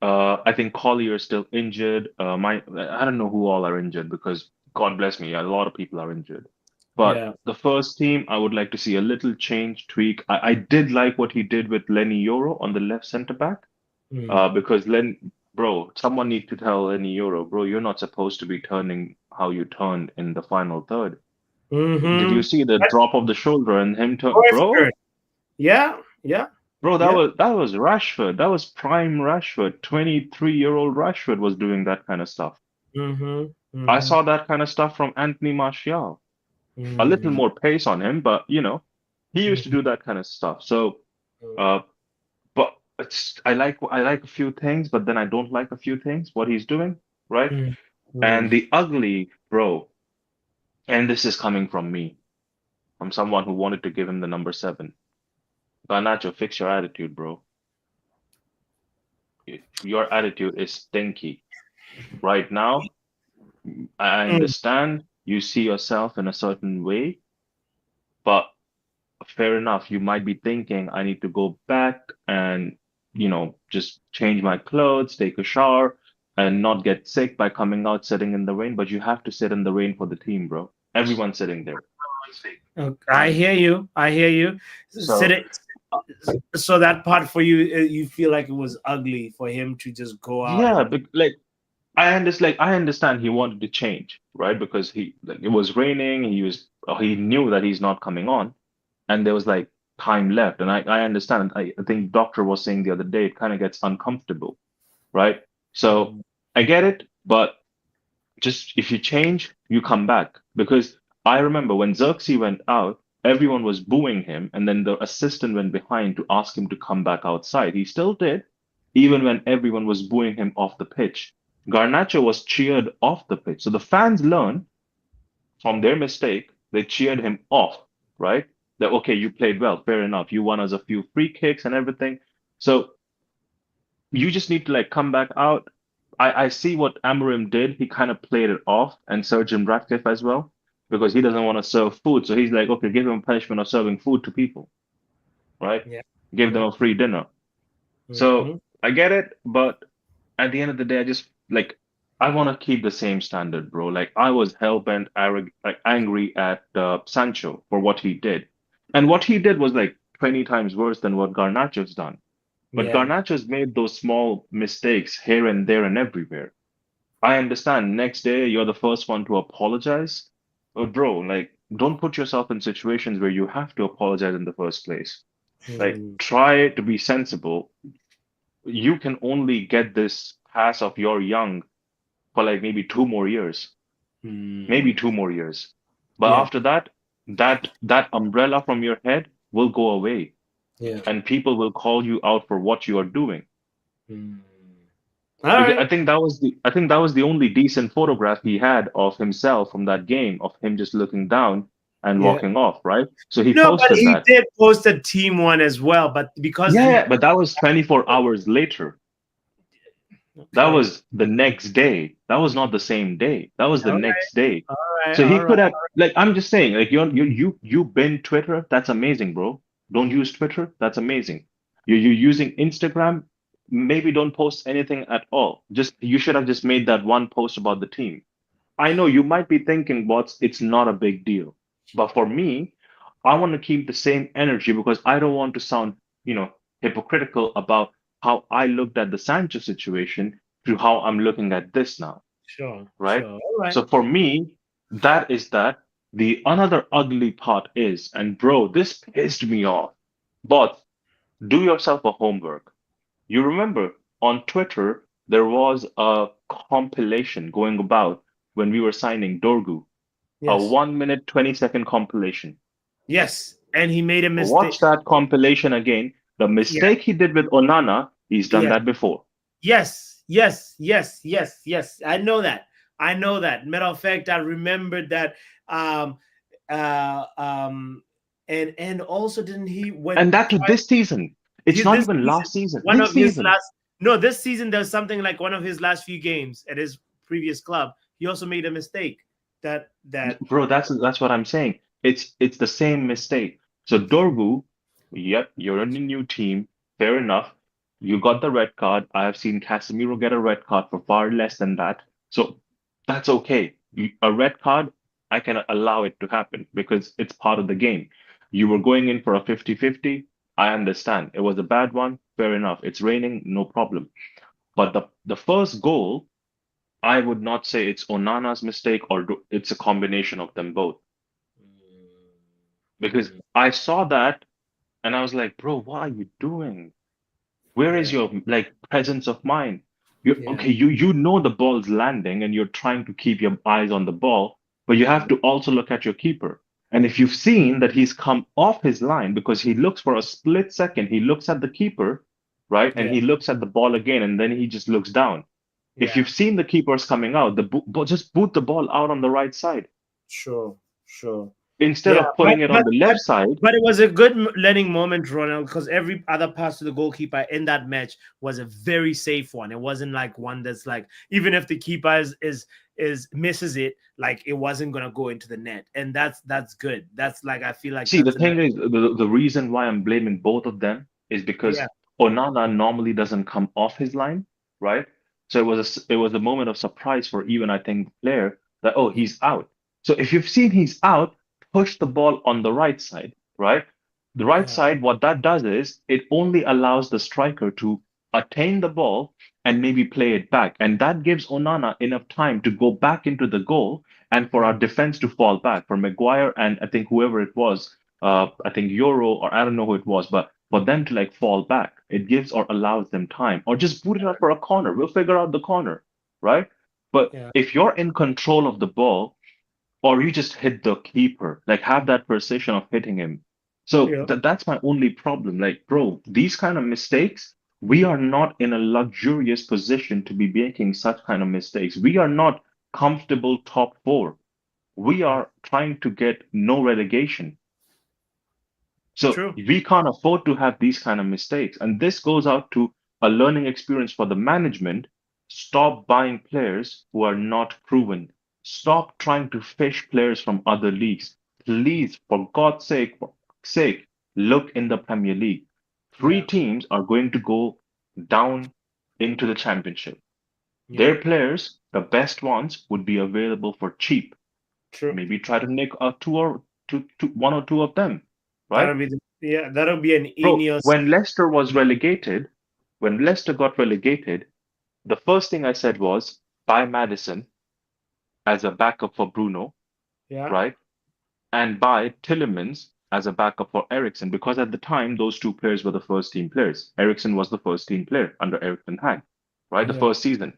I think Collier is still injured. I don't know who all are injured because God bless me, a lot of people are injured. But Yeah. the first team, I would like to see a little change, tweak. I did like what he did with Lenny Yoro on the left center back, because bro, someone need to tell Lenny Yoro, bro, you're not supposed to be turning how you turned in the final third. Did you see the drop of the shoulder and him turn, bro? Yeah. Bro, that was Rashford. That was prime Rashford. 23-year-old Rashford was doing that kind of stuff. I saw that kind of stuff from Anthony Martial. A little more pace on him, but he used to do that kind of stuff. So, but I like a few things, but then I don't like a few things what he's doing, right? And the ugly, bro, and this is coming from me, from someone who wanted to give him the number 7. Garnacho, fix your attitude, bro. Your attitude is stinky. Right now, I understand you see yourself in a certain way, but fair enough. You might be thinking, I need to go back and, just change my clothes, take a shower, and not get sick by coming out sitting in the rain. But you have to sit in the rain for the team, bro. Everyone's sitting there. I hear you. So, So that part for you, you feel like it was ugly for him to just go out. yeah, but like I understand he wanted to change, right? Because it was raining, he knew that he's not coming on, and there was like time left. And I understand. I think doctor was saying the other day it kind of gets uncomfortable, right? So I get it, but just if you change, you come back. Because I remember when Xerxes went out, everyone was booing him, and then the assistant went behind to ask him to come back outside. He still did, even when everyone was booing him off the pitch. Garnacho was cheered off the pitch. So the fans learned from their mistake, they cheered him off, right? That, okay, you played well, fair enough. You won us a few free kicks and everything. So you just need to like come back out. I see what Amorim did. He kind of played it off, and Surgeon Ratcliffe as well, because he doesn't want to serve food. So he's like, okay, give him punishment of serving food to people, right? Yeah. Give them a free dinner. So I get it, but at the end of the day, I just like I want to keep the same standard, bro. Like I was hell-bent, angry at Sancho for what he did, and what he did was like 20 times worse than what Garnacho's done. But Yeah. Garnacho's made those small mistakes here and there and everywhere. I understand. Next day, you're the first one to apologize. But bro, like, don't put yourself in situations where you have to apologize in the first place. Like, try to be sensible. You can only get this pass of you're young for like maybe 2 more years, maybe 2 more years. But Yeah. after that, that umbrella from your head will go away, Yeah. and people will call you out for what you are doing. All right. I think that was the only decent photograph he had of himself from that game, of him just looking down and Yeah. walking off, right? So he No, but posted he that. did post a team one as well. But because Yeah, but that was 24 hours later. That was the next day. That was not the same day. That was the All next day. right. So he All could right. have, like, I'm just saying, like, you bin Twitter. That's amazing, bro. Don't use Twitter. That's amazing. You're using Instagram. Maybe don't post anything at all. Just you should have just made that one post about the team. I know you might be thinking, bots, it's not a big deal. But for me, I want to keep the same energy because I don't want to sound, hypocritical about how I looked at the Sancho situation to how I'm looking at this now, Sure. right? All right. So for me, that is that. The another ugly part is, and bro, this pissed me off. But do yourself a homework. You remember on Twitter, there was a compilation going about when we were signing Dorgu, a Yes. 1 minute, 20-second compilation. Yes. And he made a mistake. Watch that compilation again. The mistake he did with Onana, he's done that before. Yes. I know that. Matter of fact, I remembered that. And also didn't he when And that to this season. It's not even last season. One This of his season. this season there's something like one of his last few games at his previous club. He also made a mistake. That Bro, that's what I'm saying. It's the same mistake. So Dorgu, yep, you're in a new team. Fair enough. You got the red card. I have seen Casemiro get a red card for far less than that. So that's okay. A red card, I can allow it to happen because it's part of the game. You were going in for a 50-50. I understand. It was a bad one. Fair enough. It's raining, no problem. But the first goal, I would not say it's Onana's mistake or it's a combination of them both. Because I saw that and I was like, bro, what are you doing? Where is your like presence of mind? Okay, you know the ball's landing and you're trying to keep your eyes on the ball, but you have to also look at your keeper. And if you've seen that he's come off his line because he looks for a split second, he looks at the keeper, right? And he looks at the ball again and then he just looks down. If you've seen the keepers coming out, just boot the ball out on the right side. Sure. Instead of putting it on the left side. But it was a good learning moment, Ronald, because every other pass to the goalkeeper in that match was a very safe one. It wasn't like one that's like, even if the keeper is misses it, like it wasn't gonna go into the net. And that's good. That's like I feel like See, the thing is the reason why I'm blaming both of them is because Onana normally doesn't come off his line, right? So it was a moment of surprise for even I think the player that he's out. So if you've seen he's out, push the ball on the right side, right? The right side, what that does is it only allows the striker to attain the ball and maybe play it back. And that gives Onana enough time to go back into the goal and for our defense to fall back. For Maguire and I think whoever it was, I think Euro or I don't know who it was, but for them to like fall back, it gives or allows them time. Or just boot it up for a corner. We'll figure out the corner, right? But if you're in control of the ball, or you just hit the keeper, like have that precision of hitting him. So that's my only problem. Like, bro, these kind of mistakes, we are not in a luxurious position to be making such kind of mistakes. We are not comfortable top four. We are trying to get no relegation. So we can't afford to have these kind of mistakes. And this goes out to a learning experience for the management. Stop buying players who are not proven. Stop trying to fish players from other leagues. Please, for God's sake, look in the Premier League. Three teams are going to go down into the championship. Their players, the best ones, would be available for cheap. True. Maybe try to nick one or two of them, right? That'll be an Bro, Ineos. when Leicester was relegated, when Leicester got relegated, the first thing I said was buy Maddison as a backup for Bruno, right? And buy Tillemans as a backup for Ericsson, because at the time those two players were the first team players. Ericsson was the first team player under Erik ten Hag, right? The first season.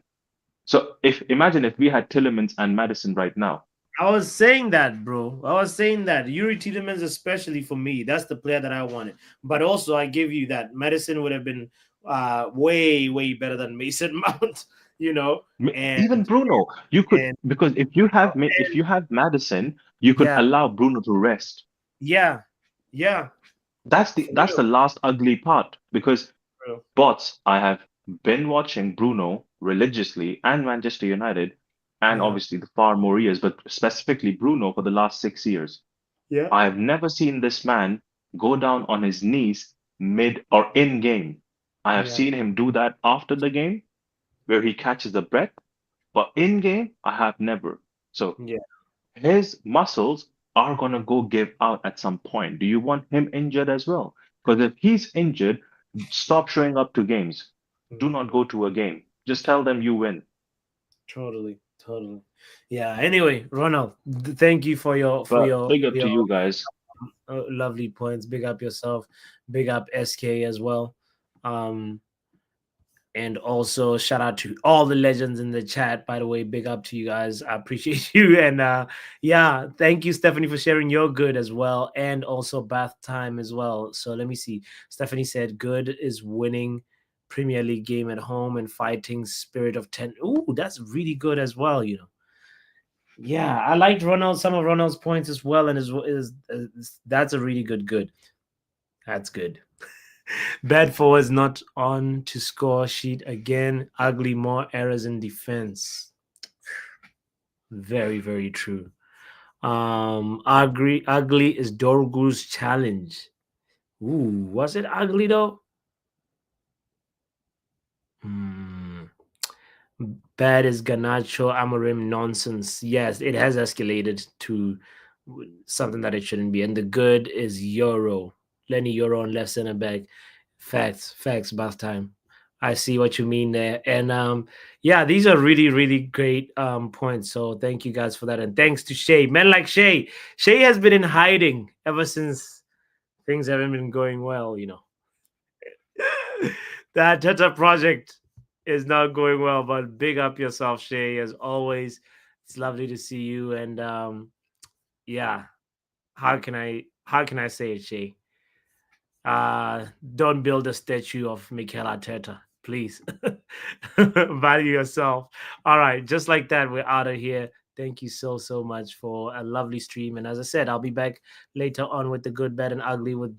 So imagine if we had Tillemans and Maddison right now. I was saying that, bro. I was saying that Yuri Tillemans, especially for me, that's the player that I wanted. But also, I give you that Madison would have been way better than Mason Mount. And even Bruno, you could, because if you have Maddison, you could allow Bruno to rest. Yeah. That's the last ugly part, because bots, I have been watching Bruno religiously and Manchester United, and obviously the far more years, but specifically Bruno for the last 6 years. Yeah. I have never seen this man go down on his knees mid or in game. I have seen him do that after the game, where he catches a breath, but in game, I have never. So his muscles are gonna go give out at some point. Do you want him injured as well? Because if he's injured, stop showing up to games. Do not go to a game. Just tell them you win. Totally. Yeah. Anyway, Ronald, thank you for your big up to you guys. Lovely points. Big up yourself. Big up SK as well. And also shout out to all the legends in the chat. By the way, big up to you guys. I appreciate you. And thank you, Stephanie, for sharing your good as well. And also bath time as well. So let me see. Stephanie said good is winning Premier League game at home and fighting spirit of 10. Ooh, that's really good as well, Yeah, I liked some of Ronald's points as well. And that's a really good. That's good. Bad forwards not on to score sheet again. Ugly, more errors in defense. Very, very true. Ugly is Dorgu's challenge. Ooh, was it ugly though? Bad is Garnacho Amorim nonsense. Yes, it has escalated to something that it shouldn't be. And the good is Euro. Lenny Euro on left center back. Facts, bath time. I see what you mean there. And these are really, really great points. So thank you guys for that. And thanks to Shay. Men like Shay. Shay has been in hiding ever since things haven't been going well, That Teta project is not going well, but big up yourself, Shay, as always. It's lovely to see you. And how can I say it, Shay? Don't build a statue of Mikel Arteta, please. Value yourself. All right, just like that, we're out of here. Thank you so much for a lovely stream. And as I said, I'll be back later on with the good, bad, and ugly with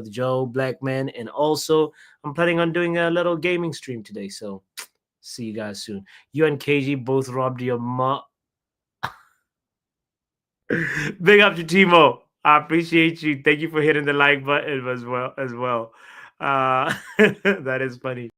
Joe Blackman. And also, I'm planning on doing a little gaming stream today. So see you guys soon. You and KG both robbed your mom. Big up to Timo. I appreciate you. Thank you for hitting the like button as well. That is funny.